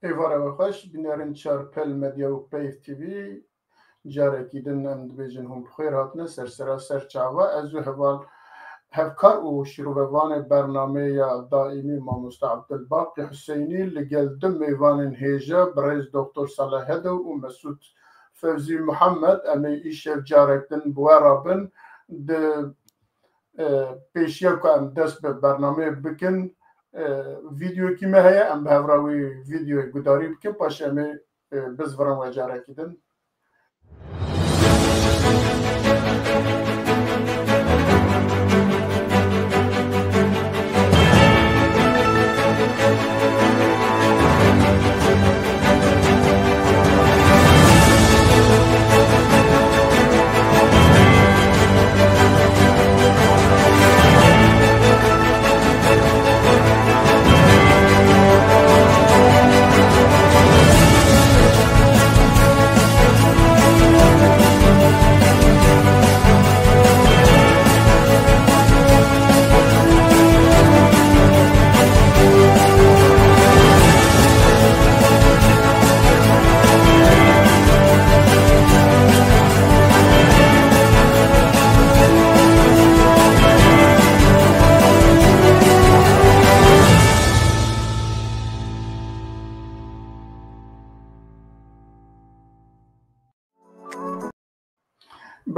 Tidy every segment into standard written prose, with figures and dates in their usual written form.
ایواره خوش بینارن چارپل مدیا و پیف تیوی جارکی دن ام دبیجن هم بخیر هاتنه سرسرا سرچاوا از و هوال هفکار و شروع برنامه یا دائمی ماموستا عبدالباقی حسینی لگل دم میوان هیجا برایز دکتر صلاح هدو و مسعود فوزی محمد امی ایش جارک دن بوارابن ده پیشیا که ام دست به برنامه بکن ویدیو کی مه هیا ام بهراوی ویدیو گداری بکن پاش امی بزورم و جارکی دن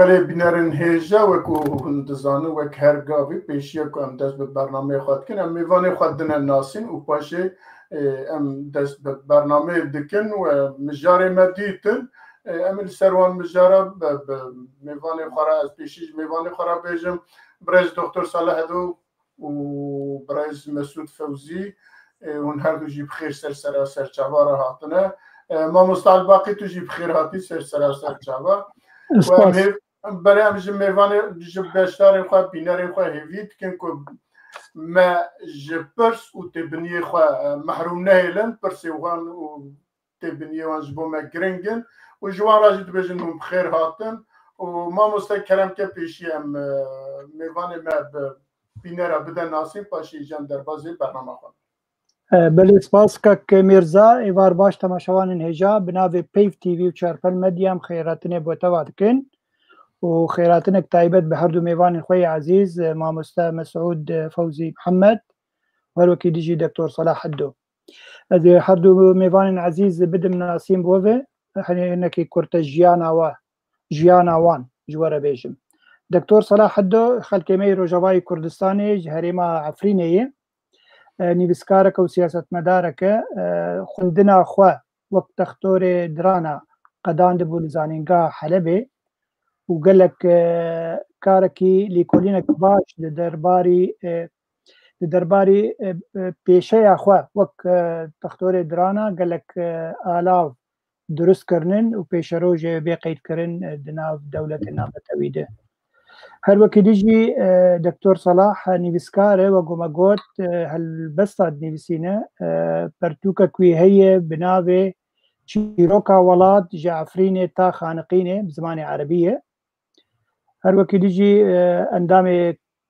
بله بینارن هیجا وکو هندزانه وک هرگاوی پیشیا که ام دست به برنامه خود کن ام میوان خود دن ناسین و پاشه ام دست به برنامه دکن و مجاره مدیتن ام سروان مجاره میوان خورا از پیشیش میوان خورا بیجم برایز دکتر صلاح هدو و برایز مسعود فوزی اون هر دو جیب خیر سرسرا سرچاوا را هاتنه ما مستعد باقی تو جیب خیر هاتی سرسرا سرچاوا و برای همیشه میوان بیشتر خواه بینار خواه هیوید کن که ما جپرس و تبنیه خواه محروم نهیلن پرسیوان و تبنیه وان جبو ما گرنگن و جوان راجی تو بجن هم بخیر هاتن و ما مستکرم که پیشی هم میوان ما بینار بدن ناسیم پاشی جان در بازی برنامه خواه بله سپاس که میرزا ایوار باش تماشاوان هجا بناوی پیف تیوی و چارپل مدیم خیراتنه بوتواد کن و خیراتنك تایبت به هر دو میوان خوی عزیز ماموستا مسعود فوزی محمد وروکی دیجی دکتر صلاح حدو از هر دو میوان عزیز بدم ناسیم بوه هنی انکی کرت جیانا وان جواره بیجم دکتر صلاح حدو خلک می روجوای کردستانی جهریما عفرینیه نویسکارک و سیاست مدارک خوندنا خو وقت تختور درانا قدان دبول زانینگا حلبه وقال لك كاركي ليكولينك باش لدرباري بيشي اخوا وك تختوري درانا قال لك آلاف درست كرنن وبيشروج بيقيد كرن دناف دولتنا متويدة هر وكي ديجي دكتور صلاح نيفسكاري وقوماقوت هل بستاد نيفسينا برتوكا كوي هي بناوي شيروكا ولاد جعفريني تا خانقيني بزماني عربية هر وکی دیجی اندام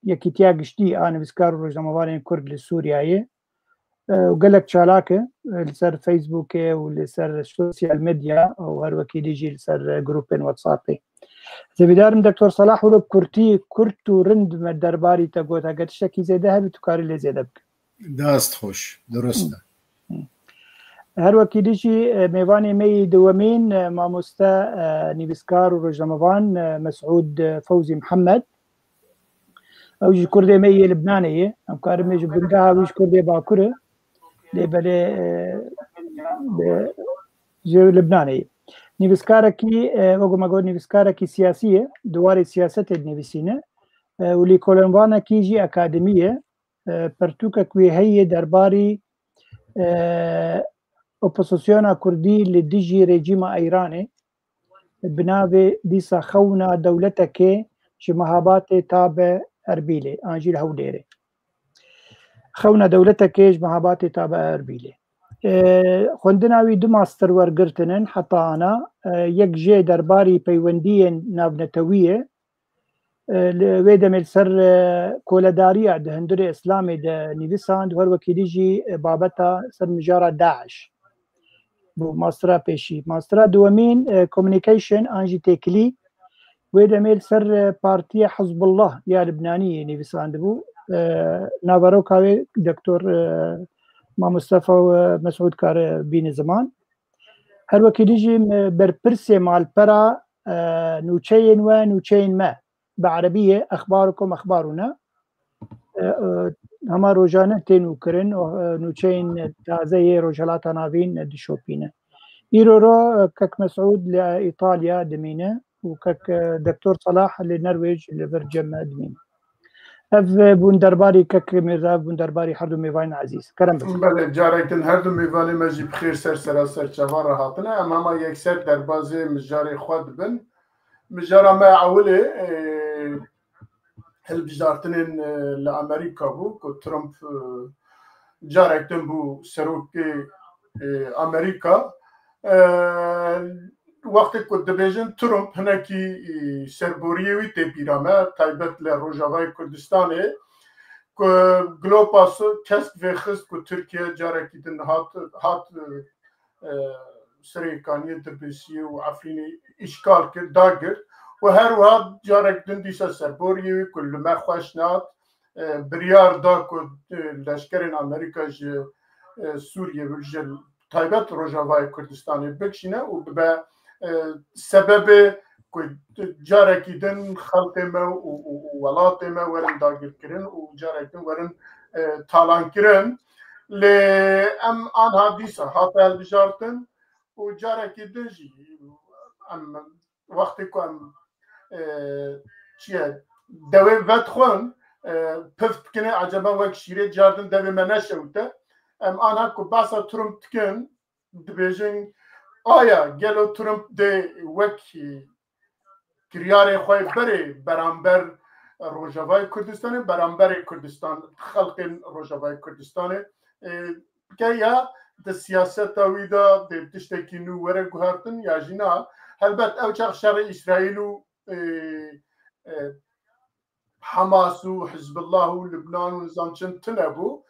یکیتیا گشتی آن بسکار روزنامه‌واران کرد لسوریایه و گلک چالاکه لسر فیسبوک و لسر سوشیال مدیا و هر وکی دیجی لسر گروپن واتساپی زبیدارم دکتر صلاح ورب کرتی کرت و رند من درباری تا گوت اگر شکی زیده همی تو کاری لزیده بک داست خوش درسته هر وکی دیجی میوانی می دومین ماموستا نویسکار و روزنامه‌وان مسعود فوزی محمد اوجی کرده می لبنانیه ام کار میجو بندها اوج کرده باکره لبله جو لبنانیه نویسکارکی وگو مگو نویسکارکی سیاسیه دواری سیاست نویسینه ولی کولنوانا کیجی اکادمیه پرتوکا کوی هی درباری اپوزیسیون کردی لدیجی رژیم ایرانی بناوی دیسا خونا دولتك جمهابات تابع اربيلي انجيل هوديري خونا دولتك جمهابات تابع اربيلي خوندناوي دو ماستر ورگرتنن حتى انا يك جي درباري بيوندين نابنتويه ويدم السر كولداريا ده هندري اسلامي ده نيفيساند هر وكيديجي بابتا سر مجارة داعش بو ماسترا پیشی ماسترا دومین كوميونيكيشن انجي تكلي ويدميل سر بارتي حزب الله يا لبناني نيفيساند بو نابرو كاوي دكتور ما مصطفى مسعود كار بين زمان هر وكي ديجي بربرسي مال برا نوتشين ونوتشين ما بعربية أخباركم أخبارنا هما روجانه تينو كرن نوتشين تازي روجالات نافين دشوبينه إيرورو كك مسعود لإيطاليا دمينه وكك دكتور صلاح للنرويج لبرجم دمينه اف بوندرباري كك ميرزا بوندرباري حردو ميفاين عزيز كرم بله جاريتن هردو ميفاني مجي بخير سر چوار هاتنا اما يكسر دربازي مجاري خود بن مجارا ما عولي هل بجارتنين لأمريكا بو كو ترامب جاريتن بو سروكي أمريكا وقت کو دبیجن ترامپ هنکی سربوریوی تی پیرامه تایبت لروجاوای کردستانه که گلوپاس کسک و خست که ترکیه جارکی دن هات سریکانی دربیسی و عفرینی اشکال کرد داگر و هر وقت جارک دن دیسا سربوریوی کل ما خوشنات بریار دا که لشکرین امریکا سوریه بلجل تایبت روجاوای کردستانه بکشینه و به سبب جارکی دن خلق ما و ولات ما ورن داگر کرن و جارکی ورن تالان کرن ل ام آنها دیسا هاتا البجارتن و جارکی دن جی ام وقتی که ام چیه دوی ود خون پفت کنه عجبا وک شیره جاردن دوی منشوته ام آنها که باسا ترامپ تکن دبیجن آیا گلو ترامپ ده وکی کریاره خواه بره برانبر روجاوای کردستانه برانبر کردستان خلق روجاوای کردستانه که یا ده سیاست آویدا ده تشتکی نو وره گوهرتن یا جینا البته او چاق شر اسرائیل و حماس و حزب الله و لبنان و زانچن تنبو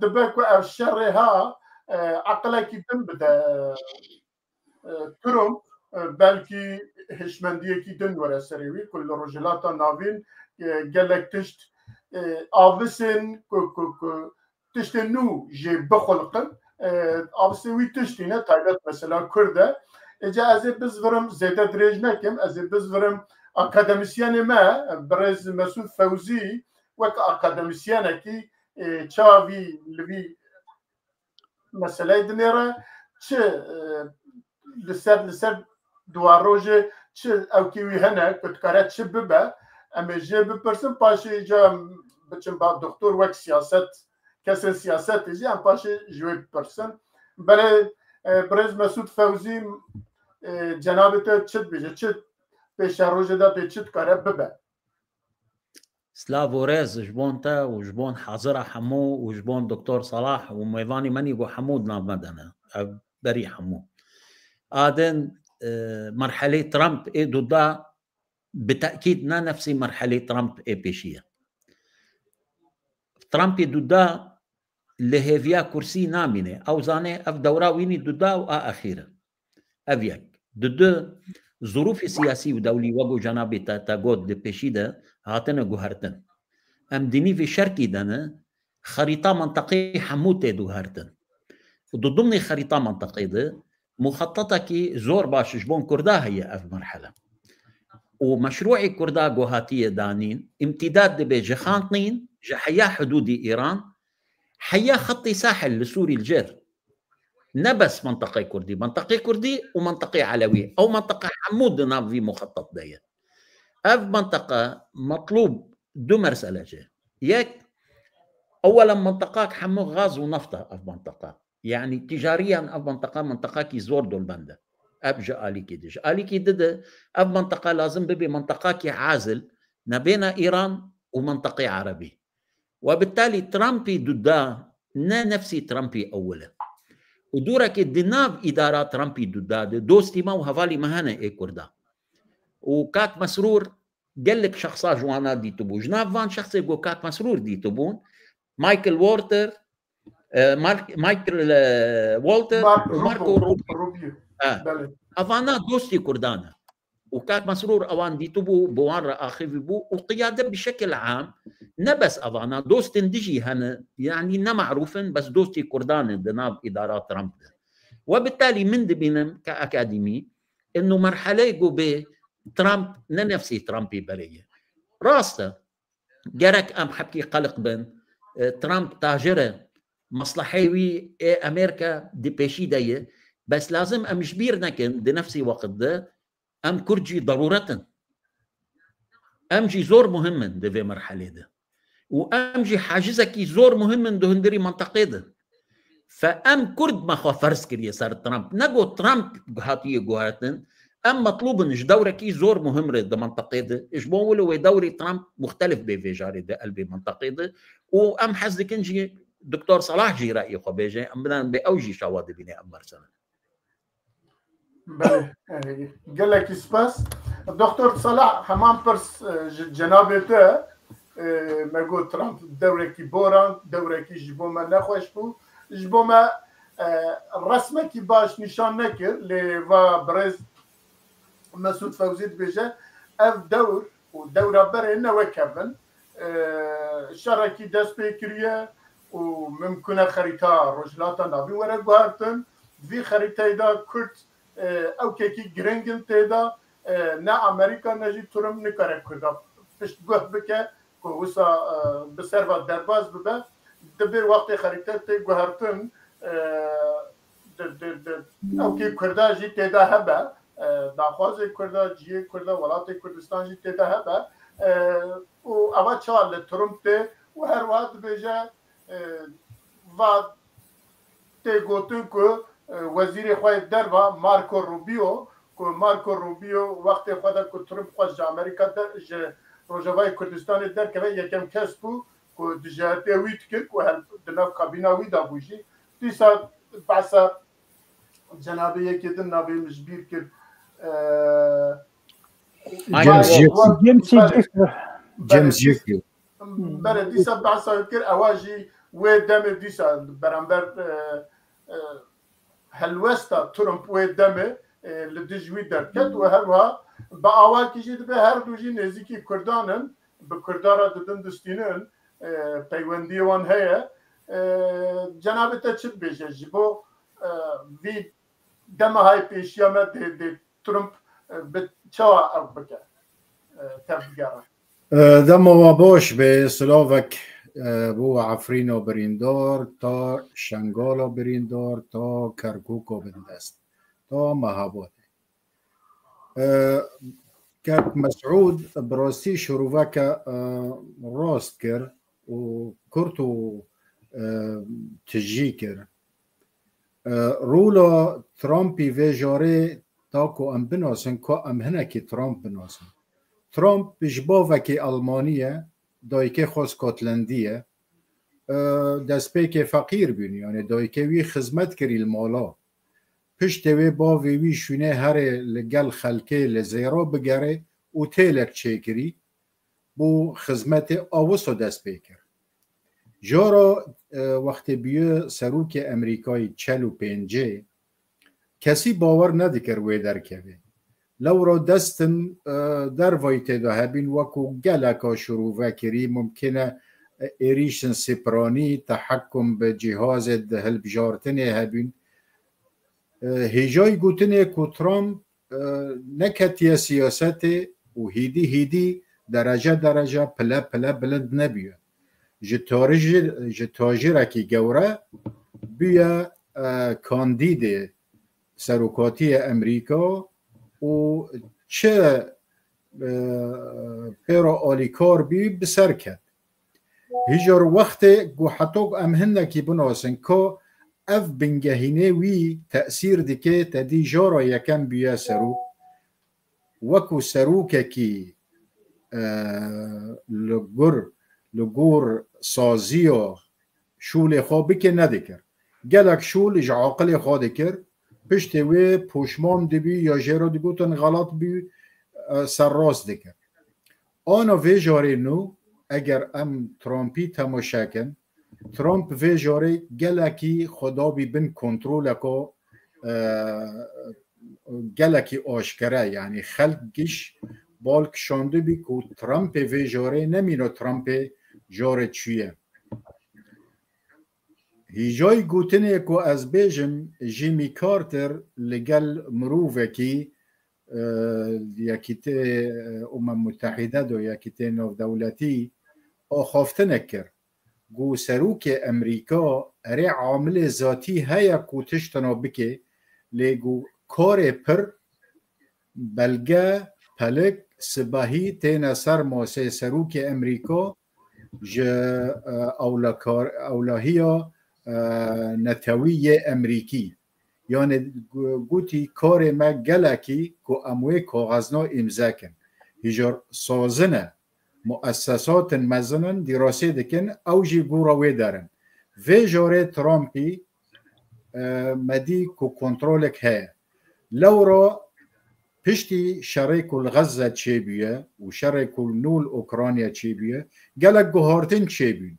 دبکو او شر ها عقلکی دن بده ترامپ بلکی هشمندیه کی دن وره سریوی کل رجلاتا ناوین گلک تشت آوسن تشت نو جی بخلقن آوسوی تشتینه تایبت مثلا کرده اجا از بزورم زیده دریج نکم از بزورم اکادمیسیان ما برز مسعود فوزی وک اکادمیسیانه کی چاوی لوی مسئله دنیره چه لسر دوار روژه چه او کیوی هنه کتکارت چه ببه اما جه بپرسن پاشه جا بچن با دکتور وک سیاست کسی سیاست ایجی ام پاشه جوی بپرسن بله برز مسعود فوزی جنابت چه بیجه چه پیش روژه دا چه کاره ببه سلاف ورز جبون تا وجبون حاضر حمو وجبون دكتور صلاح وميضاني مني بو حمود ناب مدنه بري حمو آدن مرحلة ترامب إيه ضد بالتأكيد نا نفسي مرحلة ترامب إيه بيشية ترامب ضد اللي هيفيا كرسي نامنة أو زاني أف دورا ويني ضد أخيرا أفياك ضد ظروف سياسي ودولي وقو جنابي تاقود لبيشيدة هاتنا جوهرتن أم ديني في شركي دانا خريطة منطقية حموتة جوهرتن وضمن خريطة منطقية ده مخططة كي زور باش جبون كردا هي أف مرحلة ومشروعي كردا جوهاتية دانين امتداد بجخانطين جحيا حدود إيران حيا خطي ساحل لسوري الجر نبس منطقة كردي ومنطقة علوية أو منطقة حمود ناب في مخطط داية أف منطقة مطلوب دو مرسلة جه يك أولا منطقة حمو غاز ونفطة أف منطقة يعني تجاريا أف منطقة كي زور دول بنده أف جالي كي دد أف منطقة لازم ببي منطقة كي عازل نبين إيران ومنطقة عربي وبالتالي ترامبي ضده نفسي ترامبي أولا ودورك الدناب إدارات ترامبي ضده دوستي ما وهفالي مهنة إيه كردا وكاك مسرور قال لك شخصا جوانا دي تبو جناب فان شخصي جو كاك مسرور دي تبون مايكل وورتر مايكل والتر وماركو روبيو افانا دوستي كردانا وكان مسرور اوان دي تبو بوان اخي بو وقياده بشكل عام نبس افانا دوست ديجي هنا يعني معروفن بس دوستي كردان بناب ادارات ترامب وبالتالي من دبينم كاكاديمي انه مرحله جوبي ترامب نفسي ترامبي بريه راسته جرك ام حكي قلق بن ترامب تاجره مصلحي امريكا دي بيشي دايه بس لازم ام جبير نكن بنفس وقت ده ام كرجي ضرورة امجي زور مهم ده في مرحله ده وامجي حاجزكي زور مهم ده هندري منطقه ده فام كرد ما خو فرس كري صار ترامب نجو ترامب هاتي جوهاتن ام مطلوب نج دوركي زور مهم رد منطقه ده اجبون ولو دوري ترامب مختلف بفيجاري ده قلبي منطقه ده وام حزك نجي دكتور صلاح جي رايي خو بيجي ام بدان باوجي شواذ بيني امر سنه بله قال لك سباس الدكتور صلاح حمام برس جنابته ما قلت ترامب دوركي بوران دوركي جبوما نخوش بو جبوما الرسمه كي باش نشان نكر لي بريز مسعود فوزي بيجا اف دور ودوره برينا وكبن شاركي داس بكريه وممكن خريطه رجلاتا نافي ورا غارتن في خريطه دا كرت او كيكي جرينجن تيدا نا امريكا نجي ترم نكره كردا فشت گوه بك كوسا بسروا درباز ببه دبر وقت خريطه تي گوهرتن او كي كردا جي تيدا هبه داخواز كردا جي كردا ولات كردستان جي تيدا هبه و اوا چال ترم ته و هر وقت بيجا و ته گوتن کو وزیر خواه دربا مارکو روبیو که مارکو روبیو وقتی خدا که ترمپ خواه امریکا در روژاوای کردستان در که یکم کس بو که دجاتی وید کرد که هر دناف کابینا ویدا بوشی دیسا بحثا جنابه یکی دن نابه مجبیر کرد جيمس جيفري بله دیسا بحثا کرد اواجی و دم دیسا برانبر هلوستا ترامب ودمه لدجوی درکت و هرها با آوال کشید به هر دوجی نزدیکی کردانن به کردارا ددن دستینن پیوندی وان هیا جناب تا چه بیشه جبو وی دم های پیشیامه ده ترامپ به چوا او بکه تبگره دم و باش به سلاوک بو عفرینو بریندار تا شنگالو بریندار تا کرکوکو بندست تا مهابات که مسعود براستی شروعک راست کرد و کرتو تجی کرد رولا ترامپی ویجاره تا که ام بناسن که ام هنکی ترامپ بناسن ترامپ بجباوکی المانیه دایکه خو اسکاتلندیه دسپیک فقیر بینی یعنی دایکه وی خدمت کری المالا پشت وی با وی شونه هر لگل خلکه لزیرا بگره و تیلک چیکری بو خدمت آوسو دسپیکر جارا وقتی بیه سروک امریکای 45 کسی باور ندکر وی درکوی لورا دستن در وایت ده هبین وکو گلکا شروع وکری ممکنه ایریشن سپرانی تحکم به جهاز ده هلبجارتنه هبین هیجای گوتنه که ترامپ نکتیه سیاست و هیدی درجه پله بلند نبیه جتاجره که گوره بیه کاندید سروکاتی امریکا و چه پیرا آلیکار بی بسر کرد هیجار وقت گو حتی امهنه که بناسن که اف بنگهینه وی تأثیر دیگه تدی جارا یکم بیا سروک وکو سروک که لگور سازی و شول خوابی که ندکر گلک شول جعاقل خواهد کرد پشت وی پوشمان دی بی یا جیرا دی گوتن غلط بی سر راست دکر آنا وی جاری نو اگر ام ترامپی تماشا کن ترامپ في جاري گلکی خدا بی بن کنترول کو گلکی آشکره یعنی خلقش بالک شانده بی که ترامپ في جاري نمینو ترامپ جاره چیه هیجای گوتنه که از بیجم جیمی کارتر لگل مروفه کی یکیت متحده دو یکیت نو دولتی آخافته نکر گو سروک امریکا اره عامل ذاتی هیا کوتش تنابکه لگو کار پر بلگه پلک سباهی تین سر ماسه سروک امریکا جه اولاهیا نتوی امریکی یعنی گوتی کار ما گلکی که اموی کاغذنا امضا کن هجار سازنه مؤسسات مزنن دراسه دکن او جی گوراوی دارن و جاره ترامپی مدی که کنترولک هیا لورا پشتی شرک الغزه چه بیه و شرک النول اوکرانیا چه بیه گلک گوهارتن چه بیه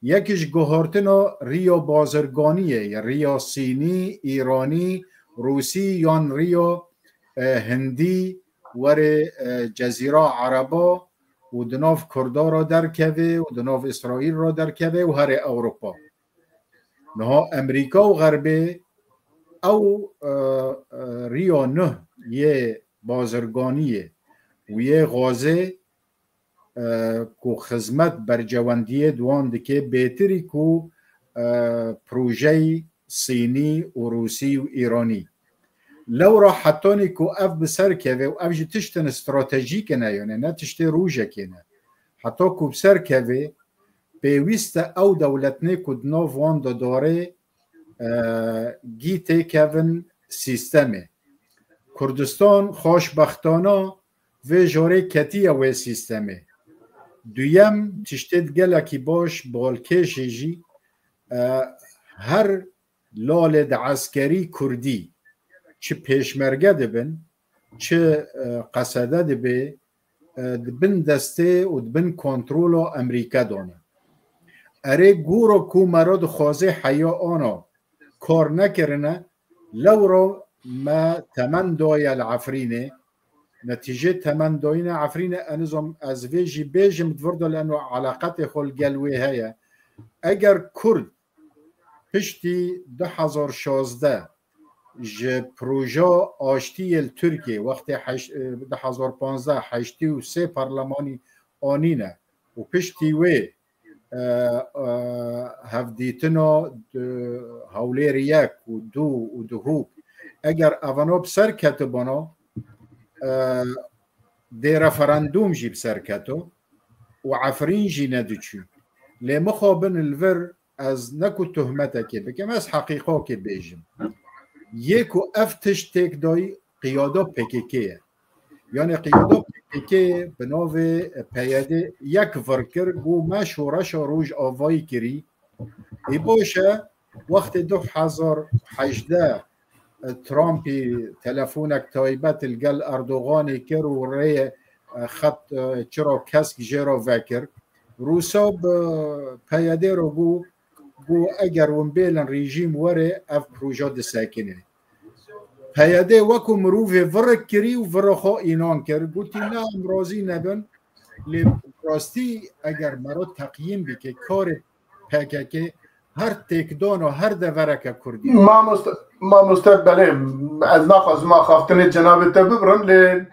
یکیش گوهارتنا ریا بازرگانیه یا ریا صینی ایرانی روسی یا ریا هندی ور جزیره عربا و دناف کردا را درکوه و دناف اسرائیل را درکوه و هر اروپا نها امریکا و غربه او ریا نه یه بازرگانیه و یه غازه کو خدمت بر جواندی دوان دکه بهتری کو پروژه صینی و روسی و ایرانی لو را حتانی کو اف بسر که و اف جی تشتن استراتژیک نه یعنی نه تشت روژه کنه حتی کو بسر که پیوست او دولتنه کدنا وان داره گیته کون سیستمه کردستان خوشبختانه و جاره کتی او سیستمه دویم تشتید گلکی باش بالکشی جی هر لال عسکری کردی چه پیشمرگه دبن چه قصده دبه دبن دسته و دبن کنترول امریکا دانه اره گورو کو مراد خوازه حیا آنا کار نکرنه لورو ما تمن دای العفرینه نتیجه تمن داین عفرین انظام از ویجی بیجم دورد لانه علاقت خل گلوی هیا اگر کرد پشتی 2016 ج پروژه آشتی ترکیه وقتی 2015 83 پارلمانی آنینه و پشتی وی هفدیتنا هولیر یک و دو و دهوک اگر اوانو بسر کتبانا دی رفراندوم جی بسر کتو و عفرین جی ندوچو لی مخابن الور از نکو تهمته که بکم از حقیقا که بیجم یکو افتش تک دای قیادا پکیکیه یعنی قیادا پکیکیه بناو پیاده یک ورکر گو ما شورش روش آوایی کری ای باشه وقت 2018 ترامپی تلفونک تایبت الگل اردوغانی کر و ری خط چرا کسک جرا وکر روسا پیاده رو گو اگر ونبیلن رژیم وره اف پروژه دساکنه پیاده وکو مروفه ورک کری و ورخا اینان کر گوتی نه امرازی نبن راستی اگر مرا تقییم بی که کار پکه هر تکدان و هر دورک کردی ما مستقبله از ناخذ ما خافتن جناب تبرن ل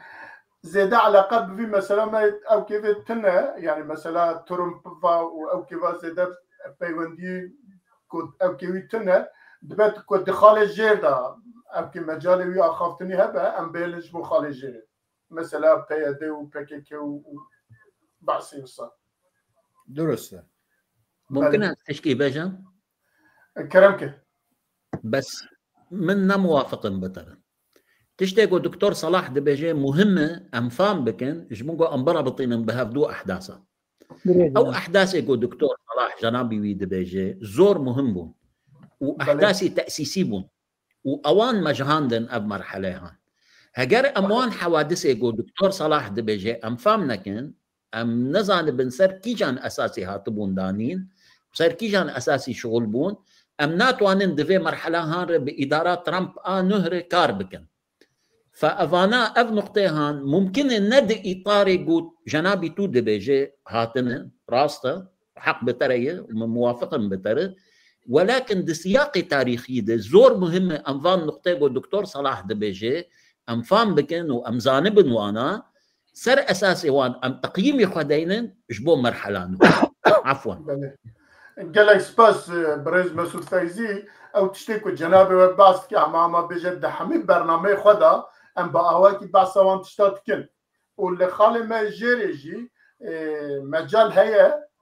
زيادة علاقة بفي مثلا ما او كيف تنا يعني مثلا ترامب او كيف زيادة بيوندي او كيف تنا دبت كنت خالد جيردا او كي مجالي ويا خافتني هبه ام بيلج بو خالد جيردا مثلا بيدي و بيكيكي و بعصي وصا درسته ممكن تشكي باجا كرمك بس من موافق بتر تشتاقوا دكتور صلاح دبيجي مهمة أمفام بكن جمونقوا أمبرا بطينن بهفدو أحداثا أو أحداث يقول دكتور صلاح جنابي وي دبيجي زور مهم بون وأحداثي تأسيسي بون وأوان مجهاندن أب مرحلة هجر أموان حوادث يقول دكتور صلاح دبيجي أمفام نكن أم نزان بنسر كي جان أساسي هاتبون دانين سركيجان اساسي شغل بون ام ناتوانن دفي مرحله هان بادارات ترامب نهر كاربكن فافانا اف نقطه هان ممكن ند اطاري قوت جنابي تو دبيجي هاتن راسته حق بتريه موافقا بتره ولكن دي سياق تاريخي ده زور مهمه انفان نقطه قو دكتور صلاح دبيجي ام فام بكن وام زانبن وانا سر اساسي وان ام تقييمي خدينن جبو مرحله عفوا قال سباس بريز مسعود فايزي او تشتكوا جنابي وباس كي عماما بجد حميد برنامج خدا ام باواكي بعصوان تشتات كن واللي خالي ما جيريجي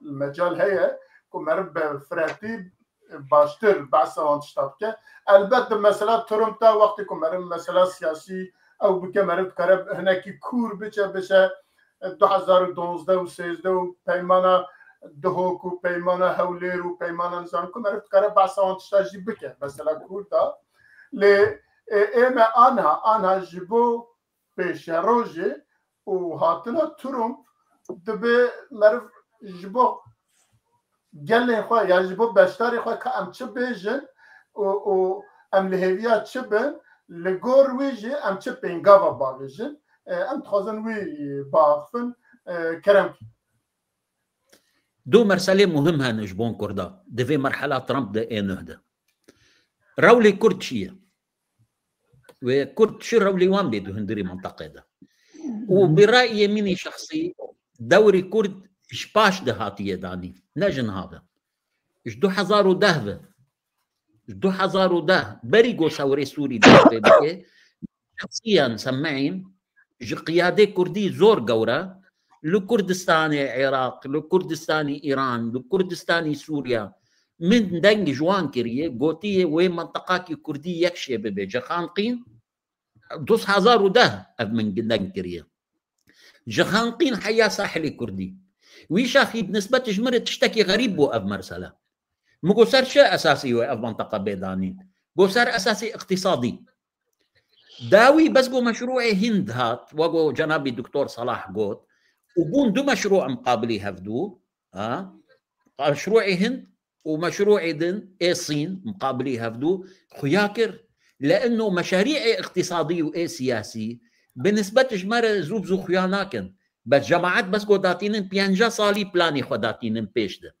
المجال هي كمرب فراتي باشتر بعصوان تشتات كن البته مثلا ترمتا وقت كمرب مثلا سياسي او بكمرب قرب هناك كور بچه 2012 و 13 و پیمانه دهوك و پیمانه هولیر و پیمانه نزان که مرد قرب بعصوان تشتاجی بکن مثلا کوردا لی ایمه آنها جبو پیش روژه و هاتنا ترمپ دبه مرد جبو گله خواه یا جبو بشتاری خواه که ام چه بیجن و ام لحویه چه بین لگور ویجی ام چه پینگاوا باویجن ام تخوازن وی باخفن کرم دو مرسلة مهمة نجبون كردا دفي مرحلة ترامب ده نهدة رولي كرد شيء وكرد شو رولي وان بيدو هندري منطقة ده وبرأيي مني شخصي دوري كرد شباش ده هاتية داني نجن هذا جدو حزارو ده بريقو سوري سوري ده بيبكي شخصيا سمعين قيادة كردي زور قورة لكردستاني عراق لكردستاني إيران لكردستاني سوريا من دنج جوان كريه قوتيه وين منطقاكي كردية يكشي ببيجا خانقين 2010 من دنج كريه جخانقين حيا ساحلي كردي ويشاخي بنسبة جمرة تشتكي غريب بو أف مرسلة مقو صار شيء أساسي وأف منطقة بيدانين قو صار أساسي اقتصادي داوي بس قو مشروعي هند هات وقو جنابي دكتور صلاح قوت وبون دو مشروع مقابلي هفدو مشروعي هند ومشروعي دن الصين مقابلي هفدو خياكر لانه مشاريع اقتصادي واي سياسي بالنسبه جمره زوب زو خياناكن بس جماعات بس قداتين بيانجا صالي بلاني خداتين بيش ده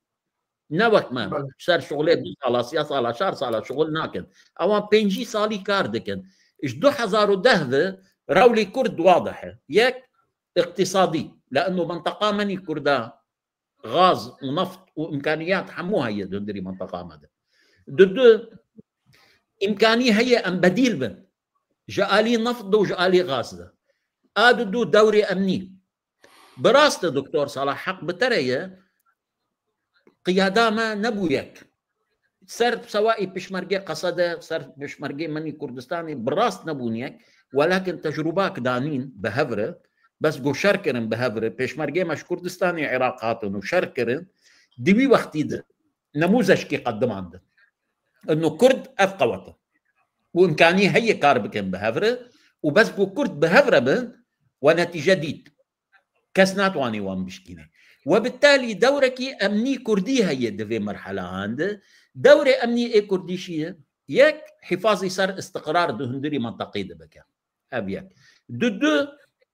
نوقت ما صار شغله على سياسه على شهر صار شغل ناكن او بينجي صالي كاردكن ايش 2010 رولي كرد واضحه ياك اقتصادي لانه منطقه مني كردا غاز ونفط وامكانيات حموها هي دندري منطقه مدى ضد امكانيه هي ام بديل بن جالي نفط دو جالي غاز ده ادو دوري امني براسته دكتور صلاح حق بتريه قياده ما نبويك صار سواء بشمرجي قصده صار بشمرجي مني كردستاني براس نبونيك ولكن تجرباك دانين بهفره بس جو شركرن بهفره بشمرجي مش كردستاني عراقاتن وشركرن دبي وقتي ده نموذج كي قدم عنده انه كرد افقوته وامكانيه هي كاربكن بهفره وبس جو كرد بهفره بن ونتيجه ديت كسنات واني وان بشكينه وبالتالي دورك امني كردي هي دفي مرحله عنده دوري امني اي كردي شيء ياك حفاظي صار استقرار دهندري منطقي دبكا ابيك دو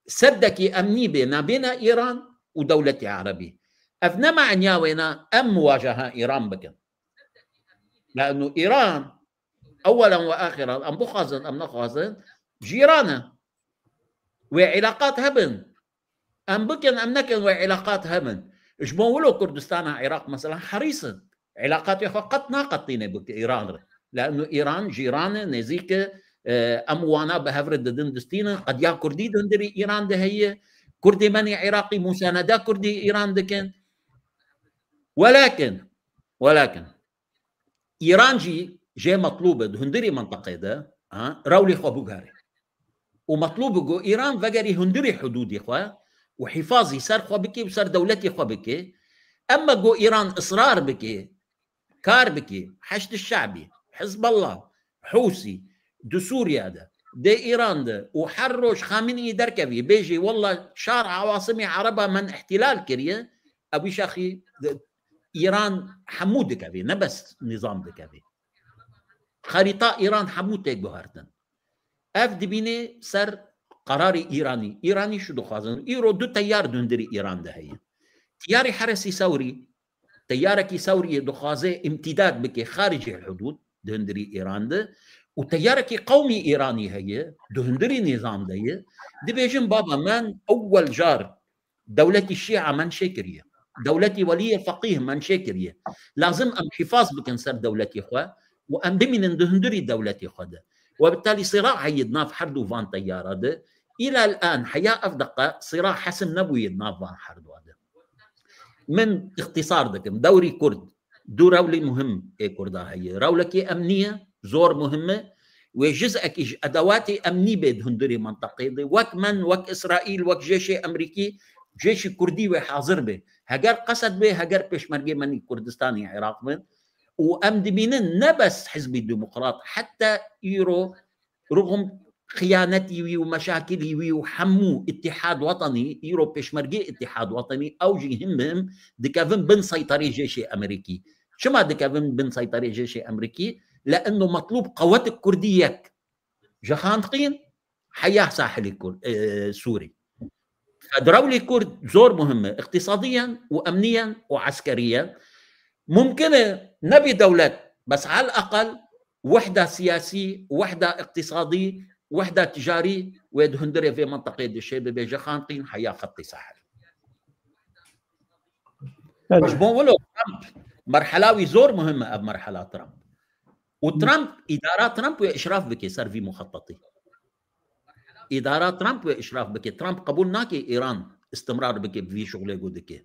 سدكي امني بين ايران ودولة عربية افنا معنيا وينا ام مواجهه ايران بكن لانه ايران اولا واخرا ام بخازن ام نخازن جيرانه وعلاقات هبن ام بكن ام نكن وعلاقات هبن جمولو كردستان عراق مثلا حريصا علاقات قد ناقطين بك ايران لانه ايران جيرانه نزيك اموانا بهفرد دندستين قد يا كردي دندري ايران ده هي كردي مني عراقي مسانده كردي ايران دكن ولكن ايران جي مطلوبه دندري منطقه ده رولي خو بوغاري ومطلوب جو ايران فقري هندري حدودي خو وحفاظي صار خو بكي وصار دولتي خو بكي اما جو ايران اصرار بكي كار بكي حشد الشعبي حزب الله حوثي دو سوريا ده دي ايران ده وحرش خامنئي دركبي بيجي والله شارع عواصمي عربة من احتلال كريه ابي شاخي إيران حمود دكابي نبس نظام دكابي خريطة إيران حمود تيك بهارتن اف دبيني سر قراري إيراني شو دخازن إيرو دو تيار دندري إيران ده هي تياري حرسي ثوري تياركي ثوري دخازي امتداد بكي خارج الحدود دهندري إيران ده وتياركي قومي إيراني هي دهندري نظام ده دي بيجن بابا من أول جار دولتي الشيعة من شكرية دولتي ولي الفقيه من شكرية لازم أم حفاظ بكن سر دولتي خوا وأم دمين دهندري دولتي خوا ده وبالتالي صراع هيدنا في حردو فان طيارة ده إلى الآن حياة أفدقة صراع حسم نبوي يدنا فان حردو ده من اختصار دكم دوري كرد دو رولي مهم اي كردا هي رولكي أمنية زور مهمة وجزءك أدواتي أمني بيد هندري منطقي دي وك من وك إسرائيل وك جيش أمريكي جيش كردي وحاضر به هجر قصد به هجر بيشمرجي من كردستاني عراق من وأمد مين نبس حزب الديمقراط حتى يرو رغم خيانتي ومشاكلي وحمو اتحاد وطني يرو بيشمرجي اتحاد وطني أو جيهم دكافن بن سيطري جيش أمريكي شما دكافن بن سيطري جيش أمريكي لأنه مطلوب قوات الكردية جخانقين حياة ساحل سوري فدولة الكرد زور مهمة اقتصاديا وأمنيا وعسكريا ممكنة نبي دولة بس على الأقل وحدة سياسية وحدة اقتصادية وحدة تجارية ويدهندري في منطقة الشيبة بجخانقين حياة خط ساحل مش بقوله ترامب مرحلة زور مهمة أب مرحلة ترامب وترامب إدارات ترامب وإشراف بكي صار في مخططي إدارات ترامب وإشراف بكي ترامب قبول ناكي إيران استمرار بكي في شغله قدكي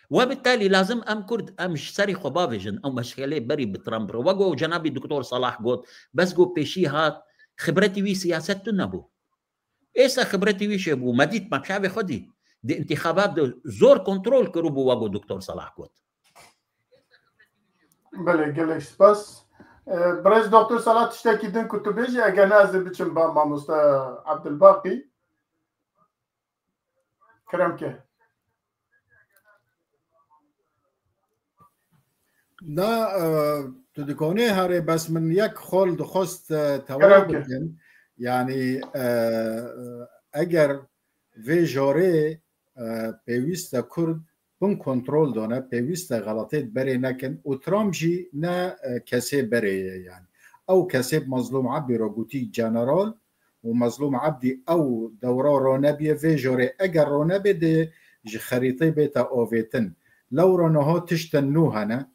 وبالتالي لازم أم كرد أمش سري خبافجن أو مشكلة بري بترامب وقو جنابي الدكتور صلاح قوت بس قو بيشي هات خبرتي وي سياسات نبو إيسا خبرتي وي شبو مديد ما بشعبي خدي دي انتخابات دي زور كنترول كروبو وقو دكتور صلاح قوت بله گلک سپاس برای دکتر صلاح تشتکی دن کتبیجی اگر نازل بچم با ماموستا عبدالباقی کرم که نه تو دکانه هره بس من یک خال دخواست توجه بکن یعنی اگر وی جاره پیوست کرد بن کنترل دانه پیوست غلطات بری نکن و ترامپ جی نه کسی بری یعنی او کسی مظلوم عبی را گوتی جنرال و مظلوم عبدی او دورا را نبیه وی جاره اگر را نبیده جی خریطه بیتا آویتن لو را نها تشتن نو هنه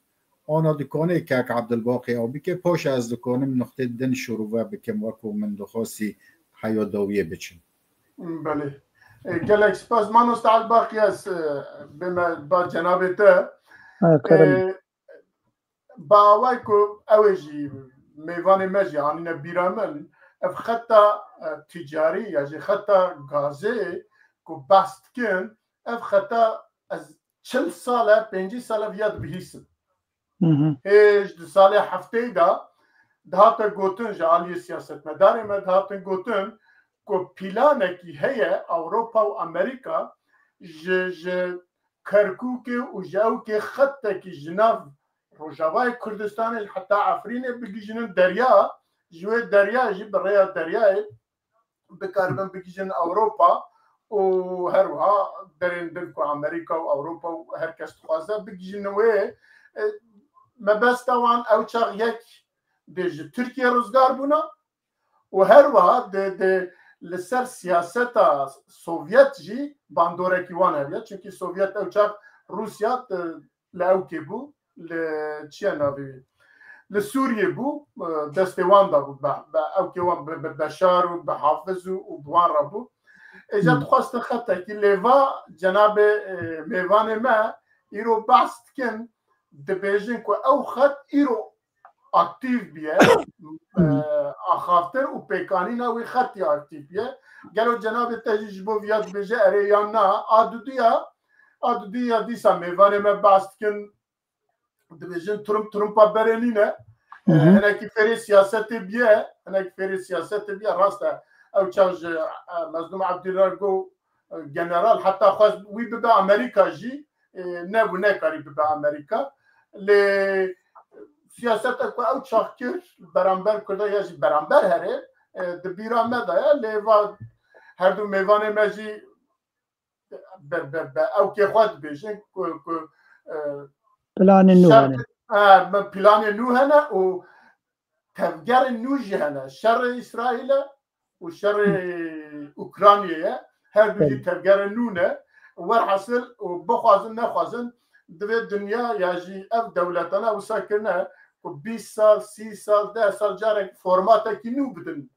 آنا دکانه که عبدالباقی او بکه پاش از دکانم نقطه دن شروع بکم وکو من دخواستی حیات داویه بچن بله گلک سپاس من استعال باقی است با جنابته با آوائی که اویجی میوان مجی یعنی نبیرامن اف خطا تجاری یا جی خطا گازه که بست کن اف خطا از 40 ساله 50 ساله بیاد بهیسن هیچ دو ساله هفته دا دهاتا گوتن جالی سیاست مداری ما دهاتا گوتن که پیلانکی هیه اوروپا و امریکا ج کرکوک و جاوک خطه که جناف روجاوای کردستان حتی عفرین بگیجنن دریا جوی دریا جی برای دریای بکاربن بگیجن اوروپا و هروها درین دل که امریکا و اوروپا و هر کس خواسته بگیجن وی مبست وان او چاق یک دیج ترکیه روزگار بونا و هروها ده لسر سیاست سوویت جی باندوره کی وان هبید چونکی سوویت او چاق روسیا لاو کی بو لچیا ناوی لسوریه بو دستوان دا بو او کی وان بشار و بحافظ و دوان را بو اجا خواست خطه کی لیوا جناب میوان ما ایرو باست کن دبیجن که او خط ایرو اکتیو بیه آخافتر و پیکانی ناوی خطی اکتیو بیه گلو جناب تجیج بو ویاد بیجه اره یا نا آدودیا دیسا میوانه ما باست کن دبیجن ترمپا برنینه هنکی فری سیاست بیه راسته او چاج مظلوم عبدالله جنرال حتی خواست وی ببه امریکا جی نه و نه کاری ببه امریکا ل سیاست کو او چاکر برانبر کرده یا برانبر هره دبیرا مدایا لیوا هر دو میوان مجی او که خود بیشن پلان نو پلان نو هنه و تفجر نو جهنه شر اسرائیل و شر اوکراینیه هر دوی تفجر نو نه ورحصل و بخوازن نخوازن دوی دنیا یاجی اف دولتنا و ساکنه و 20 سال 30 سال 10 سال جارك فورماتا کی نو بدن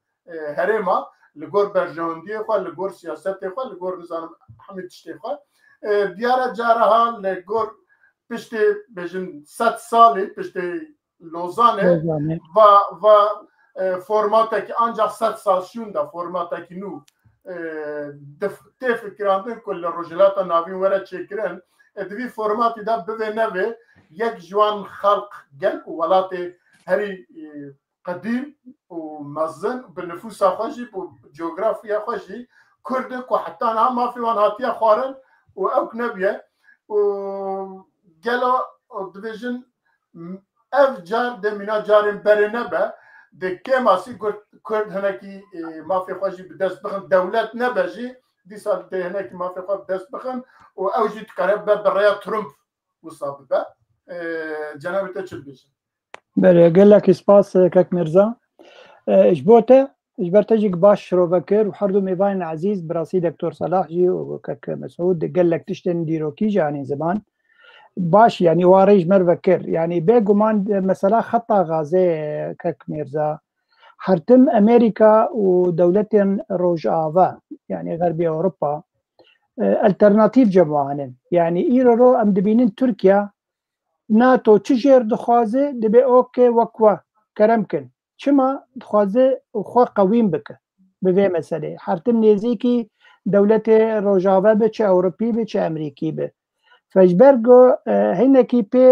هرما لگور برجاندی خو لگور سیاست خو لگور نظام حمید تشتی خو دیاره جارها لگور پشت بجن 100 سالی پشت لوزانه و فرماتا کی ancak 100 سال شوندا فرماتا کی نو تفکراندن کل رجلات ناوی ورا چکرن ادوی فرماتی دا به نوی یک جوان خلق گل ولات هری قديم ومزن بالنفوس خوشي وجغرافيا خوشي كردك وحتى انا ما في وانهاتيا خارن واوك نبيه وقالوا ديفيجن اف جار دمينا جارين برنبه دي كيماسي كرد هناكي ما في خوشي بدس بخن دولة نبجي دي صار دي هناكي ما في خوش بدس بخن واوجي تقرب بالريا ترمب وصاببه جناب تشبيش بله گلک سپاس کاک مرزا اجبوته اجبرتجيك باش رو بكر وحردو ميبان عزيز براسي دكتور صلاح جي وكاك مسعود قال لك تشتن ديروكي يعني زمان باش يعني واريج مر بكر يعني بيجومان مثلا خطا غازي كاك مرزا حرتم امريكا ودولتين روجافا يعني غربي اوروبا الترناتيف جمعانن يعني ايرو ام دبينين تركيا ناتو چجر دخوازه دبی اوکه وکوا کرمکن چما دخوازه خو قویم بکه به وی مسئله حرتم نیزی کی دولت روجاوا به چه اوروپی به چه امریکی به فجبرگو هینکی پی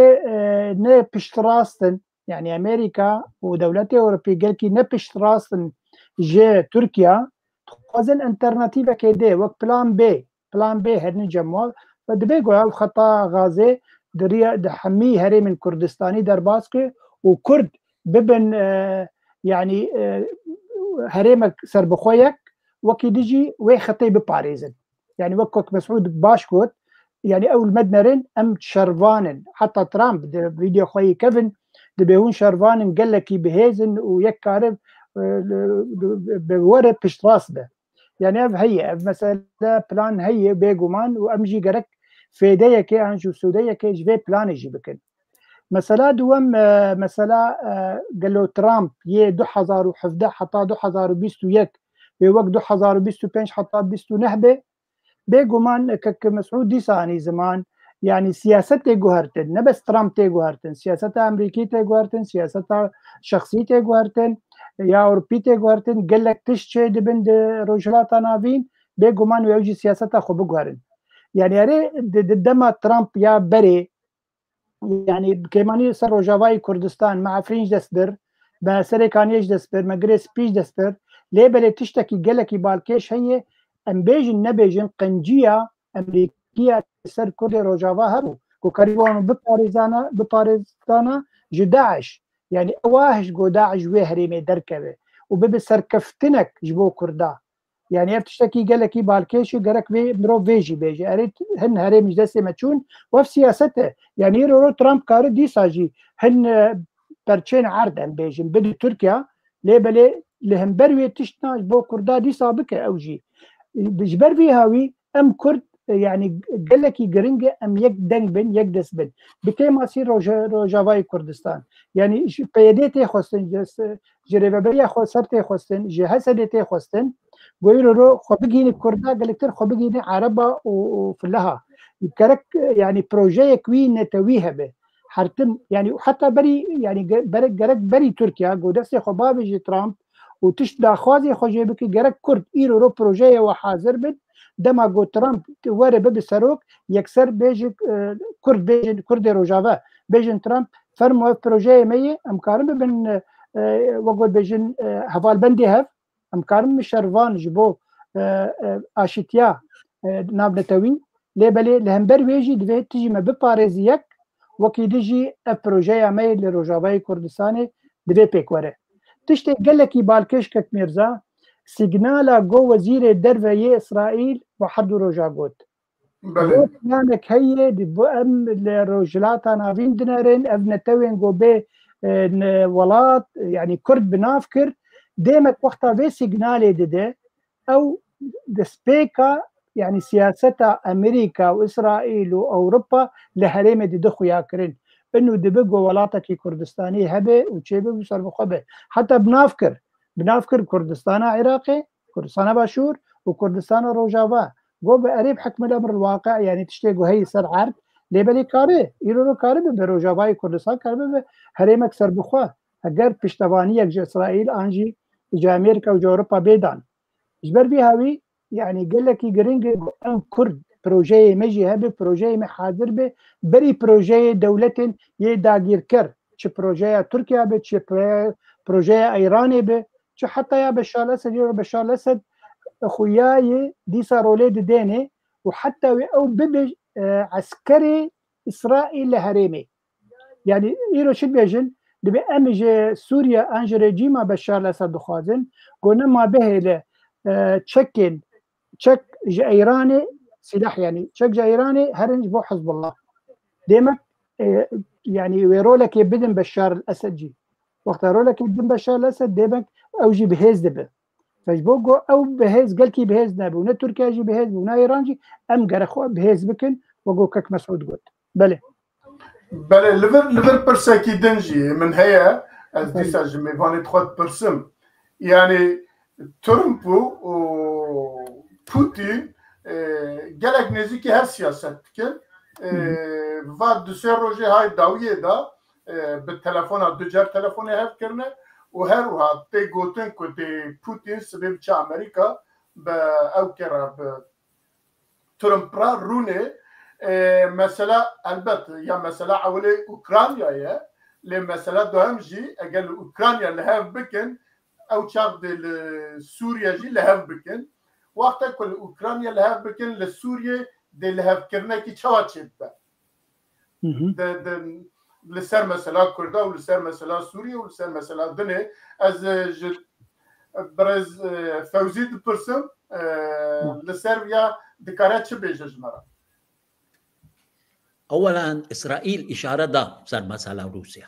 نه پشتراستن يعني امريكا ودولتي اوروبي قال كي نبشت راسن جي تركيا تخوازن انترناتيفا كيدي وك بلان بي هرني جمال فدبيقو او خطا غازي دريا دحمي هري من كردستاني درباسكي وكرد ببن يعني هريمك سربخويك وكي ديجي وي خطي بباريزن يعني وكوك مسعود باشكوت يعني اول مدنرين ام شرفانن حتى ترامب فيديو خوي كيفن دبيهون شرفانن قال لك بهيزن ويكارب بورا بشتراس به يعني اف هي مثلا بلان هي بيجومان وامجي قرك فيديا كي انجو سوديا كي جفي بلان يجي بكن مثلا دوم مثلا قالوا ترامب يه 2017 حتى 2021 بوقت 2025 حتى 2029 بيجومان كك مسعود دي ثاني زمان يعني سياسة جوهرتن نبس ترامب جوهرتن سياسة أمريكية جوهرتن سياسة شخصية جوهرتن يا أوروبية جوهرتن قال لك تشتي دبند رجلات نافين بيجومان ويوجي سياسة خو بجوهرن يعني أري دما ترامب يا بري يعني كماني سر روجافاي كردستان مع فرنج دسبر مع سريكانيش دسبر مع جريس بيش دسبر ليه بلي تشتكي قال لك بالكيش هي امبيجن نبيجن قنجيه امريكيه سر كل روجافا هبو وكريبون بباريزانا جداعش يعني اواهش جو داعش وهريمي دركبه وببسر كفتنك جبو كردا يعني بتشتكي قال لك بالكيش قالك في مرو فيجي بيجي اريد هن هريم جدسي ماتشون وفي سياسته يعني يرو ترامب كار دي ساجي هن برشين عرض امبيجن بدو تركيا ليه بلي لهم بروي تشتنا جبو كردا دي سابقه اوجي بجبر في هاوي ام كرد يعني قال لك جرينجا ام يك دنبن يك دسبن بكيما سي روجافاي كردستان يعني قيادتي خوستن جريبابيا خوسرتي خوستن جهسدتي خوستن ويرو خو بيجي كردا قال لك خو بيجي عربه وفلها كرك يعني بروجي كوين نتويها به حرتم يعني حتى بري يعني بري تركيا قدسي خباب ترامب وتشدا خوازي خوجي بك جرك كرد ايرو بروجي وحاضر بد دما جو ترامب ورا بب سروك يكسر بيجي كرد بيجي كرد روجافا بيجن ترامب فرمو بروجي مي امكارم بن وقول بيجن هفال بندي هف امكارم شرفان جبو اشتيا نابلتوي لي بلي لهمبر ويجي دفي تجي ما بباريزيك وەکی دژی ئە پرۆژەیە ئەمەیە لە ڕۆژاوای کوردستانی دەبێ پێکوەرە تشتێک گەلێکی بالکەش کەک میرزا سیگنالە گۆ وەزیرێ دەرڤەیە ئیسرائیل بۆ حەدوو ڕۆژا گوت یانێک هەیە بۆ ئەم لە ڕۆژلاتا ناوین دنەرێن ئەv نەتەوێن گۆ بێ وڵات یعنی کورد بناف کرد دێمەک وەختا vê سیگنالێ دەدێ ئەو دەستپێکە یعنی سیاسەتا ئەمریکا و ئیسرائیل و ئەوروپا لە هەرێمێ ددە خویاکردن ئەنو دەبێ گۆ وڵاتێکی کوردستانی هەبێ و چێبێ و سەربخوا بێ حتا بناف کرد کوردستانە عێراقی کوردستانە باشوور و کوردستانە ڕۆژاوا گۆ بە ئەرێب حکمە لە بڕواقع یعنی تشتێک و هەیە سەر عرد لێبەری کارێ ئیرۆ کارە بە ڕۆژاوای کوردستان کار بێ هەرێمەک سەربخوا ئەگەر پشتەوانیەک ژە ئیسرائیل ئانژی جا ئەمریکا و ئەوروپا بێدان ژبەر هاوی یعنی گەلێکی گرنگ ئەم کورد پرۆژەیە مەژی هەبێ پرۆژەیە مە حاضر بێ بەری پرۆژەیە دەولەتن یە داگیرکەر چ پرۆژەیە تورکیا بێت چ پرۆژەیە ئەیرانێ بێ چ حتا یا بەشار ئەسەد بەشار ئەسەد خویایە دیسا ڕۆلێ ددێنێ و حتا ئەو ببێ عسکەری ئیسرائیل لە هەرێمێ یعنی ئیرۆ چ بێژن دەبێ ئەمژێ سووریا ئەنج رێجیما بەشار ئەسەد دخوازن گۆنەما بهێ لە چەکێن چەک ji ئەیرانê سلاح yani çek ji ئەیرانê herînc bo Hizbullah demek yani wê rolekê bidin Beşar el-Esed jî wexta rolekê bidin Beşar el-Esed demek ew jî bihêz dibe bo got ew bihêz gelkî bihêz nebû ne Tirkiye jî bihêz bû ne Îran jî em gerexwe bihêz bikin we got Kek Mesûd got belê li vir pirsekî din jî min heye ez dîsa ji mêvanê xwe pirsim yani Trump û Putin gelek nêzîkî her siyaset dikin va du sê rojê hay dawiyê da bi telefona du cer telefonê hev kirine û her wiha tê gotin ku tê Putin sibê biçe Amerîka bi ew kira bi Trump ra Rûnê mesela elbet ya mesela ewlê Ukraynayê lê mesela duhem jî eger li Ukrayna li hev bikin ew çav dê li Sûriye jî li hev bikin wexta ku li Ukrayna li hev bikin li Sûriye dê li hevkirinekî çawa çêdibe li ser mesela Kurda û li ser mesela Sûriye û li ser mesela dinê ez ji birêz Fewzî dipirsim li ser ya dikare çi bêje ji me re اولا اسرائيل اشاره دا سر مساله روسيا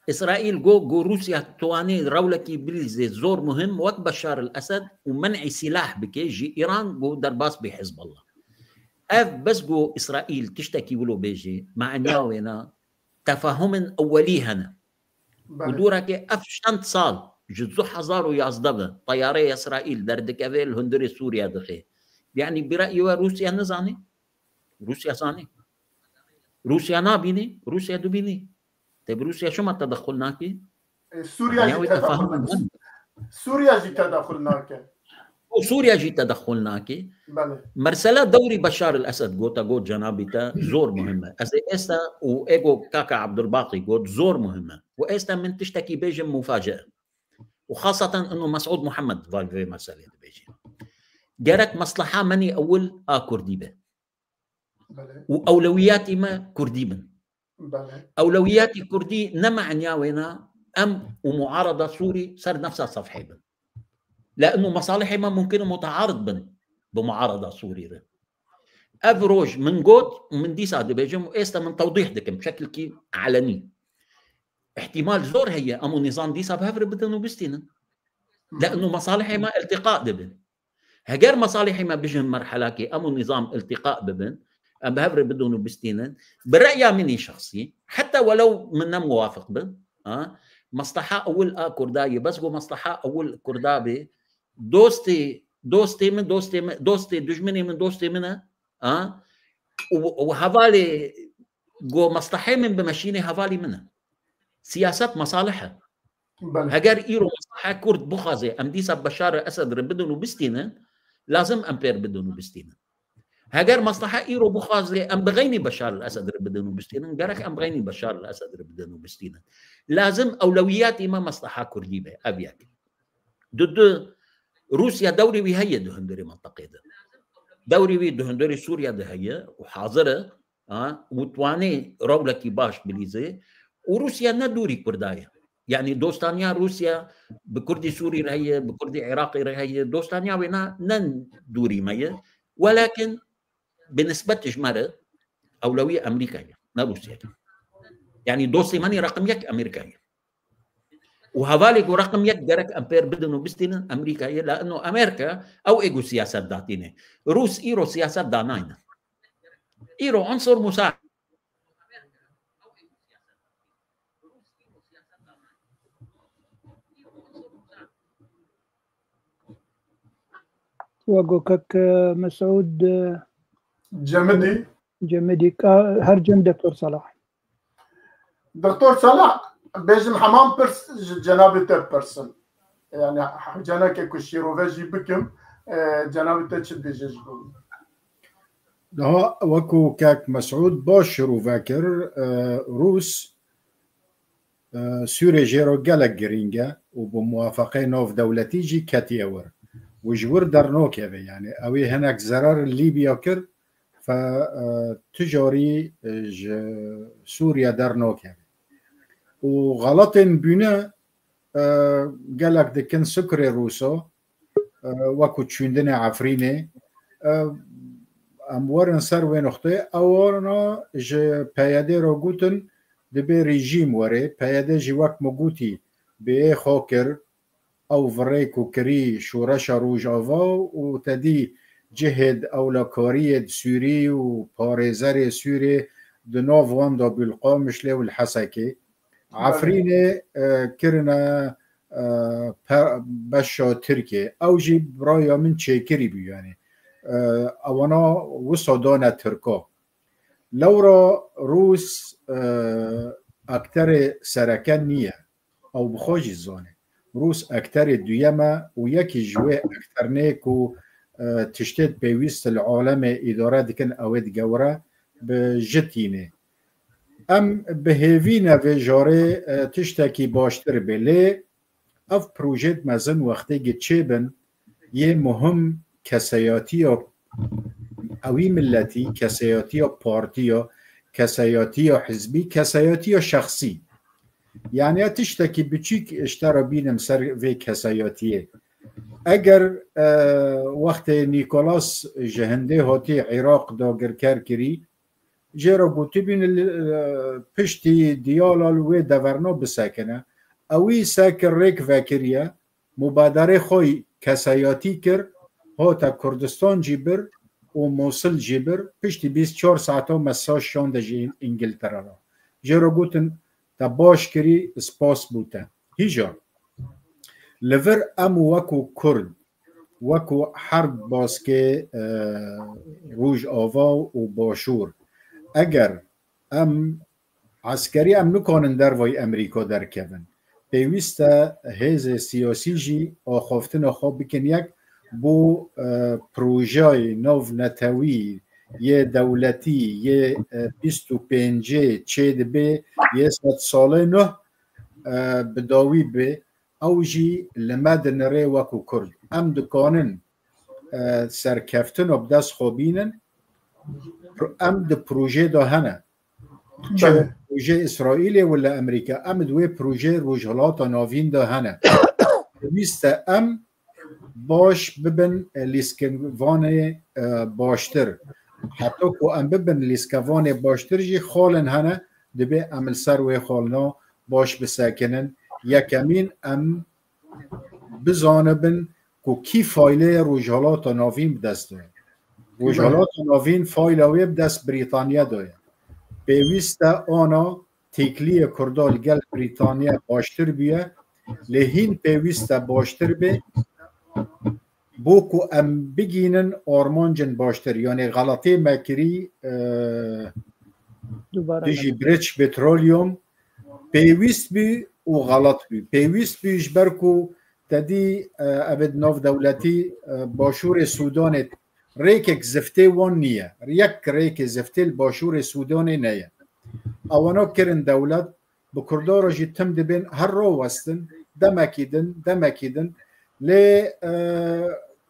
اسرائيل جو روسيا تواني رولكي بليزي زور مهم وقت بشار الاسد ومنع سلاح بكيجي ايران جو درباس بحزب الله اف بس جو اسرائيل تشتكي ولو بيجي مع نياوينا تفاهم اولي هنا ودورك اف شنت صال جزو حزارو يازدبه طياري اسرائيل دردك افيل هندري سوريا دخي يعني برايي روسيا نزاني روسيا صاني روسيا نابيني روسيا دبيني طيب روسيا شو ما تدخلناكي؟ سوريا جي تدخلناكي وسوريا جي تدخلناكي مرسلة دوري بشار الأسد قوتا قوت جنابتا زور مهمة استا وإيجو كاكا عبد الباقي قوت زور مهمة وإستا من تشتكي بيجي مفاجأة وخاصة إنه مسعود محمد فالفي مسألة بيجي جارك مصلحة مني أول كردي به وأولوياتي ما كردي من أولوياتي كردي نمع نياوينا أم ومعارضة سوري صار نفسها صفحة بن لأنه مصالحي ما ممكن متعارض بن بمعارضة سوري ده. أفروج من قوت ومن دي سعد بيجم وإستا من توضيح دكم بشكل كي علني احتمال زور هي أمو نظام دي سعب هفر بدن وبستينا لأنه مصالحي ما التقاء دبن هجر مصالحي ما بيجن مرحلة كي أمو نظام التقاء ببن أم بهفر بدون وبستينا برأيي مني شخصي حتى ولو منا موافق بن مصلحة أول كرداي بس جو مصلحة أول كردابي دوستي من دجمني من دوستي منها وهفالي جو مصلحة من بمشيني هفالي منها سياسات مصالحها هجر إيرو مصلحة كرد بخازي أم ديسا بشار أسد بدون وبستينا لازم أمبير بدون وبستينا هجر مصلحة إيرو بخازي أم بغيني بشار الأسد بدون وبستينا جرك أم بغيني بشار الأسد بدون وبستينا لازم أولوياتي ما مصلحة كردية أبيك ضد روسيا دوري وهي دهندري منطقة ده دوري وي دهندري سوريا ده هي وحاضرة وتواني رولكي باش بليزي وروسيا ندوري كردايا يعني دوستانيا روسيا بكردي سوري رهي بكردي عراقي رهي دوستانيا وينا نن دوري مية ولكن بنسبة جمرة أولوية أمريكية لا روسيا يعني دوستي ماني رقم 1 أمريكية وهذالك رقم 1 جرك أمبير بدنو بستين أمريكية لأنه أمريكا أو إيجو سياسات داتينه روس إيرو سياسات داناينه إيرو عنصر مساعد وقوكك مسعود جمدي هرجم دكتور صلاح بيجم حمام برس جنابته برسن يعني جناك كشيروفاجي بكم جنابته چه بيجش بول ده وكو كاك مسعود باش رو فاكر روس سوري جيرو جالك جرينجا وبموافقة نوف دولتي جي كاتيور وجور درنوك يعني اوي هناك زرار ليبيا كر فتجاري سوريا درنوك وغلطين بنا قالك دكن سكري روسو وكو تشوندنا عفريني امورن سر و نقطه اورنا ج پیاده رو گوتن دبی رژیم وره پیاده جی وقت مگوتی به خاکر او وریکو کری شورش روج آوا و تدی جهد اولکاری سوری و پارزر سوری دناو وان دا بالقامش له والحسكي عفرینه کرنا بشا ترکیه او جی برایا من چیکری بیو يعني اوانا وصدانا تركا لورا روس اكتر سركان نية او بخوش الزانه روس اكتر دويمه ويكي جوه اكتر نيكو تشتد بيوست العالم اداره دكن اويد جورا بجتينه ام بهيفينا في جاري تشتكي باشتر بلي اف بروجيت مزن وقتی گچبن يه مهم کسایاتی اوی ملتی کسایاتی پارتی کسایاتی حزبی کسایاتی شخصی یعنی تشتکی بچیک اشترا بینم سر وی کسایاتیه اگر وقت نیکولاس جهنده هاتی عراق داگر کری جرا گوتی بین پشتی دیالال و دورنا بسکنه اوی ساکر ریک وکریه مبادره خوی کسایاتی کر هاتا کردستان جیبر و موصل جیبر پشتی 24 ساعتا مساج شانده جی انگلتره را جرا گوتن تا باش کری سپاس بوده هیجا لور امو وکو کرد وکو حرب باز که روج آوا و باشور اگر ام عسکری ام نکانن در وی امریکا در کون پیوسته هیز سیاسی جی آخافتن خواب بکن یک بو پروژه نو نتوی یه دولتی یه 25 چه دبه یه 100 ساله نه بداوی به اوجی لمدن ری وکو کرد ام دکانن سرکفتن و بدست خوابینن ام د پروژه دا هنه چه پروژه اسرائیل ولا امریکا ام دوی پروژه روجهلات ناوین دا هنه بیست ام باش ببن لیسکوان باشتر حتی که ام ببن لیسکوان باشتر جی خالن هنه دبی عمل سر و خالنا باش بسکنن یکمین ام بزانبن که کی فایله روجهلات ناوین بدست داره روجهلات ناوین فایل ویب دست بریتانیا داره پیوسته آنا تکلی کردال گل بریتانیا باشتر بیه لهین پیوسته باشتر بی بوکو ام بگینن آرمانجن باشتر یعنی غلطه مکری دیجی برچ پترولیوم پیوست بی و غلط بی پیوست بیش برکو تدی ابد ناف دولتی باشور سودان ریک زفته وان نیه یک ریک زفته باشور سودان نیه اوانا کرن دولت بکردار جی تم دبین هر رو وستن دمکیدن لی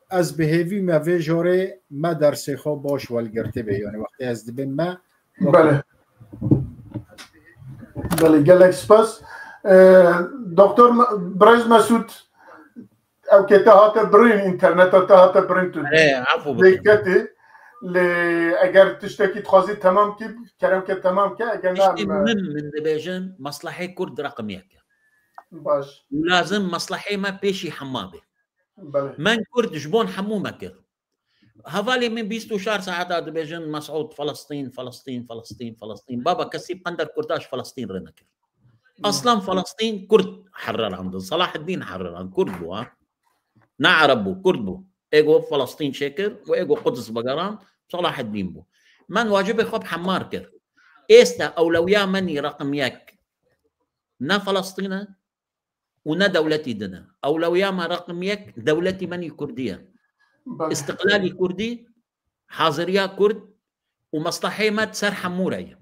از بهیوی ما وی جاره ما در سیخا باش والگرته بی یعنی وقتی از دبین ما بله بله گلک سپاس دکتر برز مسعود او که تهات برین اینترنت تهات برین تو عفو دیکتی اگر تشتكي تخوازي تمام كي كلام كي تمام كي اگر نعم مهم من دبيجن مصلحة كرد رقم يك باش ولازم مصلحة ما بيشي حمابه من كرد جبون حمو مكر هفالي من 24 ساعة دبيجن مسعود فلسطين فلسطين فلسطين فلسطين بابا كسيب قندر كرداش فلسطين رنكر اصلا فلسطين كرد حرر عندهم صلاح الدين حرر عن كرد بو نعربو كرد بو ايجو فلسطين شكر وايجو قدس بقران صلاح الدين بو من واجب خب حمار كر استا اولويا مني رقم يك نا فلسطين ونا دولتي دنا اولويا ما رقم يك دولتي مني كرديه استقلالي كردي حاضريا كرد ومصلحه ما تسر حموري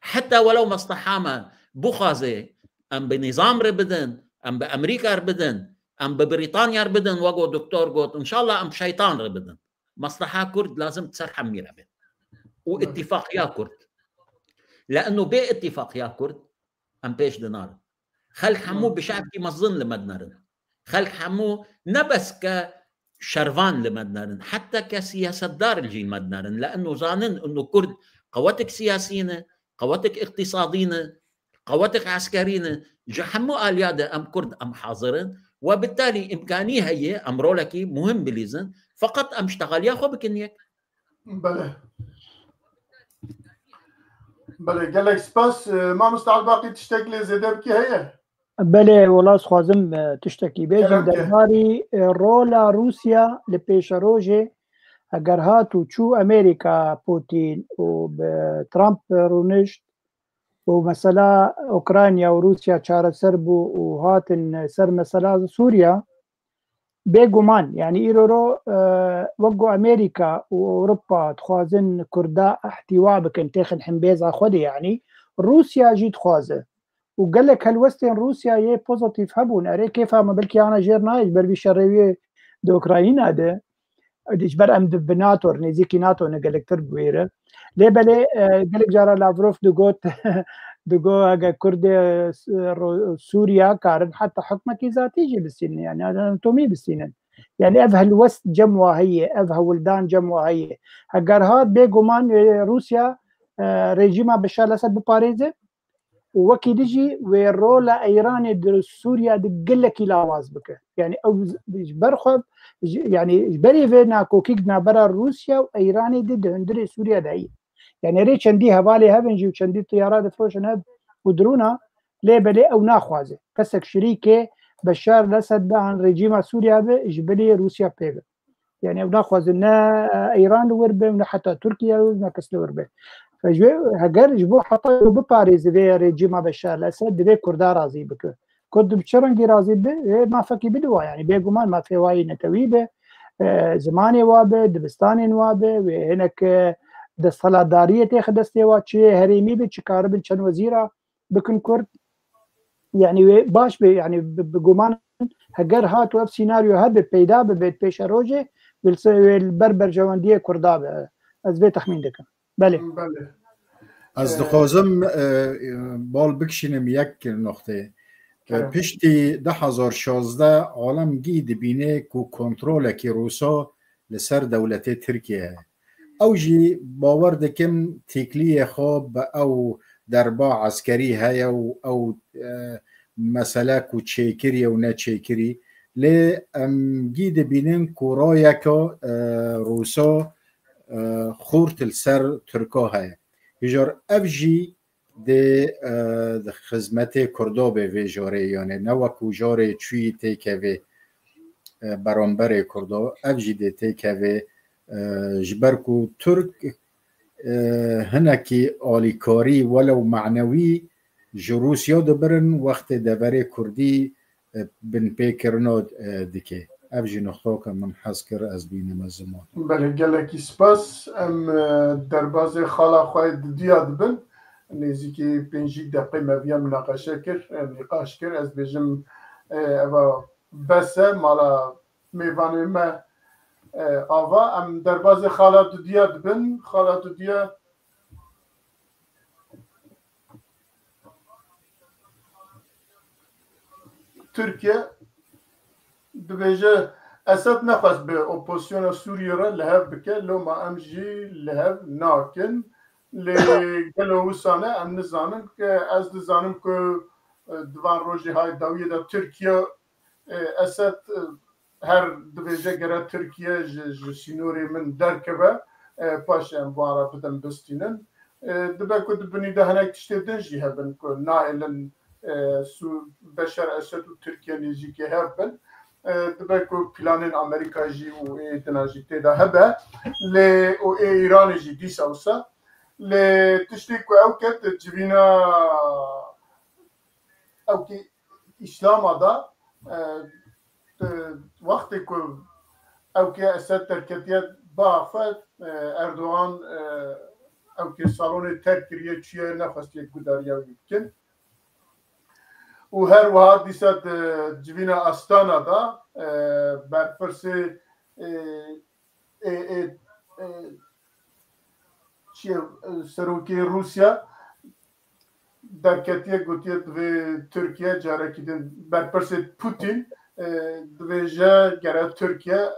حتى ولو مصلحه ما بخازه ام بنظام ربدن ام بامريكا ربدن ام ببريطانيا ربدن وقو دكتور قوت ان شاء الله ام شيطان ربدن مصلحه كرد لازم تصير حميره به واتفاق يا كرد لانه باتفاق يا كرد ام بيش دينار خلق حمو بشعب كي مظن لمدنرن خلق حمو نبس كشرفان لمدنرن حتى كسياسة دار الجيل مدنرن لانه ظانن انه كرد قوتك سياسيين قوتك اقتصاديين قوتك عسكريين جحمو الياده ام كرد ام حاضرن وبالتالي امكانيه هي امرولكي مهم بليزن فقط ام اشتغل ياخو بكنيك بله بله قالك سباس ما مستعد باقي تشتكي زيادة بكي هي بله والله خوازم تشتكي بيجن درباري رولا روسيا لبيش روجي اگر هاتو چو امريكا بوتين وترامب رونشت ومسألة اوكرانيا وروسيا چارة سربو وهاتن سر مسألة سوريا بيجومان يعني إيرو وقو أمريكا وأوروبا تخوازن كردا احتواء بكن تاخن حنبيزة خودي يعني روسيا جيت خوازة وقال لك هالوستين روسيا يه بوزيتيف هبون أري كيف ما بلكي أنا جيرنا يجبر بيشريوية دو أوكراينا ده يجبر أم بناتو نيزيكي ناتو نقال لك تربويرة ليه بلي قال لك جارة لافروف دوغوت دقو اگه كرد سوريا كارن حتى حكمك ذاتي يجي بالسنة يعني هذا تومي بالسنة يعني افها الوست جموة هي افها ولدان جموة هي اگر هاد بيجومان روسيا ريجيما بشار الاسد بباريزه ووكي ديجي ورولا ايراني در سوريا دقلك الى واز بك يعني او برخب يعني بري فينا كوكيدنا برا روسيا وايراني ضد هندري سوريا داي يعني ري چندي حوالي هبنجي وچندي طيارات فروشن هب ودرونا ليه بلي او ناخوازه كسك شريكه بشار الاسد عن ريجيم سوريا بجبلي روسيا بيغ يعني او ناخوازه نا ايران وربه ونا حتى تركيا ونا كسل وربه فجو هجر جبو حتى بباريس في ريجيم بشار الاسد دي كردا راضي بك كنت بشرنجي راضي به ما فكي بدوا يعني بيغمان ما في واي نتويبه زماني وابه دبستاني وابه وهناك دستلا داریه تیخ دسته و چه هریمی به چه کار به چند وزیره بکن کرد يعني باش يعني بگمان هگر هات و سيناريو هذا پیدا به پیش روجه بالبربر جوانديه كردا به از به تخمین دکم بله از دخوازم بال بکشینم یک نقطه پشتی 2016 عالم گید بینه کو کنترل کی روسا لسر دولت ترکیه اوجی باور دکم تکلیه خواب او دربا عسکری هیا او مسئله کو چیکری و نه چیکری لی گید بینن کورای که روسا خورت السر ترکا هیا هجار اوجی ده خدمت کردا به وی جاره یعنی نوکو جاره چوی تیکه وی برانبر کردا اوجی ده تیکه وی جبركو ترك هناكي آليكاري ولو معنوي جروسيا دبرن وقت دبري كردي بن بيكرناد دكي أبجي نخطوك من حسكر از بين الزمان بله گلکی سپاس ام درباز خالا خواهد دیاد بن نزیکی 5 دقیقه مبیا مناقشه کر نقاش کر از بجم بس مالا میوانه ما آوا ام درباز خالات دیاد بن خالات دیاد تركيا دبيجة أسد نخص بأوبوزيون سوريا لهف بكا لو ما أمجي لهف ناكن لقالوا وصانا أم نزانم كأز نزانم كو دوان روجي هاي داوية دا تركيا أسد هر دبيجة قرأ تركيا جسينوري من دركبه باش أموارا بدن بستينن دبكو دبني ده هناك تشتدن جي هبن كو نائلن بشار أسد وتركيا نيجيكي هبن دبكو بلانين أمريكا جي و إيتناجي تيدا هبه و إيران جي دي سوسا لتشتكو أوكت جبينا أوكي إسلام دا وقتی که اوکی اسد ترکیت باخت اردوغان اوکی سالون ترکیه چیه نفس یک گداریا یکن و هر واحد دیسات جوینا استانا دا برفرس چیه سروکی روسیا درکتیه گوتیت و ترکیه جاره کدین برفرس پوتین دویجه گره ترکیه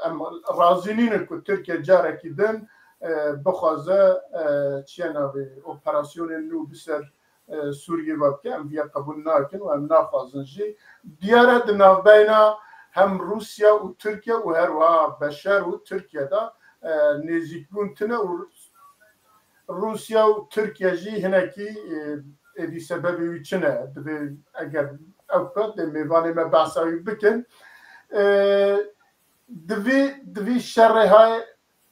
راضی نینه که ترکیه جاره کدن بخوازه چیه نوی اپراسیون نو بسر سوریه وابکه هم بیا قبول ناکن و هم ناخوازن جی دیاره دناو بینا هم روسیا و ترکیه و هر وها بشر و ترکیه دا نزیک بونتنه و روسیا و ترکیه جی هنکی ادی سببی ویچنه اگر اوقات میوانه ما بحثایی بکن دوی شر های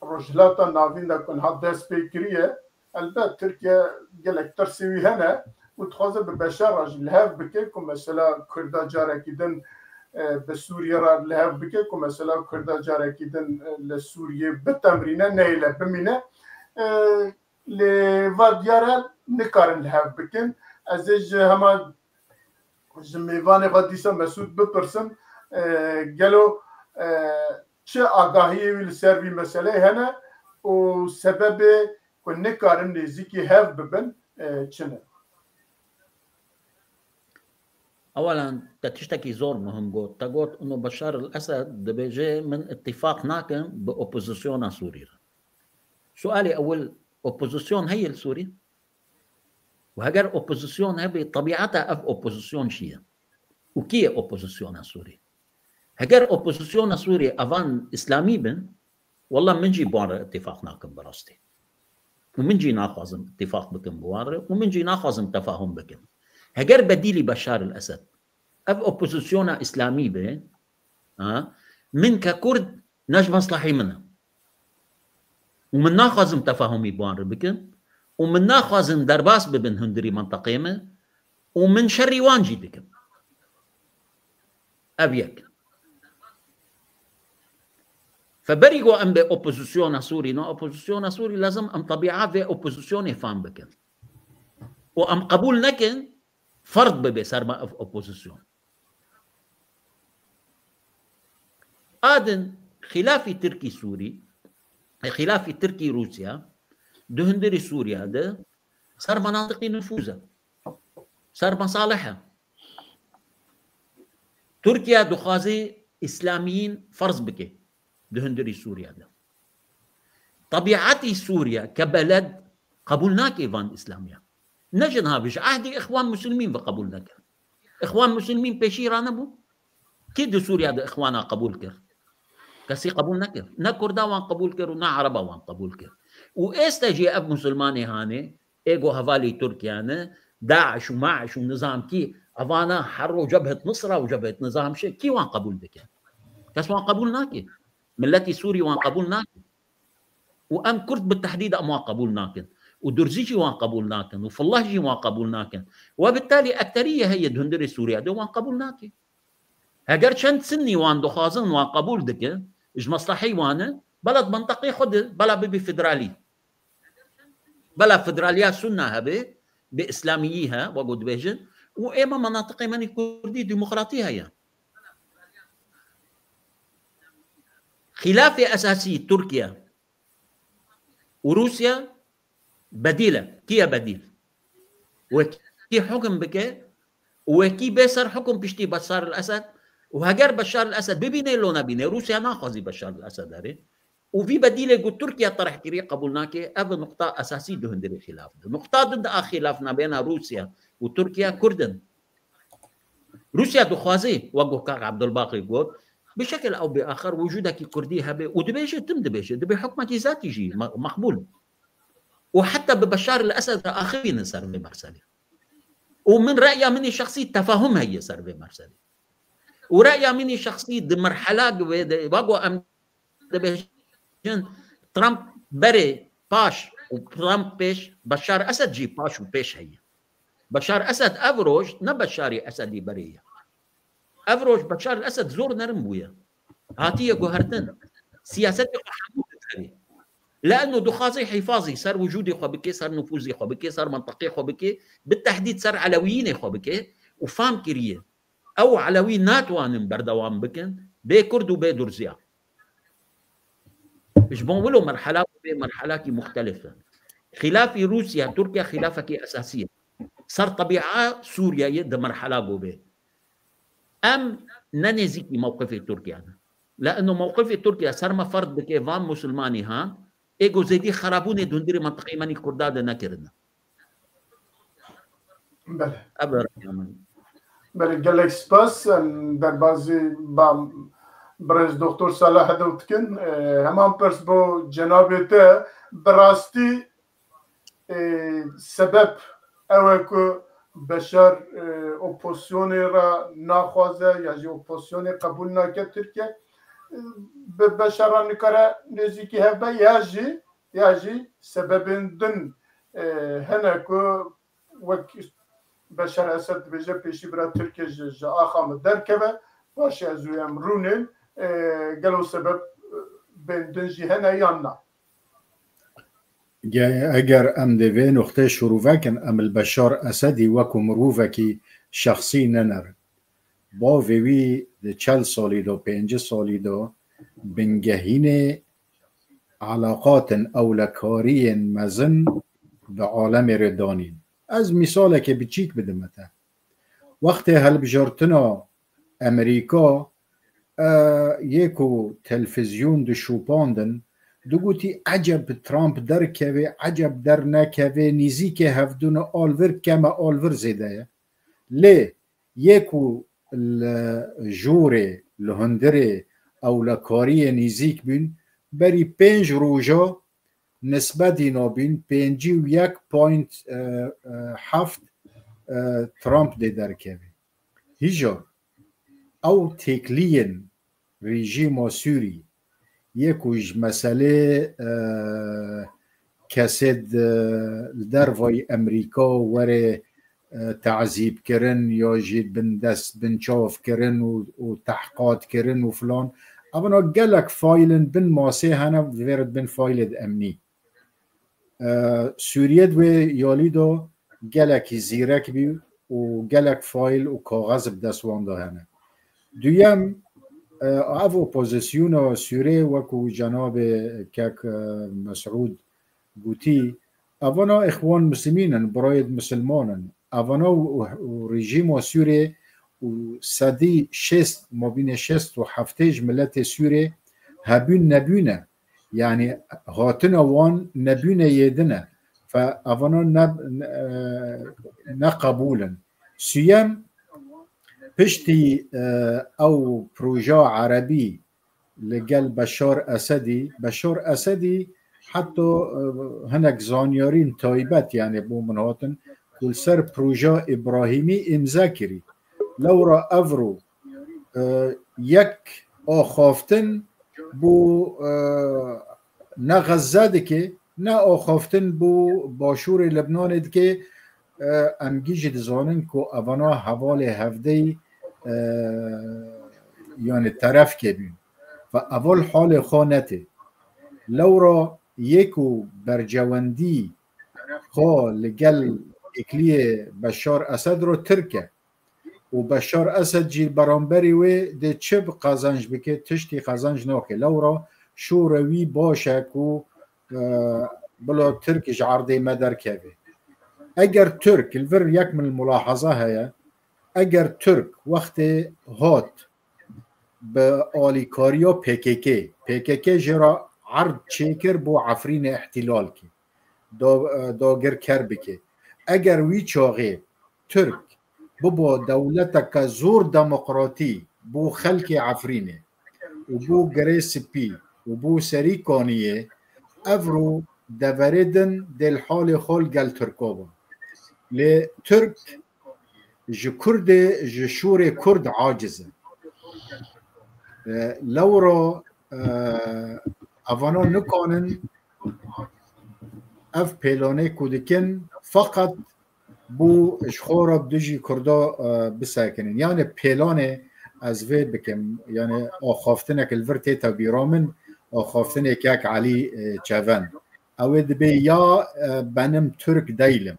رجلاتا ناوین دا کن ها دست پیکریه البته ترکیه گلک ترسیوی هنه و تخوازه به بشر راج لحف بکن که مثلا کرده جاره کدن به سوریه را لحف بکن که مثلا کرده جاره کدن لسوریه بتمرینه نیله بمینه لودیاره نکارن لحف بکن ازش همه جمیوان قدیسا مسعود بپرسم گلو چه آگاهی ویل سروی مسئله هنه و سبب که نکارن نزیکی هف ببن چنه اولا تشتكي زور مهم قلت تقول انه بشار الاسد دبيجي من اتفاق ناكن باوبوزيسيون سوريا سؤالي اول اوبوزيسيون هي لسوريا وهجر اوبوزيسيون هبي طبيعتها اف اوبوزيسيون شيء وكي اوبوزيسيون سوريا هجر اوبوزيسيون سوريا افان اسلامي بن والله منجي بوار اتفاق ناكن براستي ومنجي ناخذ اتفاق بكم بوار ومنجي ناخذ تفاهم بكم هجر بديلي بشار الاسد اف اوبوزيسيون اسلامي بن من ككرد نج مصلحي منها ومن ناخذ تفاهمي بوار بكم ومن ناخذ درباس ببن هندري منطقيمه ومن شري وانجي بكم ابيك فبريقوا ام باوبوزيسيون سوري نو اوبوزيسيون سوري لازم ام طبيعه في اوبوزيسيون يفهم بكم وام قبول نكن فرض ببسر ما اوبوزيسيون ادن خلافي تركي سوري خلافي تركي روسيا دهندري سوريا ده صار مناطق نفوذها صار مصالحها تركيا دخازي اسلاميين فرض بك دهندري سوريا ده طبيعتي سوريا كبلد قبولناك ايفان اسلاميا نجنها بش عهدي اخوان مسلمين بقبولناك اخوان مسلمين بشير انا بو كيد سوريا ده اخوانا قبول كر كسي قبول نكر نا كردا وان قبول كر ونا عربا وان قبول كر واستجي اب مسلماني هاني ايجو هفالي تركيانا داعش وماعش ونظام كي افانا حروا جبهه نصره وجبهه نظام شيء كي وان قبول بك كاس وان قبول ناكي ملتي سوري وان قبول ناكي وام كرد بالتحديد ام وان قبول ناكن ودرزيجي وان قبول ناكن وفلاحجي وان قبول ناكن وبالتالي اكثريه هي دهندري سوريا دو وان قبول ناكي هاجر شنت سني وان دخازن وان قبول دك اج مصلحي وانا بلد منطقي خد بلا ببي فدرالي بلا فدراليا سنة هبه بإسلاميها وقود بيجن وإما مناطق من الكردي ديمقراطية هي خلاف أساسي تركيا وروسيا بديلة كي بديل وكي حكم بك وكي بيسر حكم بيشتي بشار الاسد وهجر بشار الاسد ببينه لو نبينه روسيا ناخذ بشار الاسد هري وفي بديله يقول تركيا طرح كري قبولناك هذا نقطة أساسية دهندري خلاف نقطة ضد خلافنا بين روسيا وتركيا كردن روسيا دخوازي وقو كاك عبد الباقي يقول بشكل أو بآخر وجودك كردي هبه ودبيش تم دبي حكمك ذاتي يجي مقبول وحتى ببشار الأسد آخرين صار في مرسلة ومن رأيي مني شخصي تفاهم هي صار في مرسلة ورأيي مني شخصي دي مرحلة وقو أم دبيش ترامب بري باش وترامب بيش بشار أسد جي باش وبيش هي بشار أسد أفروج نبشاري أسدي برية أفروج بشار الأسد زور نرمويا هاتية جوهرتن سياستي حمود تخري لأنه دخازي حفاظي صار وجودي خبكي صار نفوذي خبكي صار منطقي خبكي بالتحديد صار علويين خبكي وفام كريه أو علوي ناتوان بردوان بكن بي كرد وبي درزيا بيشبون له مرحلات مختلفة خلاف روسيا تركيا خلافك أساسية صار طبيعة سوريا يد مرحلة قوبة أم ننزيكي موقف تركيا لأنه موقف تركيا صار ما فرض بكيفان مسلماني ها إيجو زيدي خرابوني دندري منطقي ماني كرداد نكرنا بله أبدا يا من بله قال لك سباس در بازي برز دكتور صلاح دوتكن همان برس بو جنابته براستي سبب اوكو بشار اپوزیسیون را ناخوازه یا جی اپوزیسیون قبول نکرد ترکیه به بشار نکاره نزدیکی هفته یا جی سبب دن هنکو وک بشار اسد بجه پیشی برا ترکیه جا آخام درکبه باشه از ویم رونن قالوا سبب بين دنجي هنا يانا اگر ام دوی نقطه شروع کن ام البشار اسدی وکو مروفکی شخصی ننر با وی ده 40 سالی دو 5 سالی دو بنگهین علاقات اولکاری مزن به عالم ردانین از مثال که بچیک بدمته وقت هل بجارتنا امریکا یکو تلفزیون دو شوپاندن دو گوتی عجب ترامپ در کوه عجب در نکوه نیزی که هفدون آلور کم آلور زیده لی یکو جور لهندر او لکاری نیزیک بین بری 5 روژا نسبت اینا بین 51.7 ترامپ ده در کوه هیجا او تکلین رژیم سوری یکوش مسئله کسید در وای امریکا وره تعذیب کرن یا جید بن دست بن چاف کرن و تحقیقات کرن و فلان اونا گلک فایلن بن ماسه هنه ورد بن فایلد امنی سوریت و یالی دا گلک زیرک بی و گلک فایل و کاغذ بدستوان دا هنه دویم او اپوزیسیون سوریه وکو جناب کک مسعود گوتی اونا اخوان مسلمینن براید مسلمانن اونا و رژیم سوریه و صدی 6 مابین 6 و 7 ملت سوریه هبون نبونه یعنی هاتن وان نبونه یدنه فاونا نقبولن سویم پشتی او پروژه عربی لگل بشار اسدی حتی هنک زانیارین تایبت یعنی بو منهاتن کل سر پروژه ابراهیمی امضا کری لورا افرو یک آخافتن بو نه غزه دکه نه آخافتن بو باشور لبنان دکه امگیج دزانن که اونا حوال هفته یعنی طرف که بین و اول حال خانته لورا یکو برجواندی خواه لگل اکلی بشار اسد رو ترکه و بشار اسد جی برانبری و ده چه قازنج بکه تشتی قازنج ناکه لورا شوروی باشه که بلا ترکش عرضی مدر که اگر ترک الفر یک من الملاحظه هيا اگر ترک وقت هات به آلیکاریا پیکیکی جرا عرض چیکر بو عفرین احتلال کی داگر کر بکه اگر وی چاقه ترک بو دولت که زور دموکراتی بو خلق عفرینه و بو گره سپی و بو سری کانیه افرو دوردن دل حال خال گل ترکابا لی ترک جه کرد جه شور کرد عاجزه لورا افانا نکانن اف پیلانه کودکن فقط بو اشخورا بدجی کردا بساکنن یعنی پیلانه از وی بکم یعنی آخافتنه که الورتی تا بیرامن آخافتنه که یک علی چوان اوید بی یا بنم ترک دیلم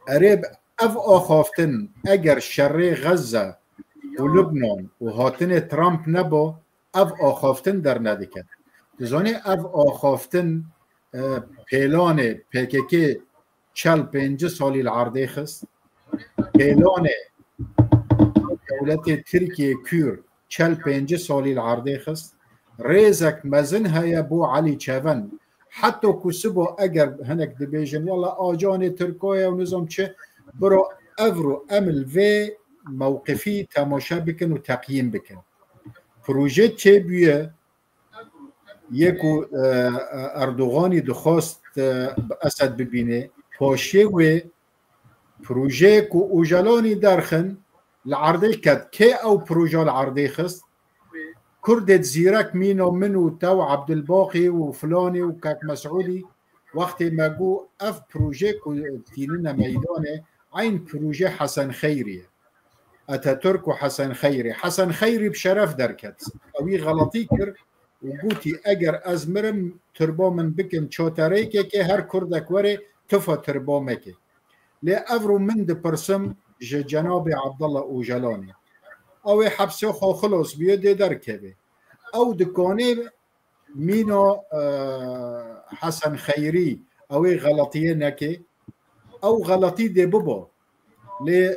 اريب اف آخافتن اگر شر غزه و لبنان و هاتن ترامپ نبا اف آخافتن در ندکن دزانی اف آخافتن پیلان پیککی 45 سالی العرضه خست پیلان دولت ترکیه کور 45 سالی العرضه خست ریزک مزن هیا بو علی چوان حتی کسبو اگر هنک دبیجن والله آجان ترکیه و نظام چه برو افرو عمل و موقفی تماشا بکن و تقییم بکن پروژه چه بیه یکو اردوغانی دخواست اسد ببینه پاشه و پروژه که اوجلانی درخن العرضه کد که او پروژه العرضه خست كردت زيرك مينو منو تو عبد الباقي وفلاني وكاك مسعودي وقت ما جو اف بروجيك تيننا ميدانه عين بروجي حسن خيري اتاتورك وحسن خيري بشرف دركت اوي غلطي كر وقوتي اگر ازمرم تربو من بكن چوتريكي كي هر كردك وري تفا تربو مكي لي افرو من دي برسم جناب عبد الله اوجلاني او حبسه خو خلاص بیاد در کبه او دکانه مینا حسن خیری او غلطیه نکه او غلطی ده ببا لی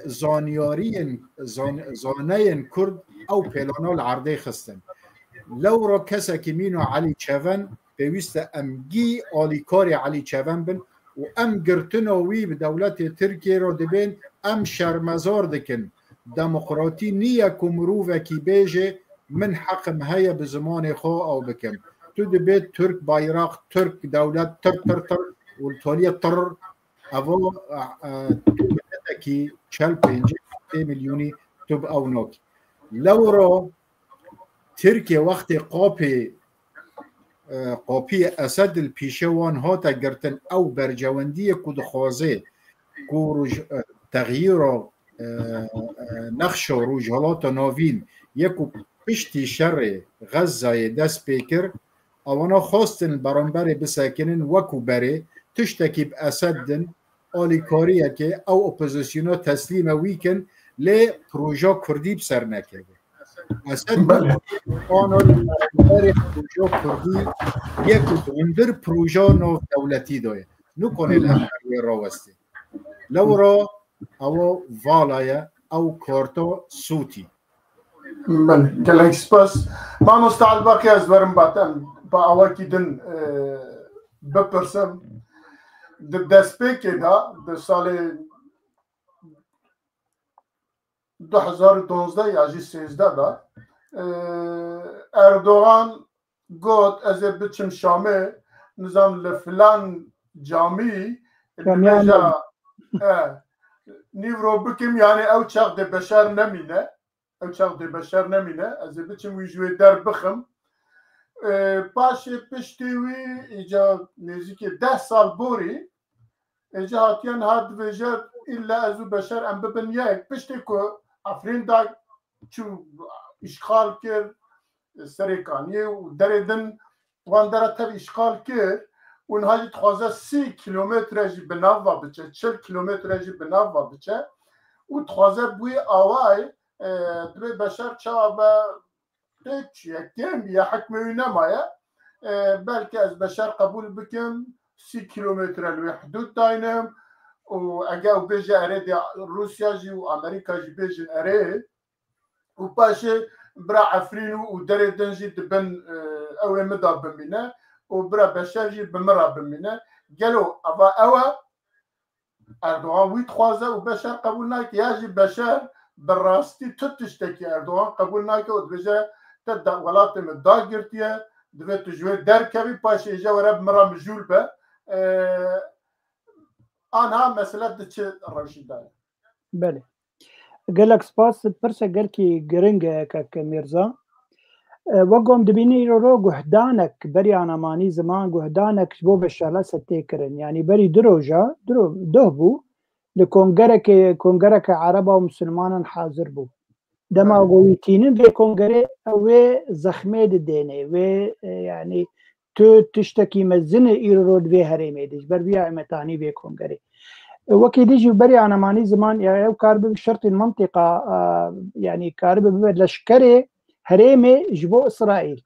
زانین کرد او پیلانا العرضه خستن لو را کسا که مینا علی چوان پیوست امگی آلیکار علی چوان بن و ام گرتناوی به دولت ترکیه را دبین ام شرمزار دکن دموکراتی نیه کمرو وکی بیجه من حقم هیا به زمان خواه او بکم تو دبید ترک بایراق ترک دولت تر و تالیه تر او تو بدکی 45 میلیونی تو او ناکی لورا ترکیه وقت قاپی اسد الپیشوان ها تا گرتن او برجواندی کد خوازه که تغییر نقش و روجهالات ناوین یکو پشتی شر غزه دست پیکر اونا خواستن برانبر بساکنن وکو بره تشتکی به اسدن آلیکاریه که او اپوزیسیونا تسلیم ویکن لی پروژا کردی بسر نکرده اسد آنا برانبر پروژا کردی یکو دندر پروژا نو دولتی دایه نکنه لحظه راوسته لورا او والایه او کارتا سوتی بله گلک سپاس ما مستعد باقی از برم باتم با اواکی دن بپرسم دست پیکه دا در سال 2012 یا 2013 دا اردوغان گوت از بچم شامه نظام لفلان جامی نیورو بکم یعنی او چاق ده بشر نمینه از بچم ویجوی در بخم پاش پشتیوی ایجا نزدیک 10 سال بوری ایجا هاتیان هاد ویجا الا ازو بشر ام ببن یک پشتی که افرین دا چو اشغال کرد سریکانیه و دردن وان داره تب اشغال کرد اونها تخوازه 30 کیلومتر جی بناوا بچه 40 کیلومتر جی بناوا بچه و تخوازه بوی آوای دوی بشر چا با یکم یا حکمی نمایه بلکه از بشر قبول بکن 30 کیلومتر الوی حدود داینم واجا وبيجي اريد روسيا جي وامريكا جي بيجي اريد وباشي برا عفرينو ودري دنجي دبن او مدى بمينا وبرا بشار جي بمرا بمينا قالوا ابا اوا اردوغان وي تخوازا وبشار قبولناك ياجي بشار بالراستي تتشتكي اردوغان قبولناك ودبجا تدا ولاتم الداغرتيا دبت تجوي دار كبي باشي جا ورا مرا مجول با انا مساله دتش الرشيد بله قالك سباس برسا قالكي جرينجا كميرزا وقوم دبيني رو جهدانك بري انا ماني زمان جهدانك شبو بالشالة ستيكرن يعني بري دروجا دهبو لكونغرك عربا ومسلمانا حاضر بو دما قويتينن في كونغري او زخمي ديني و يعني تشتكي مزنه ايرود في هريمي ديش بربيع متاني في كونغري وكي ديجي بري انا ماني زمان يعني كارب بشرط المنطقه يعني كارب لشكري هريمي جبو اسرائيل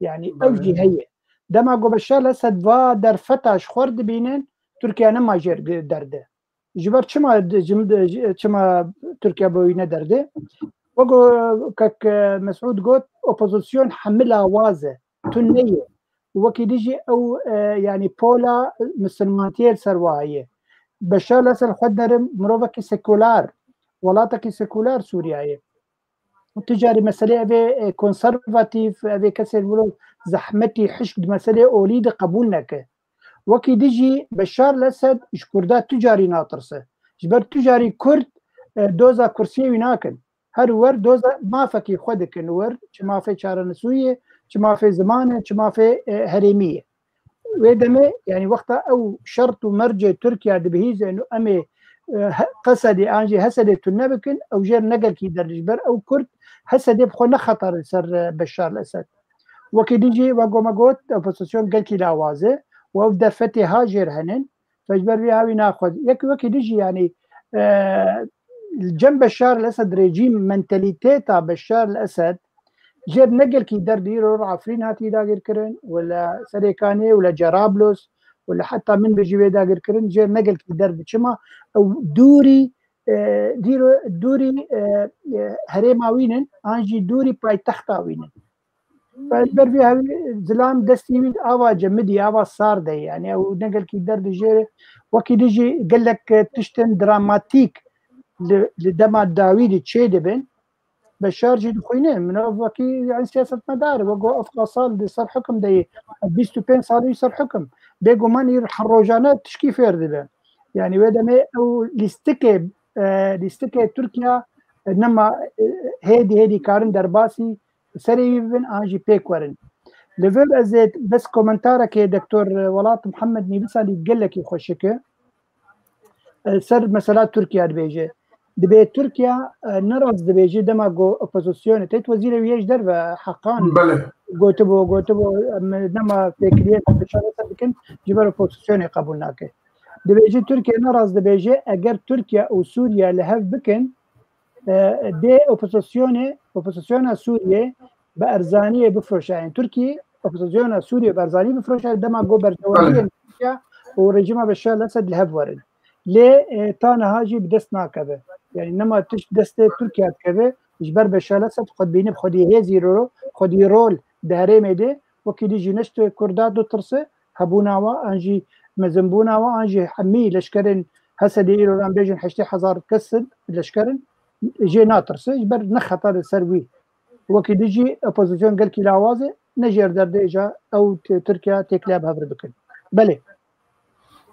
يعني اوجي هي دما قو بشار الاسد فا در فتش خورد بينن تركيا نما جير درده جبر چما تركيا بوينه درده وقو كك مسعود قلت اوبوزيسيون حملها وازه تنيه وكي ديجي او يعني بولا مسلمانتير سرواهيه بشار الاسد خد نرم مروفكي سيكولار ولاتكي سيكولار سوريا تجاري مسألة أبي كونسرفاتيف أبي كسر ولو زحمتي حشد مسألة أوليد قبولناك وكي ديجي بشار الأسد كردات تجاري ناطرسه جبر تجاري كرد دوزا كرسي وناكن هر ور دوزا ما فكي خدك نور ما في شارع نسوية ما في زمانه ما في هريمية ويدمه يعني وقتها أو شرط مرجع تركيا دبهيز إنه أمي قصدي أنجي هسدي تنبكن أو جير نقل كي درجبر أو كرد هسدي بخونا خطر سر بشار الأسد وكيديجي وقوم قوت أوبوزيسيون قال كي لاوازه وأبدا فتي هاجر هنن فجبر بيها ناخذ وكيديجي يعني الجنب بشار الأسد ريجيم منتاليتيتا بشار الأسد جير نقل كي در ديرو عفرين هاتي داقر كرن ولا سريكاني ولا جرابلس ولا حتى من بجيبه داقر كرن جير نقل كي در بشما او دوري دوري هريماوينن انجي دوري باي تختاوينن فالبر فيها زلام دستي اوا جمدي اوا صار ده يعني او نقل كي در جير وكي ديجي قال لك تشتن دراماتيك لدما داويد تشيدبن بشار جي خوينين من وكي يعني سياسه مدار وقو افقا صال دي صار حكم دي 25 صار يصير حكم بيقو ماني حروجانات تشكي فير يعني ودا او ليستكي تركيا انما هيدي كارن درباسي سريبن انجي بيكورن ليفل ازيت بس كومنتارك يا دكتور ولات محمد نيبسا اللي قال لك يخشك سر مسألة تركيا دبيجي دبي تركيا نرز دبيجي دماغو اوبوزيسيون تيت وزير ويش درب حقان بله قوتبو نما فكريه بشاره لكن جبر اوبوزيسيون قبولناك دبيجي تركيا نرز دبيجي اگر تركيا او سوريا لهف بكن دي اوبوزيسيون سوريا بارزانيه بفرش يعني تركيا اوبوزيسيون سوريا بارزانيه بفرش دماغو برجوانيه تركيا ورجيمه بشار الاسد لهف ورد ليه تانا هاجي بدست ناكبه يعني نما تش دست تركيا كبه جبر بشار الاسد خد بيني بخدي هي زيرو خدي رول دهري ميدي وكي ديجي نشت كردات دو ترسه هبوناوا انجي مزنبوناوا انجي حمي لشكرن هسدي ايران بيجن حشتي حزار كسد لشكرن جي ناطرسه جبر نخطر سروي وكي ديجي اوبوزيسيون قال كي لاوازه نجر درديجا او تركيا تكلاب هبر بكن بله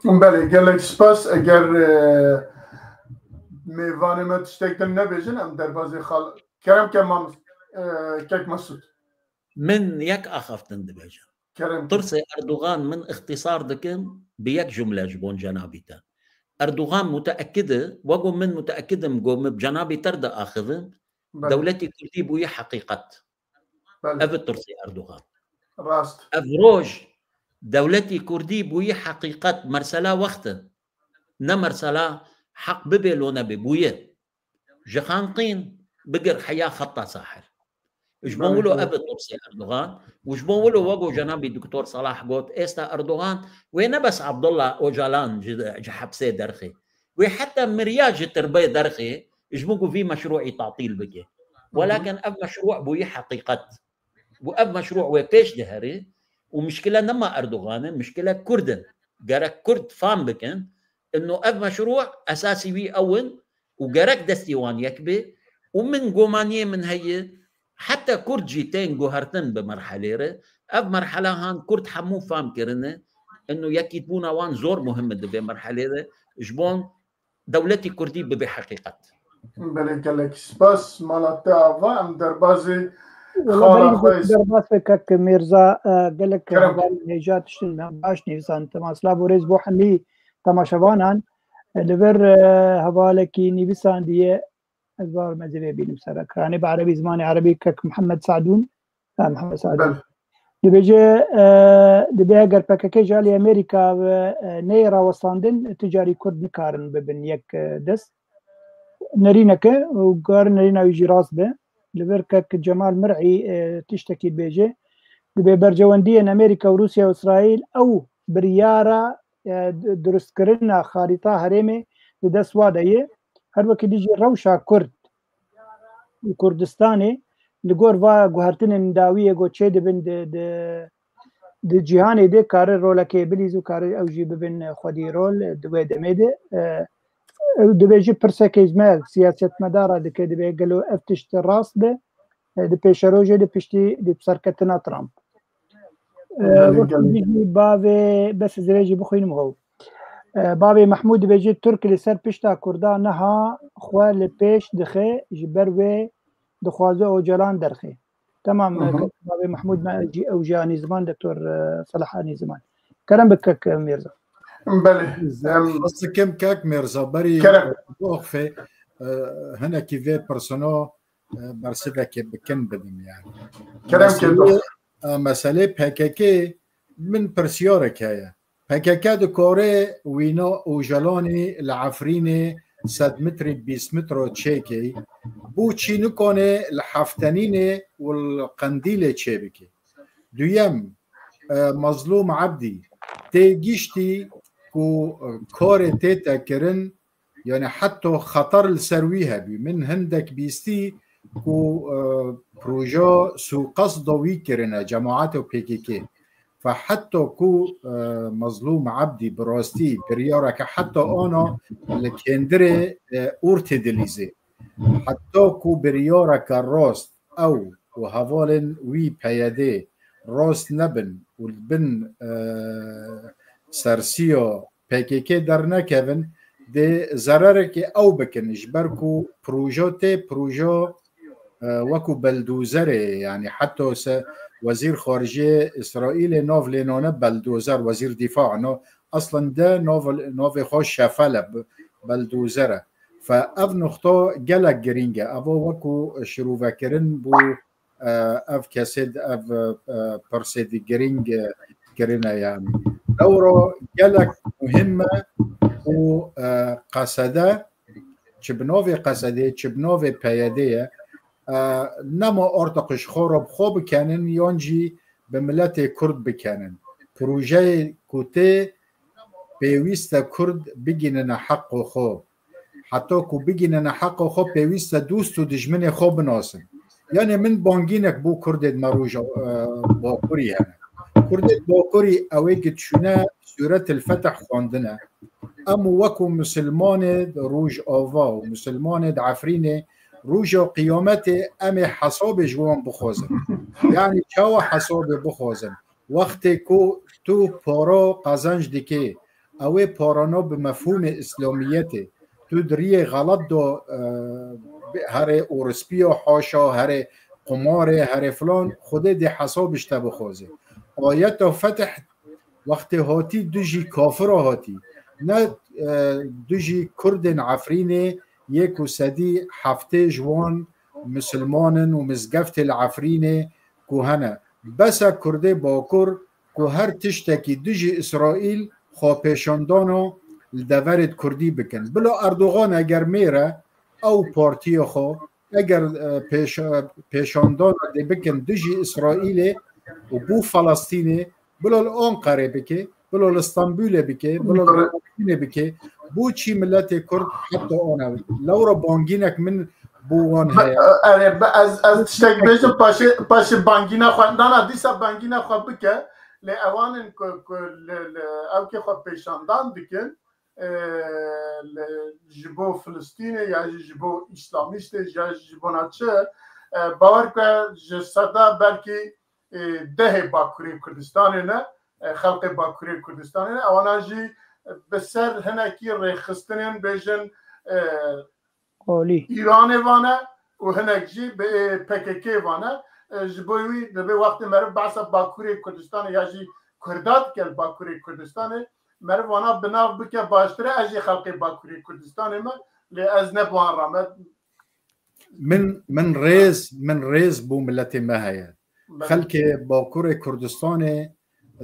قال لك سباس اگر میوان ما تشتكتن نبيجن ام دربازي خال كرم كمان كيك مسعود من يك اخفتن دبيجن كرم ترسي اردوغان من اختصار دكن بيك جمله جبون جنابيتا اردوغان متاكده وقو من متاكده مقوم بجنابي ترد اخذ دولتي كردي بوي حقيقه اف ترسي اردوغان راست افروج دولتي كردي بوي حقيقة مرسلا وقت نمرسلا حق ببيلونا ببوية جخانقين بقر حياة خطة ساحر جبولو أبد ترسي أردوغان وجبولو وقو جنابي دكتور صلاح قوت إستا أردوغان وين بس عبد الله أوجالان جحبسي درخي وحتى مرياج تربية درخي يجمعوا في مشروع تعطيل بكي ولكن أب مشروع بوي حقيقة وأب مشروع وبيش دهري ومشكلة نما أردوغان مشكلة كردن جارك كرد فام بكن إنه أب مشروع أساسي وي أول وجارك دستيوان يكبي ومن جومانية من هي حتى كرد جيتين جوهرتن بمرحلة أب مرحلة هان كرد حمو فام كرنه إنه يكيدبونا وان زور مهم بمرحلة جبون دولتي كردي بحقيقة. بله گلک سپاس مالات آوا ام در بازی والله در باز فکرك ميرزا قالك نجات شتن باش نيسان تماسلا بوريز بوحني تماشوانان لبر هوالكي نيبسان دي ازبار مزيبي بين مسرك راني بعربي زماني عربي كك محمد سعدون محمد سعدون دبي اگر پککه جالي امريكا نيرا وصاندن تجاري كرد نكارن ببن يك دس نرينك وقار نرينا يجي راس به لبركك جمال مرعي تشتكي بيجي دبي برجواندية امريكا وروسيا واسرائيل او بريارة درست كرنا خارطة هرمي لدس وادايه هر وقت يجي روشا كرد وكردستاني لگور و گوهرتن داویه گو چه دبن د جهان ده کار رول که بلیزو کار اوجی ببن خودی رول دوی دمیده دوی جی پرسکیز مال سیاست مداره ده که دوی گلو افتشت راست ده ده پیش روژه ده پشتی ده بسرکتنا ترامپ وقتی بیجی باوی بس زریجی بخوینم هو باوی محمود بیجی ترک لسر پشتا کرده نها خواه لپیش دخه جبر و دخوازه او جلان درخي تمام بابي محمود او جاني زمان دكتور صلاح اني زمان كلام بكك ميرزا بله بس كم كاك ميرزا بري وقفه هنا كيفي بيرسونو برسبه كي بكن بدم يعني كلام كده مساله بككي من برسيورك هيا بككا دو كوري وينو او جلاني العفريني 100 متر 20 متر تشيكي بو چی نکنه الحفتنين والقنديل تشيبكي دويم مظلوم عبدي تيجيشتي كو كوري تيتا كرن يعني حتى خطر السرويها بي من هندك بيستي كو بروجو سو قصد ويكرنا جماعات وبيكيكي فحتى كو مظلوم عبدي براستي بريارك حتى انا الكندري اورتدليزي حتى كو بريارك الراست او وهفالن وي بيادي راست نبن والبن سرسيو بيكيكي درنا كيفن دي زرارك او بكن جبركو بروجو وكو بلدوزري يعني حتى وزير خارجية إسرائيل نوف لينونا بلدوزر وزير دفاع أصلا ده نوف خوش شفالة بلدوزرة فأف نخطو جلق جرينجا أبو وكو شروفا كرن بو أف كاسد أف برسيد جرينج كرنا يعني دورو جلق مهمة وقصده چبنوفي قصده چبنوفي بيادية نما ارتقش خورب خوب بکنن یانجی به ملت کرد بکنن پروژه کوته پیوست کرد بگینن حق خوب حتی کو بگینن حق خوب پیوست دوست و دشمن خوب بناسن یعنی من بانگینک بو کرد مروج باکوری هنه کرد باکوری اوی که چونه سورت الفتح خواندنه اما وکو مسلمان روج آوا و مسلمان عفرین روجا قیامت ام حساب جوان بخوازن یعنی چاو حساب بخوازن وقتی که تو پارا قزنج دیگه اوه پارانا به مفهوم اسلامیت تو دری غلط دو هر اورسپیا حاشا هر قمار هر فلان خود دی حسابش تا بخوازه آیت فتح وقتی هاتی دوجی کافر هاتی نه دوجی کردن عفرینه یک و صدی هفته جوان مسلمانن و مزگفت العفرینه کوهنه بس کرده باکر که هر تشتکی دوجی اسرائیل خواه پیشاندانو لدورد کردی بکن بلا اردوغان اگر میره او پارتی خواه اگر پیشاندان دی بکن دوجی اسرائیل و بو فلسطینه بلا الان قره بکه بلو استانبول بکه بلو بانگینه بکه بو چی ملت کرد حتی آنه لورا بانگینک من بوان هیا از تشتک بیشم پاش بانگینا خواندانا دیسا بانگینا خواه بکه لی اوانن او که خواه پیشاندان بکن جبو فلسطینه یا جبو اسلامیسته یا جبو ناچه باور که جسده بلکه ده باکوری کردستانه نه خلق باکوری کردستانه نه اوانا جی بسر هنکی ریخستنین بیجن ایران وانه و هنک جی به PKK وانه جبوی دبی وقت مرد بحث باکوری کردستانه یا جی کردات کل باکوری کردستانه مرد وانا بناو بکه باشتره اجی خلق باکوری کردستانه ما لی از نبوان رامد من ریز بو ملت ما هیا خلق باکور کردستان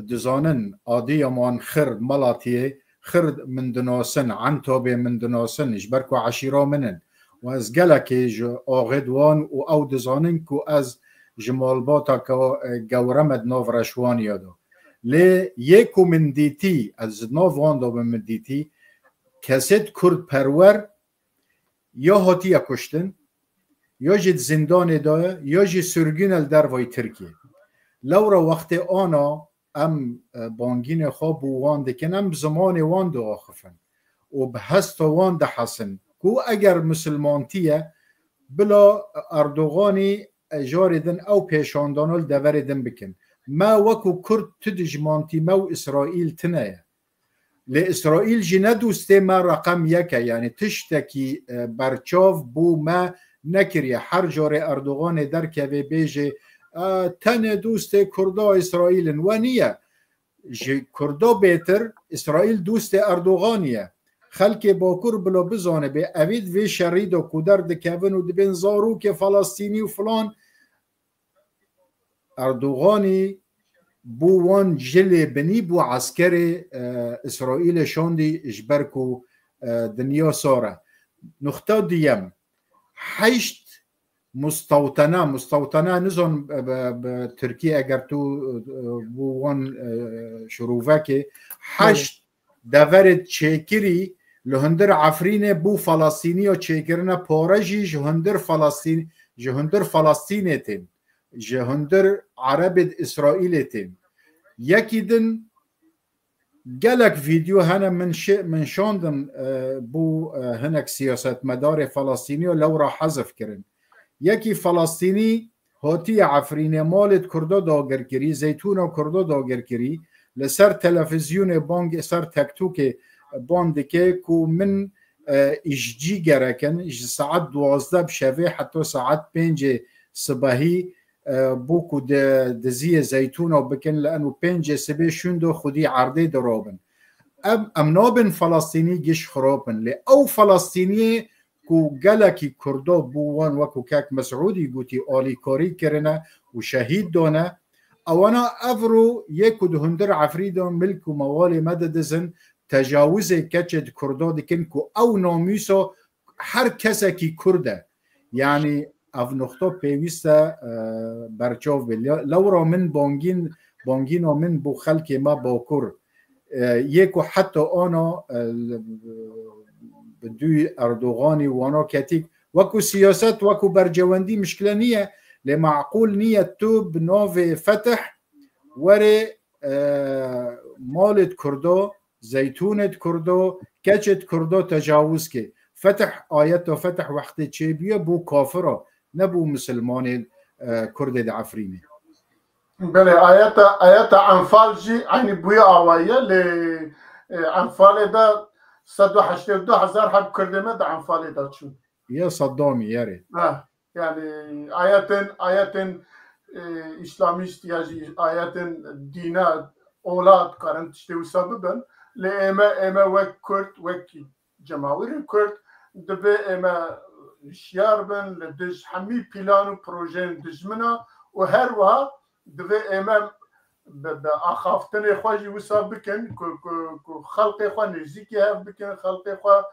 دزانن عادی امان خرد ملاتیه خرد من دناسن عن تابه من دناسن جبرکو عشیرا منن و از گلکی آغدوان و او دزانن کو از جمالباتا که گورمد ناو رشوان یادو لی یکو من دیتی از ناو واندو من دیتی کسید کرد پرور یا هاتی کشتن یا جد زندان داره یا جد سرگین در وای ترکیه لورا وقت آنا ام بانگین خواب وان دکن ام زمان وان دو آخفن و به هست وان ده حسن کو اگر مسلمانتیه بلا اردوغانی جاردن او پیشاندانال دوردن بکن ما وکو کرد تدجمانتی ما اسرائیل تنه لإسرائيل جي ندوسته ما رقم يكا يعني تشتكي برچاف بو ما نكري هر جاري اردوغان دركه بيجي تن دوسته كردا إسرائيل ونية جي كردا بيتر إسرائيل دوسته اردوغانية خلق باكور بلا بزانه بي اويد في شريد و كودر دكوين و دبين زاروك فلسطيني و فلان اردوغاني بو وان جل بني بو عسكري إسرائيل شاندي اجبركو دنيا سارة نقطة ديم حيشت مستوطنة نزون بتركيا اگر تو بو وان شروفاكي حشت دورد چيكري لهندر عفرين بو فلسطيني و چيكرنا پارجي جهندر فلسطينيتين جهندر عرب اسرائیلتین یکی دن گلک ویدیو هنه من شاندم بو هنک سیاست مدار فلسطینی و لورا حذف کرن یکی فلسطینی هاتی عفرین مالت کرده داگر کری زیتون و کرده داگر کری لسر تلفزیون بانگ سر تکتوک باند که کو من اججی گرکن ساعت 12 بشوه حتی ساعت 5 صبحی بوكو دزيه زيتونه وبكن لانه بينجي سبي شندو خدي عرضي درابن ام نابن فلسطيني جيش خرابن لي او فلسطيني كو جلكي كردو بوان وكو كاك مسعودي قوتي آلي كاري كرنا وشهيد دونا او انا افرو يكو دهندر عفريدو ملكو موالي مددزن تجاوز كاتشد كردو دكن كو او ناميسو هر كسكي كرده يعني اف نقطه پیوسته برچاو بل لورا من بانگین و من بو خلق ما باکر یکو حتی آنا بدوی اردوغانی وانا کتیک وکو سیاست وکو برجواندی مشکل نیه لمعقول نیه تو بناو فتح وره مالت کرده زیتونت کرده کچت کرده تجاوز که فتح آیت و فتح وقتی چه بیه بو کافره نبو مسلمان كرد عفريني بله آيات أنفال جي يعني بويا آوائية لأنفال دا 182,000 حب كردمة دا أنفال دا شو يا صدامي يا ريت يعني آيات إسلاميست يجي آيات دينا أولاد كارن تشتوي سببا لإما وك كرد وك جماوير كرد دبي إما شیار بن لدج همی پلان و پروژه دجمنا و هر وها دوی امام به آخافتن خواهی وسا بکن که خلق خواه نزدیکی هف بکن خلق خواه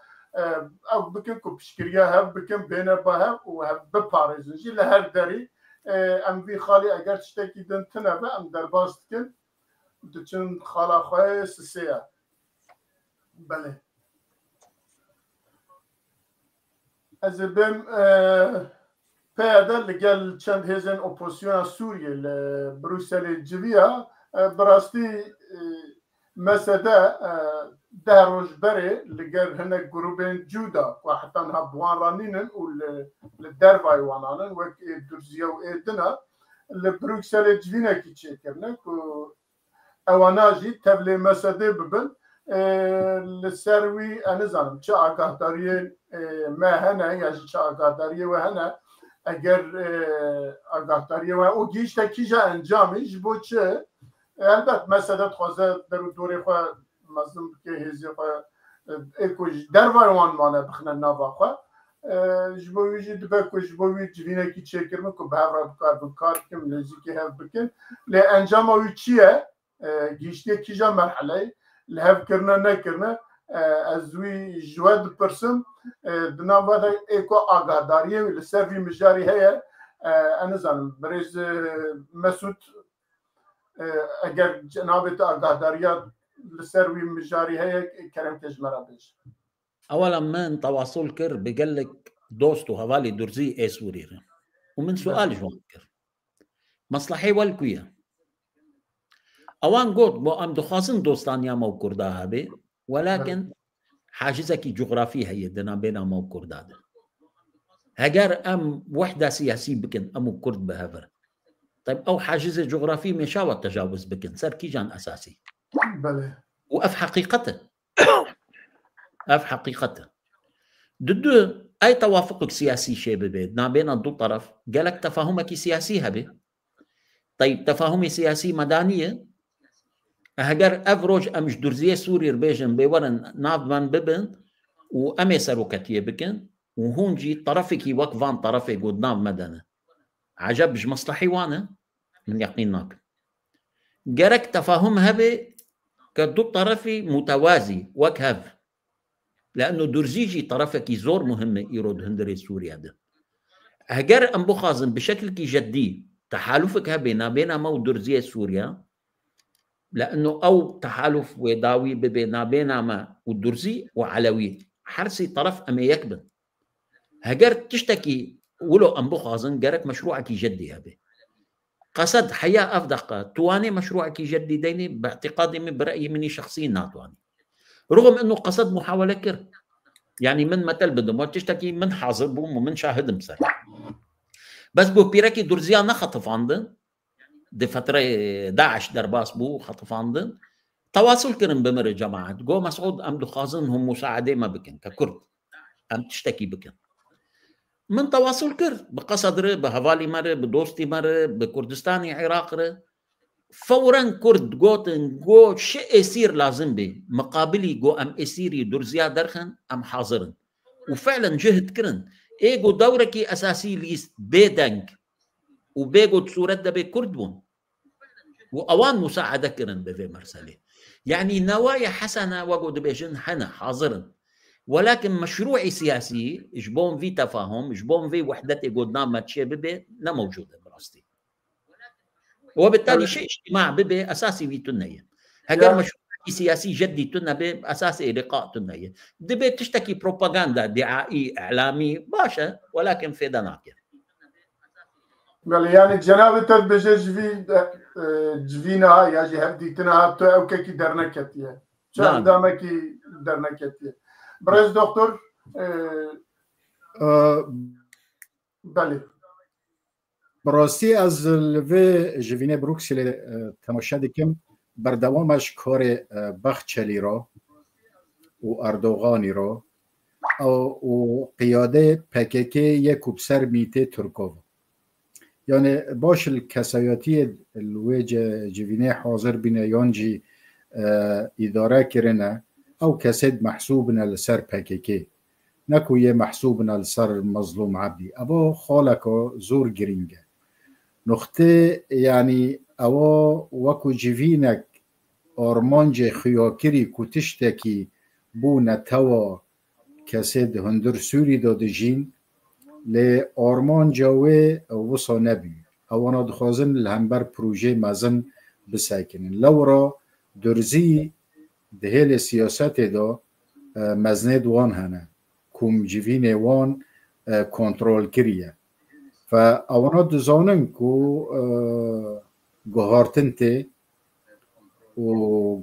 او بکن که پشکریا هف بکن بین با هف و هف بپارزن جی لهر داری ام وی خالی اگر چتکی دن تنه ام در باست کن دچن خالا خواه سسیه. بله از بیم پیاده لگل چند هزین اپوزیسیون سوریه لبروسل جویا براستی مسده ده روز بره لگر هنه گروبین جودا و حتی ها بوان رانینن و لدروای وانانن و درزیه و ایدنا لبروسل جوینا کی چه کرنه و اواناجی تبلی مسده ببن لسروی انزانم چه آگاهداری مهنه یا چه آگاهداری و هنه اگر آگاهداری و او گیشت کیجا انجامیش بو چه البته مسده خوازه در دوره خواه مظلوم که هزی خواه اکوش در وان مانه بخنه ناوا خواه جبوی جی دبه که جبوی جوینه کی چه کرمه که به هفره بکار کم لزی که هف بکن لی انجام اوی چیه گیشتی کیجا مرحله لهف کرنه نکرنه از وی جواد پرسم دنام وده ایکو آگاهداریه وی لسروی مجاری هیه انا زنم بریز مسعود اگر جنابت آگاهداریات لسروی مجاری هیه کرم تجمرا بیش اولا من تواصل كر بقلك دوستو هوالي درزي اي سوريرا ومن سؤال جوان كر مصلحي والكوية اوان قوت بو ام دخاسن دوستانيا مو كردا هبه ولكن حاجزك جغرافي هي دنا بينا مو كردا هجر ام وحدة سياسي بكن امو كرد بهفر طيب او حاجز جغرافي مشاوى التجاوز بكن صار كي جان اساسي بله واف حقيقته اف حقيقته ضد اي توافق سياسي شيء ببيت بين الدو طرف قالك تفاهمك سياسي هبه طيب تفاهمي سياسي مدانيه هجر افروج امش درزيه سوري ربيجن بيورن نافمان ببن وامي سروكتيه بكن وهون جي طرفك وقفان طرفي قدام مدنه عجبش مصلحي وانا من يقينك جرك تفاهم هبه كدو طرفي متوازي وكهف لانه درزيجي طرفك زور مهمه يرود هندري سوريا ده هجر ام بخازن بشكل كي جدي تحالفك بين مو درزيه سوريا لانه او تحالف وداوي بين ما والدرزي وعلوي حرسي طرف ام يكبن هجر تشتكي ولو ام بخازن جرك مشروعك جدي هبه قصد حياه افدق تواني مشروعك جدي ديني باعتقادي من برايي مني شخصيا ناتواني رغم انه قصد محاوله كر يعني من مثل بدهم تشتكي من حاضر بوم ومن شاهد مسر بس بو بيركي درزيا نخطف عندن دي فتره داعش درباس بو خطف عندن تواصل كرن بمر جماعات جو مسعود ام دخازن هم مساعده ما بكن ككرد ام تشتكي بكن من تواصل كر بقصدر بهوالي مره بدوستي مره بكردستاني عراق فورا كرد جوتن جو شيء يصير لازم به مقابلي جو ام اسيري درزيا درخن ام حاضرن وفعلا جهد كرن ايجو دوركي اساسي ليست بيدنك وبيجو تصورت ده بكردون واوان مساعده كرن بفي مرسله يعني نوايا حسنه وجود بيجن حنا حاضرن ولكن مشروعي سياسي جبون في تفاهم جبون في وحدتي قدام ما تشي ببي لا موجوده براستي وبالتالي شيء اجتماع ببي اساسي في تنية هجر مشروع سياسي جدي تنا بي اساسي لقاء تنية دبي تشتكي بروباغندا دعائي اعلامي باشا ولكن في دناكر يعني جنابة بجي جفينا يا جي هبدي تنا او كي درنكتيه شو قدامك درنكتيه برز دكتور بله براستی از لوی جوینه بروکسل تماشا دکم بردوامش کار بخچلی را و اردوغانی را و قیاده پکیکی یک کوبسر میته ترکوو یعنی باش الکسایاتی لوی جوینه حاضر بینه یانجی اداره کرنه او کسید محسوبنا لسر پکیکی نکو یه محسوبنا لسر مظلوم عبدی ابا خالکا زور گرینگه نقطه یعنی او وکو جوینک آرمانج خیاکری کتشتکی بو نتوا کسید هندر سوری داده جین لی آرمان جاوه وصا نبی اوانا دخوازن لهمبر پروژه مزن بساکنن لورا درزی دهیل سیاست دا مزنه دوان هنه کم جوین وان کنترول کریه و اونا دزانن که گهارتن ته و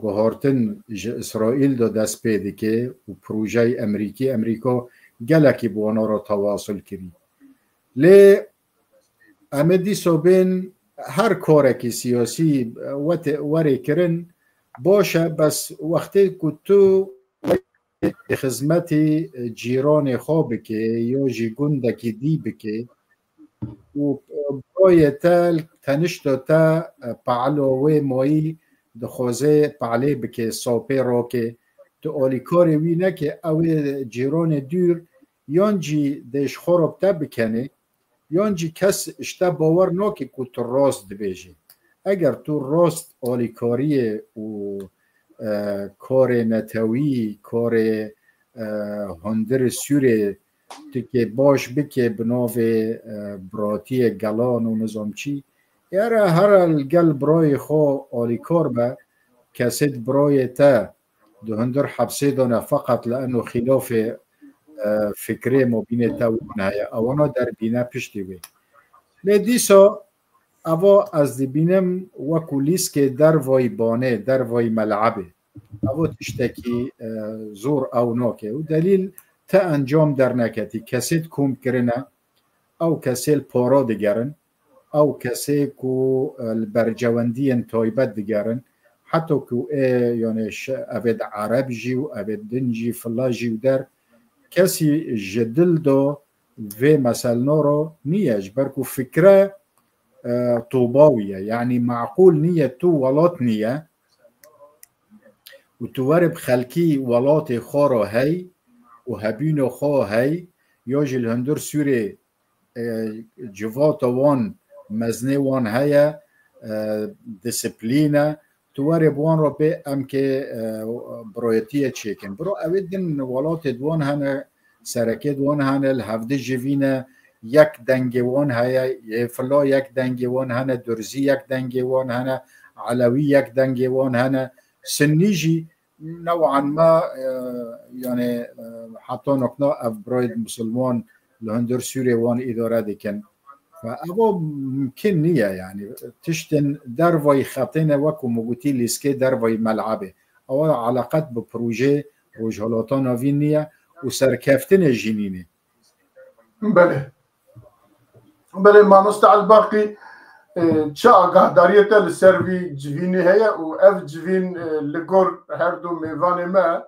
گهارتن اسرائیل دا دست پیده که و پروژه امریکا گلکی بوانا را تواصل کری لی امدی صوبین هر کارکی سیاسی وری کرن باشه بس وقتی که تو خدمت جیران خواب بکه یا جی گندکی دی بکه و برای تا تنشتا تا پعلوه مایی دخوازه پعله بکه ساپه را که تو آلی کاری وینه که اوی جیران دور یانجی دیش خورب تا بکنه یانجی کس اشتا باور ناکه که تو راست بیجی اگر تو راست آلی کاری و کار نتوی کار هندر سوره تو که باش بکه بناو براتی گلان و نظام چی یاره هر الگل برای خواه آلی کار به کسید برای تا دو هندر حبسه دانه فقط لانو خلاف فکره مبینه تا اوانا در بینه پشتی وی لیدیسا اوا از بینم وکو لیسک در وای بانه در وای ملعبه اوا تشتکی زور او ناکه و دلیل تا انجام در نکتی کسید کم کرنه او کسیل پارا دگرن او کسی که برجواندی تایبت دگرن حتی که یعنی اوید عرب جی و اوید دنجی فلا جی و در کسی جدل دا و مثلا را نیج برکو فکره طوباویه یعنی معقول نیه تو ولات نیه و تو ورب خلکی ولات خارا هی و هبین خواه هی یا جل هندر سوره جوات وان مزنه وان هیا دسپلینه تو ورب وان را به ام که برایتیه چیکن برو اویدن ولات دوان هنه سرکه دوان هنه الهفده جوینه یک دنگوان هیا فلا یک دنگوان هنه درزی یک دنگوان هنه علوی یک دنگوان هنه سنیجی نوعا ما يعني حتى نقنا أفراد مسلمان لهندر سوري وان إدارة دكان فأبو ممكن نية يعني تشتن دروي خطينا وكو موجودي لسكي دروي ملعبه أو علاقات ببروجي رجالاتنا فينية وسركفتنا الجنينة. بله ما مستعد باقي چه آگاهداریت لسروی جوینی هیا و اف جوین لگور هر دو میوان ما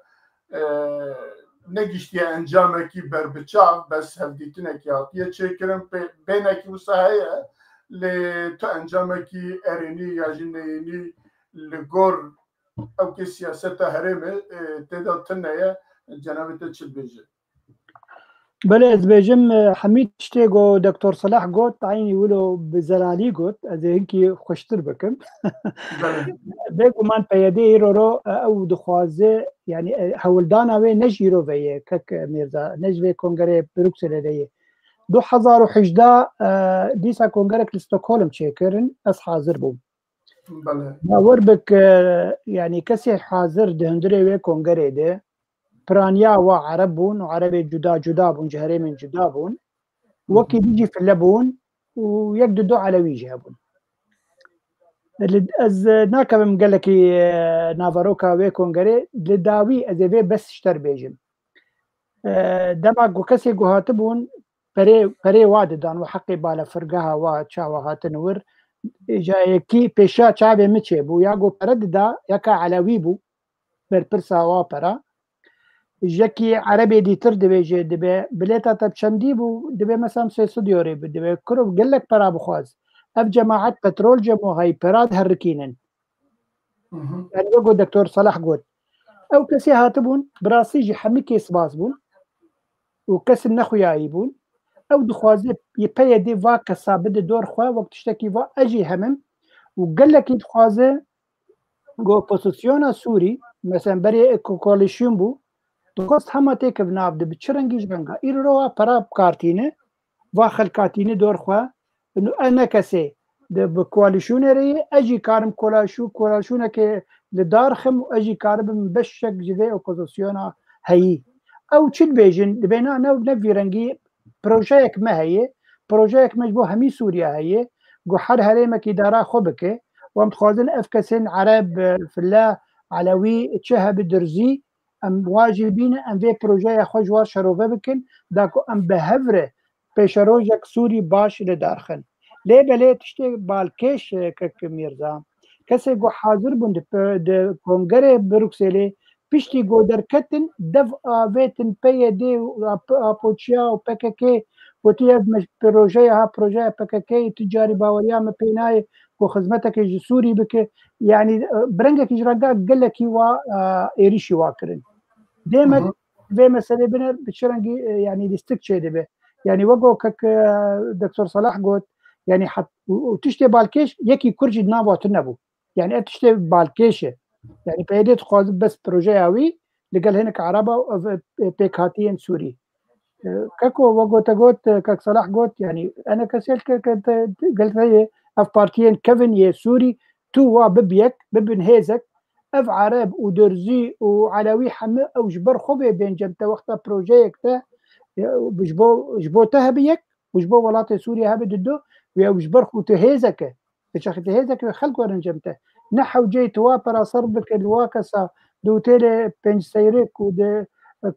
نگیشتی انجام کی بر بچاو بس هفدیتنه کی هاتیه چه کرم بینه کی وسا هیا لی تو انجام کی ارینی یا جنینی لگور او که سیاست هرمه تدا تنه جنابت چه بیجه بله از بیجم حمید شتی گو دکتر صلاح گوت عینی ولو بزلالی گوت از اینکی خوشتر بکم بگو من پیاده ایرو رو او دخوازه یعنی هولدان اوی نجی رو ویه کک میرزا نجوی کنگره بروکسل دیه 2018 دیسا کنگره کلستوکولم چه کرن از حاضر بوم باور بک یعنی کسی حاضر دهندره وی کنگره ده برانيا وعرب بون وعرب جدا بون جهري من جدا بون وكي بيجي في اللبون ويقددوا على ويجه بون از ناكم قال لك نافاروكا ويكونغري لداوي ازي بس اشتر بيجم دماغ وكسي هاتبون بري واد دان وحقي بالا فرقها وتشاوا هاتنور جاي كي بيشا تشابي متشبو ياغو برددا يكا على ويبو برسا وابرا جاكي عربي دي تر دبي دبي بليتا تبشندي بو دبي مثلا 300 يورو دبي كرو قال لك برا بخواز اف جماعات بترول جمو هاي براد هركينن يعني بقول دكتور صلاح قول او كسي هاتبون براسي جي حمي كيس باسبون وكس النخو يايبون او دخوازي يبي دي فاك صابد دور خوا وقت تشتكي فا اجي همم وقال لك يدخوازي جو بوزيسيونا سوري مثلا بري كواليشن بو دوست همه تک بناب ده بچرنگیش بنگا ایرو پراب کارتینه و خلکاتینه دور خوا انو انا کسی بكواليشونري اجي كارم كواليشونه كي لدارخم واجي كارم بشك جذي اوبوزيسيونا هي او تشد بيجن بينا نفي رنجي بروجيك ما هي بروجيك مجبو همي سوريا هي جو حد هريمه كي دارا خبكه ومتخوزن افكسن عرب في الله علوي تشهب درزي ام واجبين ام في بروجي خوجوار شروفه بكن داكو ام بهفره بيشروجك سوري باش لدارخن ليه بلي تشتي بالكيش كميرزا كسي جو حاضر بند كونغري بروكسيلي بيشتي جو دركتن دف افيتن بي دي ابوتشيا وبككي وتيب مش بروجي ها بروجي بككي تجاري باوريا ما بيناي وخدمتك سوري بك يعني برنجك اجراء قال لك وا ايريشي واكرن دائما في مساله بنا بتشرنجي يعني ديستكشي دبه يعني وقو كك دكتور صلاح قلت يعني حت وتشتي بالكيش يكي كرجي نابو تنبو يعني تشتي بالكيشه يعني بيدي تخاذ بس بروجي اوي لقال هناك عربه بيكاتين سوري كاكو وقو تقوت كك صلاح قلت يعني انا كسلت قلت هي اف بارتيين كيفن يا سوري تو ببيك ببن هيزك اف عرب ودرزي وعلوي حمى او جبر خبي بين جمتا وقتها بروجيكتا جبو تهبيك وجبو ولات سوريا هبد الدو وجبر خو تهيزك تشخ تهيزك خلق ورن جمتا نحو جيت وابرا صربك الواكسا دوتيل بنج سيريك ود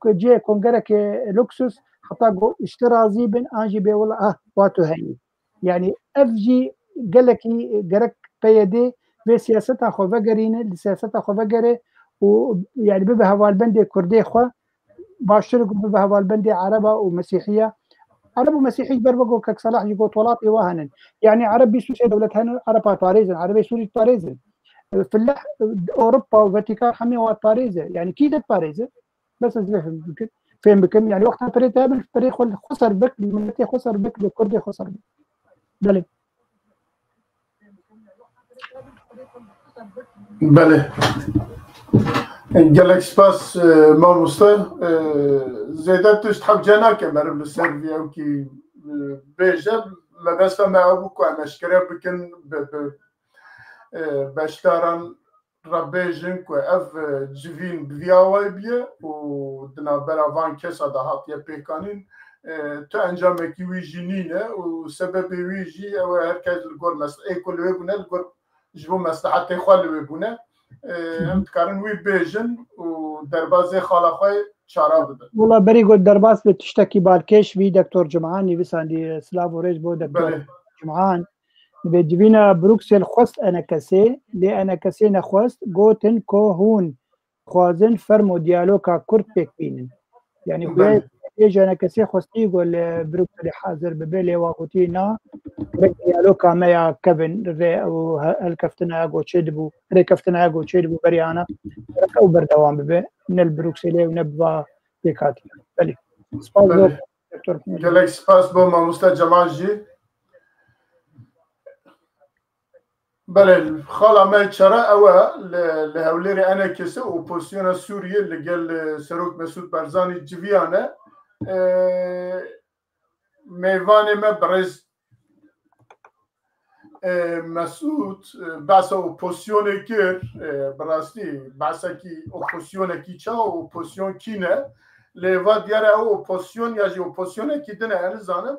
جي كونغرك لوكسوس حتى اشترى زيبن انجي بي والله واتو هي يعني افجي قالكي قرك بيدي في سياستها خو فقرين سياستها خو فقري ويعني ببها هوالبندي كردي خو باشرق ببها هوالبندي عربه ومسيحيه عرب ومسيحي بربقوا كك صلاح يقول طولات واهنا يعني عربي سوري دولتها عربها باريزن عربي سوري باريزن في اللح اوروبا وفاتيكان حمي باريزه يعني كيدت باريزه بس فين بكم يعني وقتها فريق قابل فريق خسر بك المنتي خسر بك الكردي خسر بك بله بله قالك سباس ما مستر زيادة تشتحب جناك مرب السيرفيا وكي بيجب ما بس ما أبوك ومشكرة بكن باشتارن ربيجن كو اف جيفين بفياوي بيه ودنا برافان كسا دهات يبيكانين تو انجام كي ويجينينه وسبب ويجي او هركز الجور مس اي كل ويبونه الجور جبو مصلحه خال ويبونه ام تكارن وي بيجن ودربازي خالاخوي شراب ده والله بري قلت درباس بتشتكي بالكيش في دكتور جمعان يبساندي سلافو ريج بو دكتور جمعان بجبينا بروكسل خست انا كسي لي انا كسي نخست قوتن كوهون خوازن فرمو ديالوكا كرت بيكبينن يعني خويا يجي انا كسي خستي يقول بروكسل حاضر ببالي واقوتينا ديالوكا مايا كفن ري او هالكفتنا اقو تشدبو ري كفتنا اقو تشدبو بريانا ركو بردوام ببي من البروكسلي ونبا بيكاتي بلي سباس دكتور جالك سباس بو ما مستر جمال جي بله خالا ما تشرا أوا لهوليري أنا كسو وبوزيشن السورية اللي قال سروك مسعود برزاني جفيانة ميفاني ما برز مسعود بس اوبوزيشن كير براستي بس كي اوبوزيشن كي تشا اوبوزيشن كينا لوا ديار اوبوزيشن يجي اوبوزيشن كي دنا أنا زانم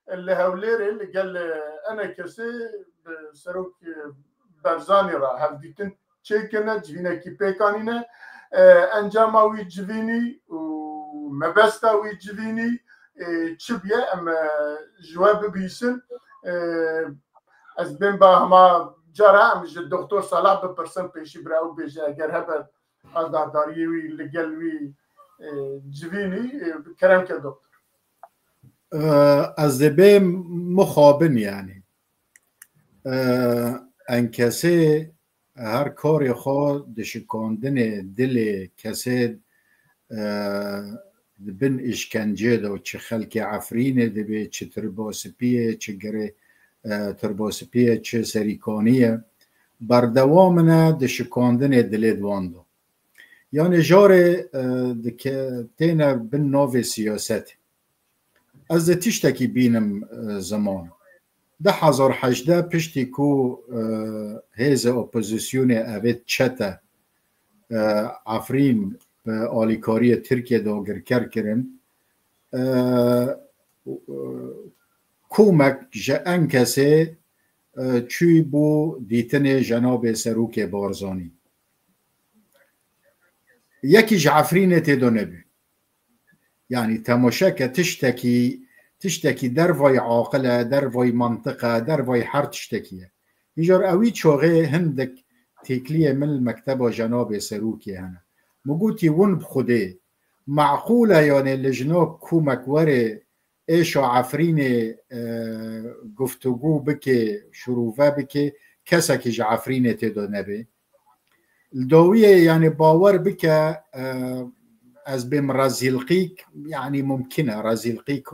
لهوليري اللي قال أنا كسي سروك برزانی را هفدیتن چه کنه جوینه کی پیکانینه انجام وی جوینی و مبستا وی جوینی چه بیه ام جواب بیسن از بین با هما جرا ام دکتر صلاح بپرسن پیشی براو بیجه اگر هبر آزاداری وی لگل وی جوینی کرم که دکتر از دبه مخابن يعني انکسه هر کاری خود دشکاندن دل کسی بن اشکنجه ده و چه خلق عفرینه ده به چه ترباسپیه چه گره ترباسپیه چه سریکانیه بردوامنه دشکاندن دل دواندو یعنی جاره ده تینه بن ناو سیاست از ده تشتکی بینم زمان 2018 پشتی کو هیز اپوزیسیون اوید چته عفرین آلیکاری ترکیه داگرکر کرن کومک جان کسی چوی بو دیتن جناب سروک بارزانی یکی جعفرین تدونه بی یعنی تماشا که تشتکی در وای عاقله در وای منطقه در وای هر تشتکیه یجار اوی چوغه هندک تکلیه من مکتب جناب سروکی هنه مگوتی ون بخوده معقوله یعنی لجنا کومک وره ایش عفرین گفتگو بکه شروفه بکه کسا که جعفرین تدونه بی الدویه یعنی باور بکه از بیم رزیلقیک یعنی ممکنه رزیلقیک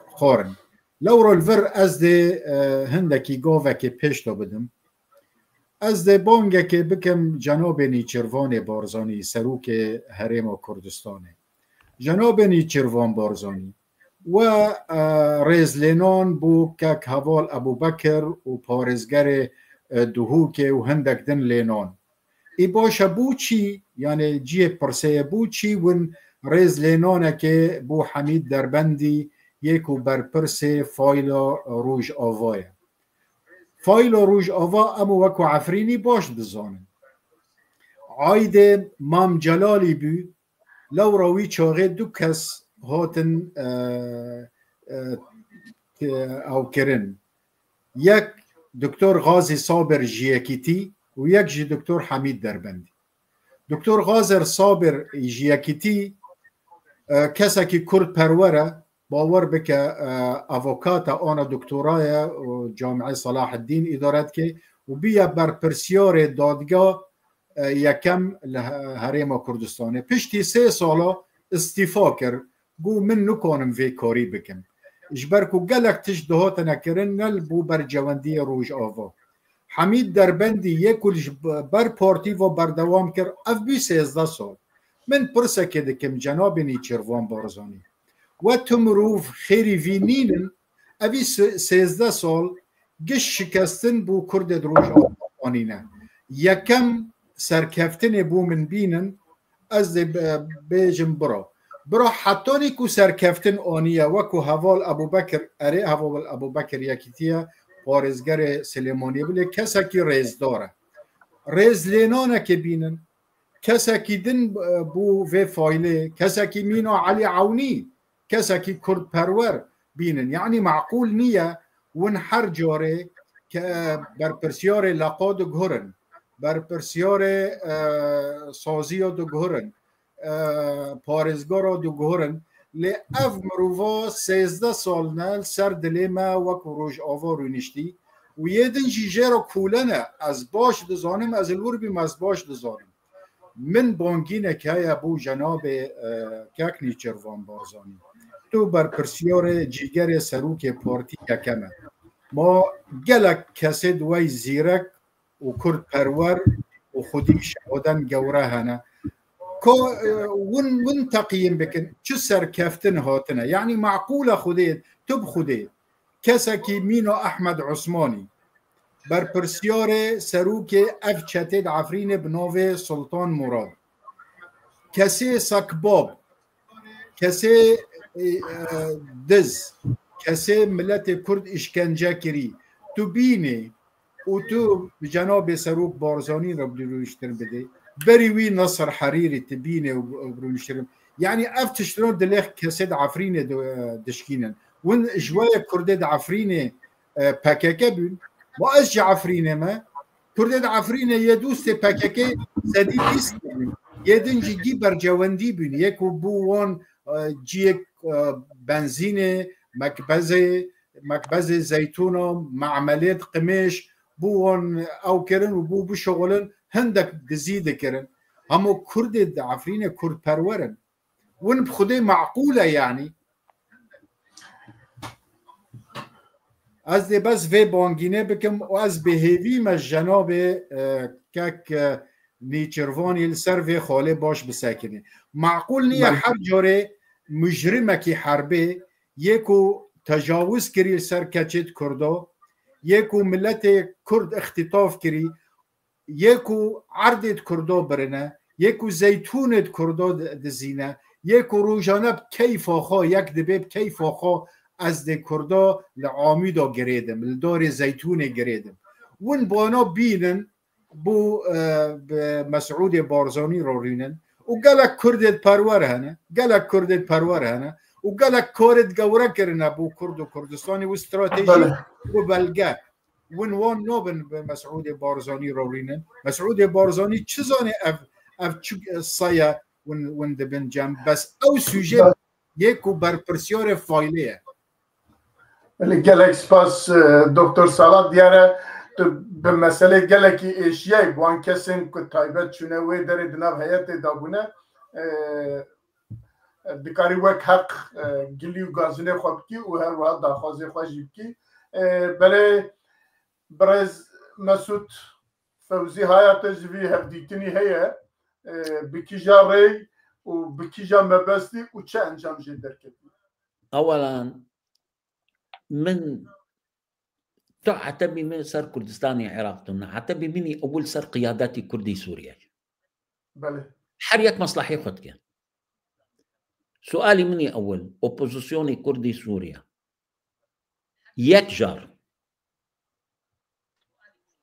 خورن لو رو الور از ده هندکی گوه که پیش تا بدم از ده بانگه که بکم جناب نیچروان بارزانی سروک حرم کردستانه جناب نیچروان بارزانی و ریزلینان بو که حوال ابو بکر و پارزگر دهوک و هندک دن لینان ای باشه بو چی یعنی جی پرسه بو چی ون ریزلینانه که بو حمید دربندی یکو بر پرسه فایلا روش آوایه فایلا روش آوا امو وکو عفرینی باش دزانن عاید مام جلالی بو لو روی چاقه دو کس هاتن او کرن یک دکتر غازی صابر جیاکیتی و یک جی دکتر حمید دربندی دکتر غازی صابر جیاکیتی کسی که کرد پروره باور بکه اوکات آن دکترای جامعه صلاح الدین ادارت که و بیا بر پرسیار دادگاه یکم حرم کردستانه پشتی 3 سالا استیفا کرد گو من نکنم وی کاری بکم اجبرکو گلک تش دهات نکرن نل بو بر جواندی روش آوا حمید دربندی یکولش بر پارتی و بردوام کرد اف بی 13 سال من پرسه که دکم جناب نیچروان بارزانی و تمروف خیری وینینن اوی 13 سال گش شکستن بو کرد روش آوانینه یکم سرکفتن بو من بینن از بیجم برا حتی نیکو سرکفتن آنیه وکو حوال ابو بکر اره حوال ابو بکر یکیتیه پارزگر سلیمانیه بله کسا کی ریز داره ریز لینانه که بینن کسا کی دن بو وی فایله کسا کی مینو علی عونی کسا کی کرد پرور بینن یعنی معقول نیه ون هر جاره که بر پرسیار لقاد گهرن بر پرسیار سازی دو گهرن پارزگار دو گهرن لی اف مروفا 13 سال نل سر دلی ما وکو روش آوا رو نشتی و یه دن جیجه را کولنه از باش دزانم از الور بیم از باش دزانم من بانگینه که ابو جناب کک نیچروان بارزانی تو بر پرسیار جیگر سروک پارتی یکمه ما گلک کسی دوی زیرک و کرد پرور و خودی شهادن گوره هنه که ون تقییم بکن چه سرکفتن هاتنه یعنی معقول خودید تو بخودید کسی که مینو احمد عثمانی بر پرسیار سروک اف چتید عفرین بناو سلطان مراد کسی سکباب کسی دز کسی ملت کرد اشکنجه کری تو بینی و تو جناب سروک بارزانی را بروشتر بده بری وی نصر حریری تبینه و بروشتر یعنی اف تشترون دلیخ کسی عفرین دشکینن ون جوای کرد عفرین پککه بین ما از عفرین ما کرد عفرین یه دوست پککه سدی بیست یه دنجی گی بر جواندی بین یکو بوان جیک بنزین مکبز زیتون و معملیت قمش بوان او کرن و بو بشغلن هندک دزیده کرن همو کرد عفرین کرد پرورن ون بخوده معقوله یعنی از ده بس وی بانگینه بکم و از بهیوی مش جناب که نیچروانی لسر وی خاله باش بسکنه معقول نیه هر جاره مجرمه که حربه یکو تجاوز كري سر كاتشت كردو يكو ملت كرد اختطاف كري يكو عرضة كردو برنا يكو زيتونة كردو دزينة يكو روجانب كيف خو يك دبيب كيف خو از ده کردا لعامیدا گریدم لدار زیتون گریدم ون بانا بینن بو مسعود بارزانی رو رینن و گلک کردت پرور هنه گلک کردت پرور هنه و گلک کارت گوره کرنه بو کرد و کردستانی و استراتژی و بلگه ون وان نابن مسعود بارزانی رو رینن مسعود بارزانی چیزانه اف سایه ون دبن جمع بس او سوژه یکو برپرسیار فایلیه گلک سپاس دکتر صلاح دیاره تو به مسئله گلکی ایشیای بوان کسین که تایبت چونه وی داره دناب حیات دابونه دکاری وک حق گلی و گازنه خواب کی و هر وقت داخوازی خواهی کی بله برز مسعود فوزی حیات جوی هفدیتنی هیه بکی جا ری و بکی جا مبستی و چه انجام جدر کردی؟ اولا من تعتبي من سر كردستاني عراق حتى مني اول سر قياداتي كردي سوريا بله حريت مصلحي خدك سؤالي مني اول اوبوزيسيوني كردي سوريا يك جار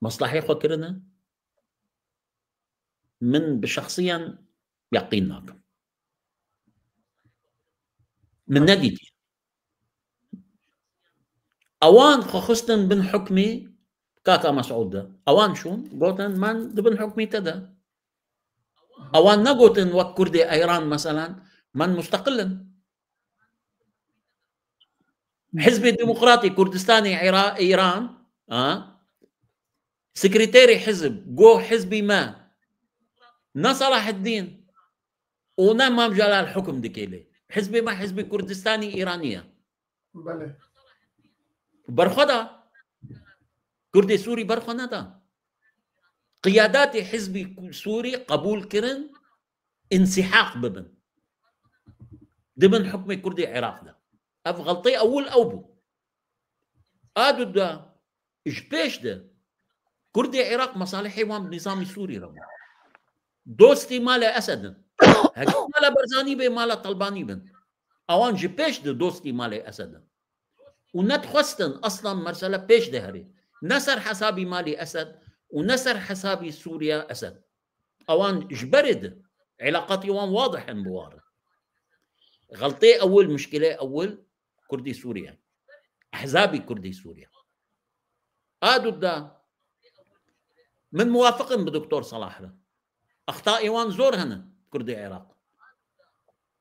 مصلحي خكرنا من بشخصيا يقيناك من نديتي اوان خصتن بن حكمي كاكا مسعود اوان شون قوتن من بن حكمي تدا اوان نقوتن وك كردي ايران مثلا من مستقلا حزب الديمقراطي كردستاني ايران سكرتيري حزب جو حزبي ما نصلاح الدين ونمام جلال الحكم دكيلي حزبي ما حزبي كردستاني ايرانيه بله برخدا كردي سوري برخنا دا قيادات حزبي سوري قبول كرن انسحاق ببن ضمن حكم كردي عراق دا اف غلطي اول او بو ادو دا ايش بيش دا كردي عراق مصالحي وام بالنظام السوري رمو دوستي مال اسد هكي مال برزاني بي مال طلباني بن اوان جي بيش دا دوستي مال اسد ونتخستن اصلا مرسله بيش دهري نسر حسابي مالي اسد ونسر حسابي سوريا اسد اوان جبرد علاقاتي وان واضح بوارد غلطي اول مشكله اول كردي سوريا احزابي كردي سوريا ادو دا من موافق بدكتور صلاح اخطاء ايوان زور هنا كردي عراق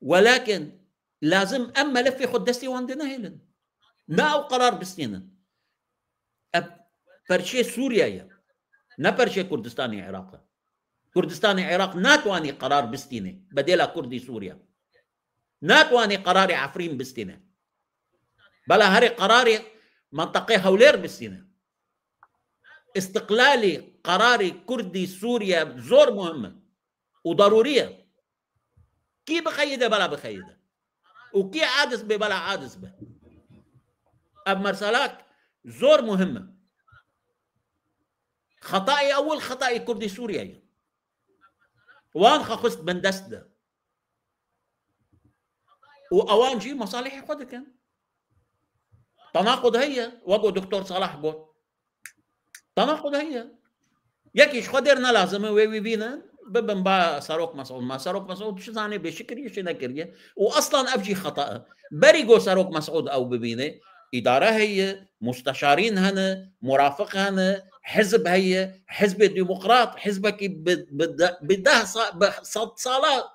ولكن لازم اما لفي خدستي وان دنهلن ما او قرار بستينا برشي سوريا نا برشي كردستاني عراق كردستاني عراق ناتواني قرار بستينه بديلا كردي سوريا ناتواني قراري عفرين بستينه بلا هري قراري منطقي هولير بستينه استقلالي قراري كردي سوريا زور مهمه وضروريه كي بخيده بلا بخيده وكي عادس بلا عادس به اب مرسلات زور مهمه خطأي اول خطأي كردي سوريا وان خصت بندست ده واوان جي مصالحي خد كان تناقض هي وقو دكتور صلاح قول تناقض هي يكيش قدرنا لازم وي بينا ببن با ساروك مسعود ما ساروك مسعود شو زاني بشكري شو نكريه واصلا ابجي خطأ بريقو ساروك مسعود او ببينه اداره هي مستشارين هنا مرافق هنا حزب هي حزب الديمقراط حزبك بده صالات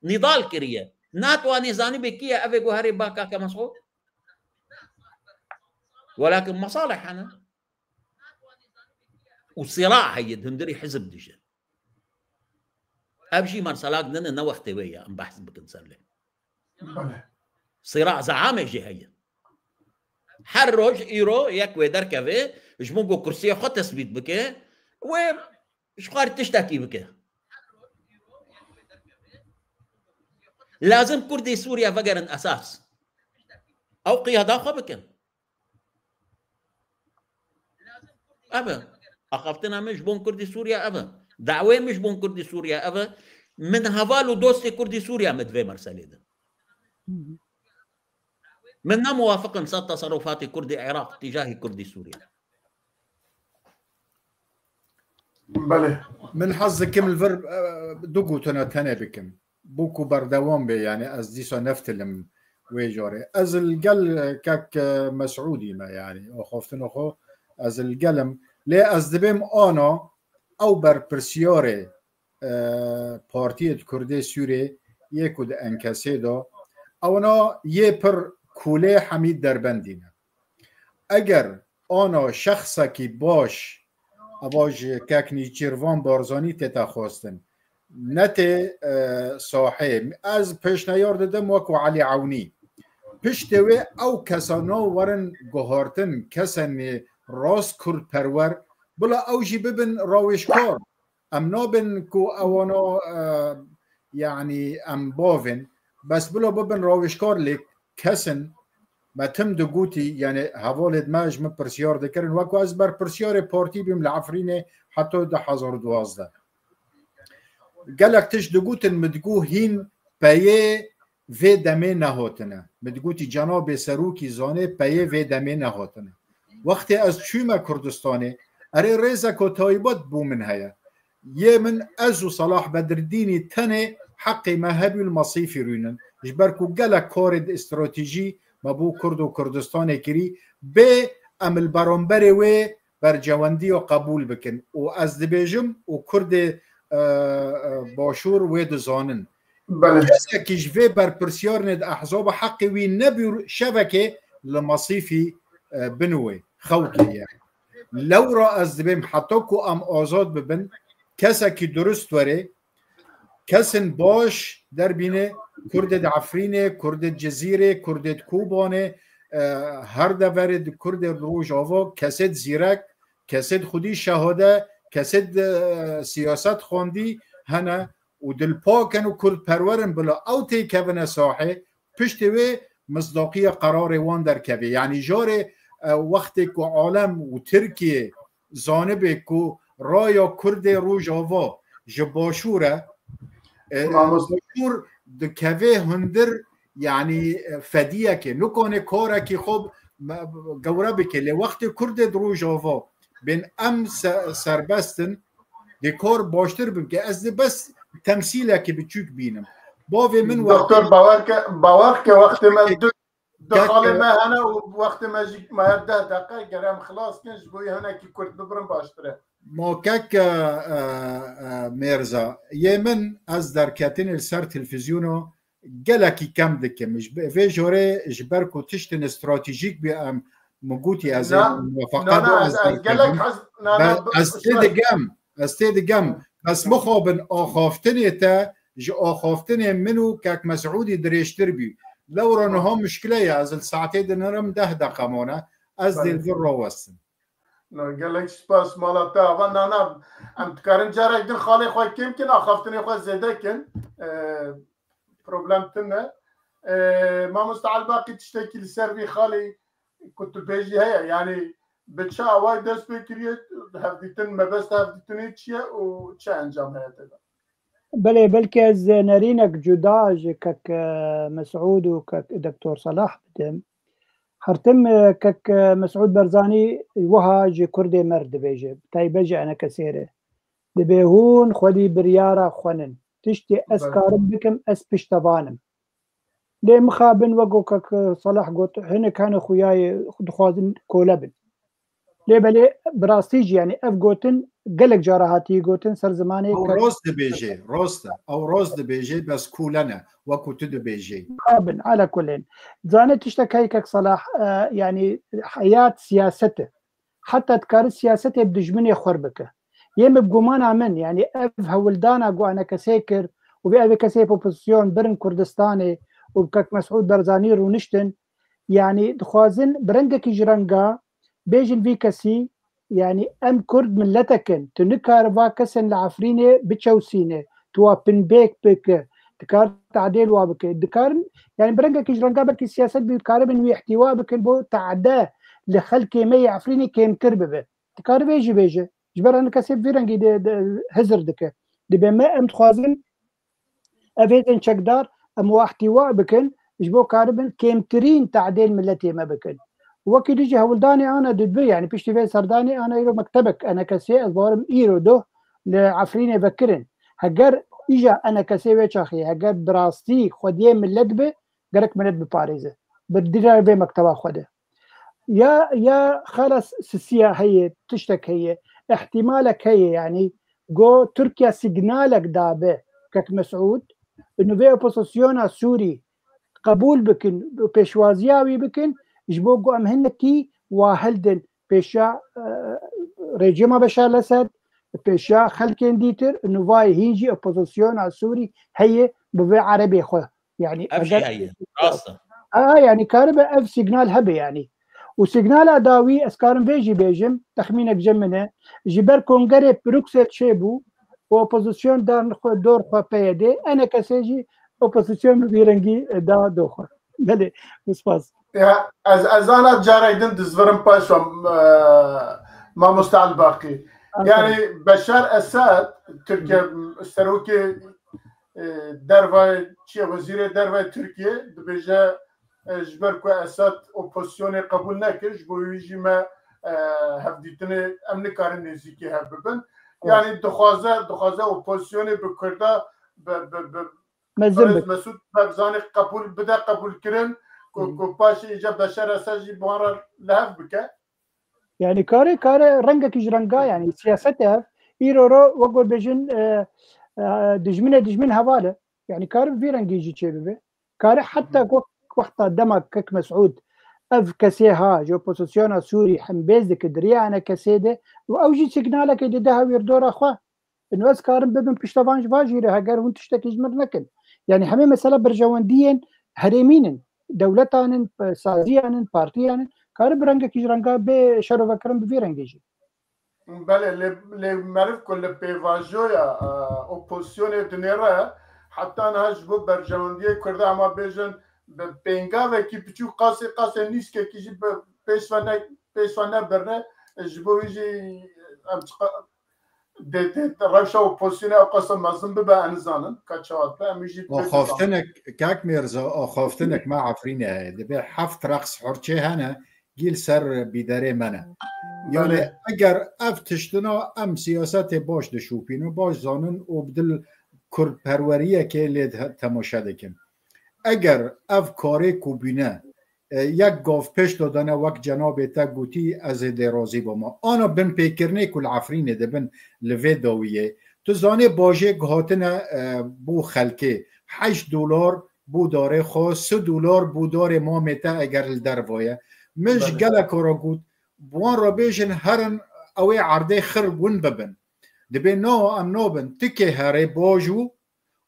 نضال كريه ناتو نزاني بكيه افيغو هاري باكا كمسعود ولكن مصالح انا وصراع هي دندري حزب دجا ابشي مرسلاك ننا نوخت ويا ام بحث بكنسر له صراع زعامه جي هي حرج ايرو يكوي دركفي جمونجو كرسي خو تثبيت بك و شقار تشتكي بك لازم كردي سوريا فقرن اساس او قياده خو بكن ابا اخفتنا مش بون كردي سوريا ابا دعوه مش بون كردي سوريا ابا من هفالو دوستي كردي سوريا مدفي مرسلي ده من موافق صد تصرفات كردي العراق تجاه كردي سوريا. بله من حظ كم الفرب دوغو تنا بكم بوكو بردوام بي يعني از ديسو نفتلم ويجوري از القل كاك مسعودي ما يعني وخوفتن خو از القلم لي از دبم انا او بر برسيوري بارتي كردي سوري يكود انكاسي دو اونا يه پر کوله حمید دربندینه اگر آنا شخصا کی باش اواج ککنی چیروان بارزانی تتا خواستن نت صاحب از پیشنهاد دادم وکو علی عونی پشتوه او کسانا ورن گهارتن کسانی راست کرد پرور بلا اوجی ببن راوشکار ام نابن کو اوانا يعني ام باوین بس بلا ببن راوشکار لیک کسن ما تم دقوتي يعني هوالد ماج من برسيار ذكرن وكو ازبر برسيار بارتي بيم العفرينه حتى ده 2012 قالك تش دقوتن مدقو هين بايه في دمي نهاتنه مدقوتي جناب سروكي زانه بايه في دمي نهاتنه وقتی از چوما کردستانه اره رزا کو تایبات بو من هيا يمن ازو صلاح بدر الديني تنه حق مهبي المصيفي رونن جبركو قالك كورد استراتيجي ما بو كرد و كردستان كري به عمل برانبر و برجواندی و قبول بکن و از دبیجم و کرد باشور و دزانن کسی که جوه بر پرسیار ند احزاب حقی وی نبی شبکه لمصیفی بنوه خوکی يعني لو را از دبیم حتی که ام آزاد ببن کسی که درست وره کسن باش در بینه کرد عفرینه کرد جزیره کرد کوبانه هر دورد کرد روجاوا کسد زیرک کسد خودی شهاده کسد سیاست خواندی هنه و دل پاکن و کرد پرورن بلا اوتی کبن ساحه پشتوه مصداقی قرار وان در کبه یعنی جار وقتی که عالم و ترکیه زانبه که رایا کرد روجاوا جباشوره باشور دكافي هندر يعني فديك نكون كورك خب جوربك لوقت كرد دروجوفا بين ام سربستن ديكور باشتر بك از بس تمثيلك بتشوك بينم بافي من دكتور باورك وقت ما دخل ما هنا ووقت ما جيك ما يبدا دقيقه قرام خلاص كنج بوي هنا كي كرد ببرم باشتره موكاك ميرزا يمن از در كاتين السر تلفزيونو جلكي كم دكه مش في جوري جبركو تشتن استراتيجيك بام موجودي از موافقات استيد جام بس مخابن اخافتني تا ج اخافتني منو كاك مسعودي دريشتر بي لو رانها مشكله از الساعتين نرم 10 دقيقه مونه از دل وسن قال لك سباس مالتا وانا ام تكارن جارك دين خالي خوي كيمكن اخافتني خو زيدا كن بروبلم تنا ما مستعل باقي تشتكي لسيرفي خالي كنت بيجي هيا يعني بتشا وايد دس بكريت هفديتن ما بس هفديتني تشيا وتشا انجام هيا بله بلکه از نرینك جداج كك مسعود وكك دكتور صلاح بدم هرتم كك مسعود برزاني وها جي كردي مرد بيجي تايبجي انا كثيره دبيهون خدي بريارة خونن تشتي اسكارم بكم اس بشتبانم لي مخابن وقو كك صلاح قلت هنا كان خوياي دخوازن كولبن لي بلي براستيجي يعني اف قوتن قلق جارهاتي قوتن سر زماني او روست بيجي روست بيجي بس كولنا وكو تد بيجي خابن على كلين زاني تشتكي كك صلاح يعني حياة سياسته حتى تكار سياسته بدجمني خربكه يم بقومان عمن يعني اف هولدانا قو انا كسيكر وبي كسي بوبوزيسيون برن كردستاني وبكك مسعود برزاني رونشتن يعني دخوازن برنجك جرنجا بيجن في كسي يعني ام كرد ملتكن تنكار فاكسن العفرينه بتشوسينه تو بن بيك بك دكار تعديل وابكن دكار يعني برنجا كيج رنجا بك السياسات بكار من احتواء بكن بو تعداه لخلق مي عفريني كيم ترببه دكار بيجي جبر انا كسب في رنجي هزر دكه دي بما ام تخازن افيت ان شكدار ام احتواء بكن جبو كاربن كيم ترين تعديل ملتي ما بكن وكي يجي هولداني انا دبي يعني بيشتي في سرداني انا يرو مكتبك انا كسي ازبارم ايرو دو لعفريني بكرن هجر إجا أنا كسيوي شاخي هجر دراستي خديه من لدبه جرك من لدبه باريزه بديها به مكتبه خده يا خلاص سياسية هي تشتك هي احتمالك هي يعني جو تركيا سيجنالك دابه كك مسعود انه في اوبوزيسيون سوري قبول بكن بيشوازياوي بكن جبو جو امهنكي واهلدن بيشا ريجيما بشار الاسد بيشا خلكين ديتر انه فاي هيجي اوبوزيسيون على سوري هي بفي عربي خو يعني هي يعني كاربه اف سيجنال هبه يعني وسيجنال اداوي اسكارن فيجي بيجم تخمينك جمنه جبر كونغري بروكسل شيبو واوبوزيسيون دور خو بيدي انا كسيجي اوبوزيسيون بيرنجي دا دوخ بله بس از انا جاریدن دزورم پاشم ما مستعد باقي يعني بشار اسد تركيا سروكي دروا چی وزیر دروا ترکیه دبیجه جبر کو اسد اپوزیسیون قبول نکرد بو رژیم هفدیتنه امن کار نزدیکی هببن يعني دخوازه اپوزیسیون بکرده مسعود بارزانی قبول کردن کو پاش ایجا بشار اسد جی بوار لهف بکه يعني كاري رنگك جرنگا يعني سياستها ايرو وقول بيجن دجمن هواله يعني كار في رنجي يجي تشيبه كار حتى وقت دمك كك مسعود اف كسيها جو بوزيسيون سوري حمبيزك دريا انا كسيده واوجي سيجنالك ده ويردور اخوا انه اسكارن ببن بيشتفانج فاجيره هاجر وانت تشتكي جمر لكن يعني حمي مساله برجوانديين هريمين دولتان سازيان بارتيان كار برنجك جرنگا به شرو وكرم في رنجي بله لی معرف کل پیواژویا اپوزیسیون دنیره حتی نهاش بو برجواندی کرده اما بیشن به پنگا و کی پچو قاسی نیست که کیجی پیشوانه برنه جبویجی روش اپوزیسیون قاس مزن به انزانن کچات به میجی خافتنك كاك ميرزا خافتنك ما عفرينه دبي حفت رقص حرچه هنا گیل سر بیداره منه یعنی اگر اف تشتنا ام سیاست باش دشوپینو باش زانن و بدل کرد پروریه که لید تماشا دکن اگر اف کاری کوبینه یک گاف پیش دادنه وقت جناب تا گوتی از درازی با ما آنا بن پیکرنه کل عفرینه ده بن لوی داویه تو زانه باجه گهاتنه بو خلکه $8 بو داره خواست $3 بو داره ما میتا اگر لدروایه مش گله کارا گود بوان را بیشن هرن اوی عرده خرگون ببن دبی نو ام نوبن تکه هره باجو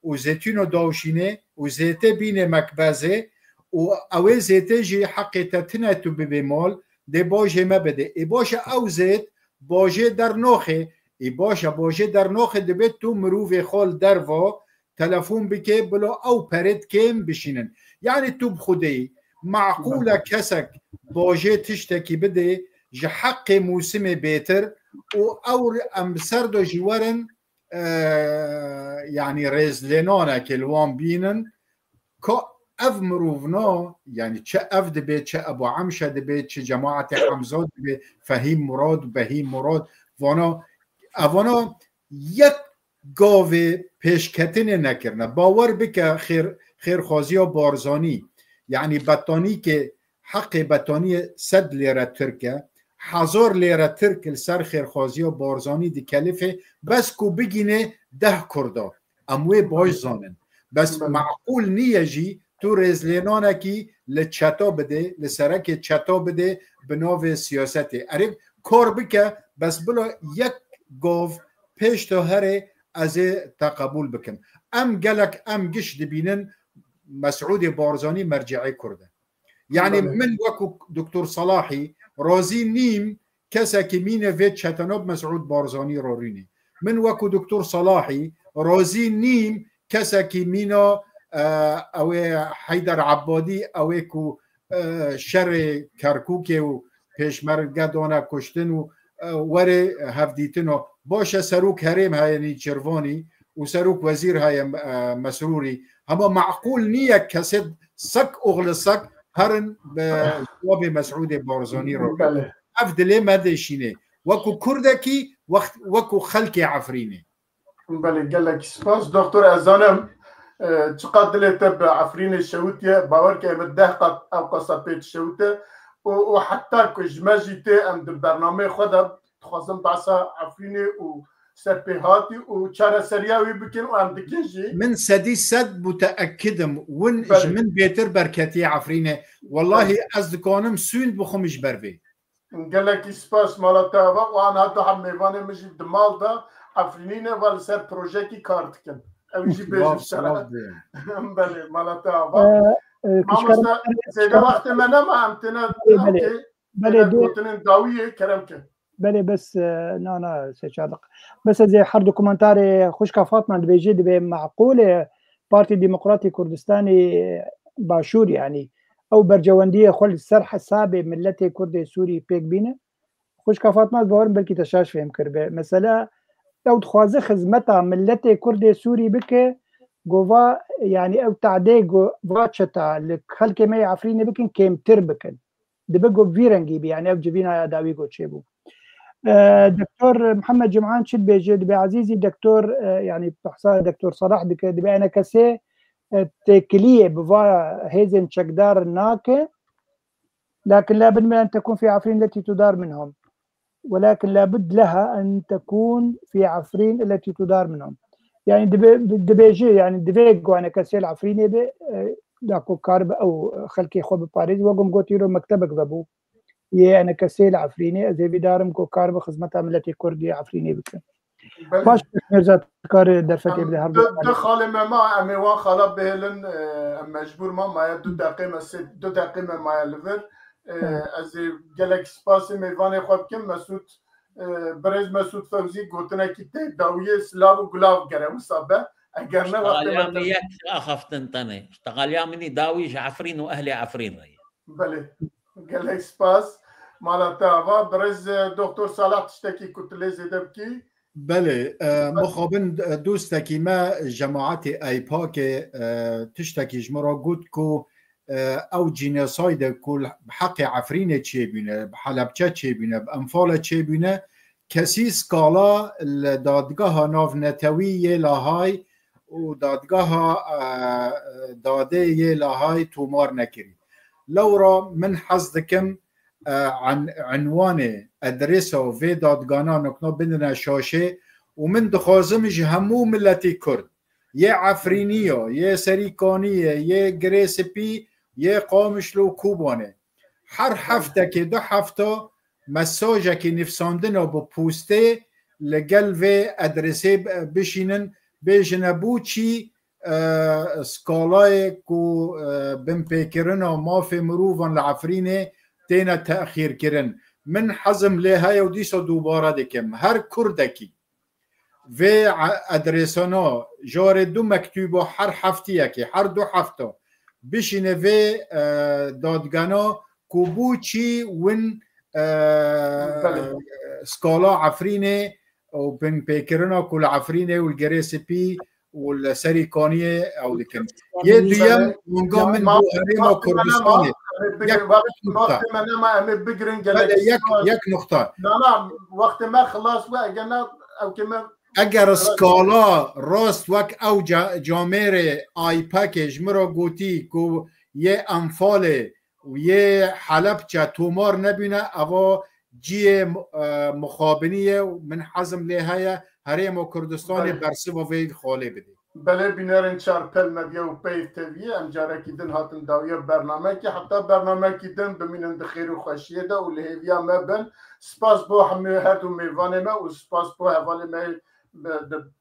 و زیتونو داوشینه و زیته بین مکبزه و اوی زیته جی حقیقتنه تو ببی مال ده باجه مبده ای باشه او زیت باجه در نوخه ای باشه در نوخه دبی تو مروف خال در وا تلفون بکه بلا او پرد کم بشینن یعنی تو بخوده معقوله کسک باجه تشتکی بده جه حق موسم بیتر و او ام سردو جوارن يعني رزلنانا كلوان بينن كو اف مروفنا يعني چه اف دبيت چه ابو عمشه دبيت چه جماعة حمزات دبيت فهيم مراد بهيم مراد وانا یک گاوه پیشکتن نکرنه باور بکه خیرخوازی و بارزانی يعني بطاني که حق بطاني 100 ليرة تركه 1000 ليرة ترك السر خیرخوازی و بارزانی دی کلفه بس کو بگینه 10 کرده اموی باش زانن بس معقول نیجی تو رزلینانه کی لچتا بده لسرک چتا بده بناو سیاسته اره کار بکه بس بلا یک گاف پیش تا هره از تقبول بکن ام گلک ام گش دبینن مسعود بارزانی مرجعی کرده يعني من وكو دكتور صلاحي رازي نيم كسا كمين فيت شتنوب مسعود بارزاني روريني من وكو دكتور صلاحي رازي نيم كسكي مينا او حيدر عبادي او كو شر كركوكي و پیشمرگه دانه کشتن و وره هفدیتنو باشه سروک هریم های نیچروانی و سروک وزیر های مسروری اما معقول نیه کسی سک اغل سک هرن به جواب مسعود بارزانی رو افدلی مدشینه وکو کردکی وکو خلق عفرینه. بله گلک سپاس دکتر ازانم چقدر دلت به عفرین شوتیه باور که مده قط او قصبت شوته و حتی کجمجیته ام در برنامه خودم خوازم بحثا عفرین و سرپیهاتی و چاره سریاوی بکن و ام دکنجی من سدی صد متأكدم ون من بيتر بركتي عفرينه والله از دكانم سوين بخمش بربي گلک سپاس مالاتا و انا حتی هم میوانه مجی دمال دا عفرینینه ولی سر پروژه کار دکن اویجی بیجی سره بله مالاتا مامستا زیده وقت منه ما امتنا بله گوتنین داویه کرم که بله بس نه سه صادق بس زي حر دوكومنتاري خوشكا فاطمه بيجي دبي معقوله بارتي ديمقراطي كردستاني باشور يعني او برجوانديه خل سر حسابي ملتي كردي سوري بيك بينا خوشكا فاطمه باور بلكي تشاش فهم كربه مثلا لو تخوازي خدمتها ملتي كردي سوري بك جوفا يعني او تعدي فاتشتا لخلك ما عفريني بكن كيم تربكن دبقوا فيرنجي يعني او جبينا داوي جو تشيبو دكتور محمد جمعان شد بيجي دبي عزيزي دكتور يعني بحصان دكتور صلاح دبي انا كسي تكليه بفا هيزن شكدار ناكه لكن لابد من ان تكون في عفرين التي تدار منهم ولكن لابد لها ان تكون في عفرين التي تدار منهم يعني دبيجي يعني دبيجو انا كسي العفرين بي داكو كارب او خلكي خو بباريس وقم قوتيرو مكتبك بابو يه انا كسيل عفريني زي بدارم كو كارب خدمتها ملتي كردي عفريني بك باش مرزات كار درفتي بده هرب دخل ما اميوان خلا بهلن مجبور ما دو دقيقه ما ليفر از گلک سپاس میوان خوب کم مسعود برز مسعود فوزی گوتنه کی داویه سلاو گلاو گره مصابه اگر نه وقت ما یک اخفتن تنه اشتغل يامني داويش عفرين واهل عفرين بله گلک سپاس مالتا برز دکتر صلاح تشتکی کتله زده بکی بله مخابن دوستکی ما جماعت ایپا که تشتکی جمرا گود کو او جینساید کل حق عفرین چه بینه حلبچه چه بینه انفال چه بینه کسی سکالا دادگاه ناف نتوی یه لاهای و دادگاه داده یه لاهای تومار نکری لورا من حزدکم عن عنوان ادرسه و في دادگانا نکنه بندن شاشه و من دخوازمش همو ملتی کرد یه عفرینیه یه سریکانیه یه گریسپی یه قامشلو کوبانه هر هفته که دو هفته مساجه که نفساندن با پوسته لگل و ادرسه بشینن بیشنه بو چی سکالای کو بمپیکرن و مافی مروفان لعفرینه تینا تأخیر کرن من حزم لیهای و دیسا دوباره دکم هر کردکی و ادرسانا جار دو مکتوبه هر هفتیه که هر دو هفته بشینه و دادگانا کوبو چی ون سکالا عفرینه و بن پیکرنا کل عفرینه و الگریسپی والسريكانيه او لكن يديم منقام من هريما كردستاني وقت ما انا بقرن يك نقطه لا وقت ما خلاص واجنا او كما اگر سكالا راست وك او جامير اي باكيج مرا گوتي کو يه انفال و يه حلبچه تومار نبینه او جی مخابنیه من حزم لیه هریم کردستان برسه و وید خاله بده بله بینارن چارپل مدیا و پیف تویه ام جاره کدن هاتن داویه برنامه که حتی برنامه کدن بمینن بخیر و خوشیه ده و لحیویا مبن سپاس بو همه هر دو میوانه ما و سپاس بو حواله ما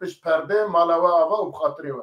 بش پرده مالاوه آوه و بخاطره و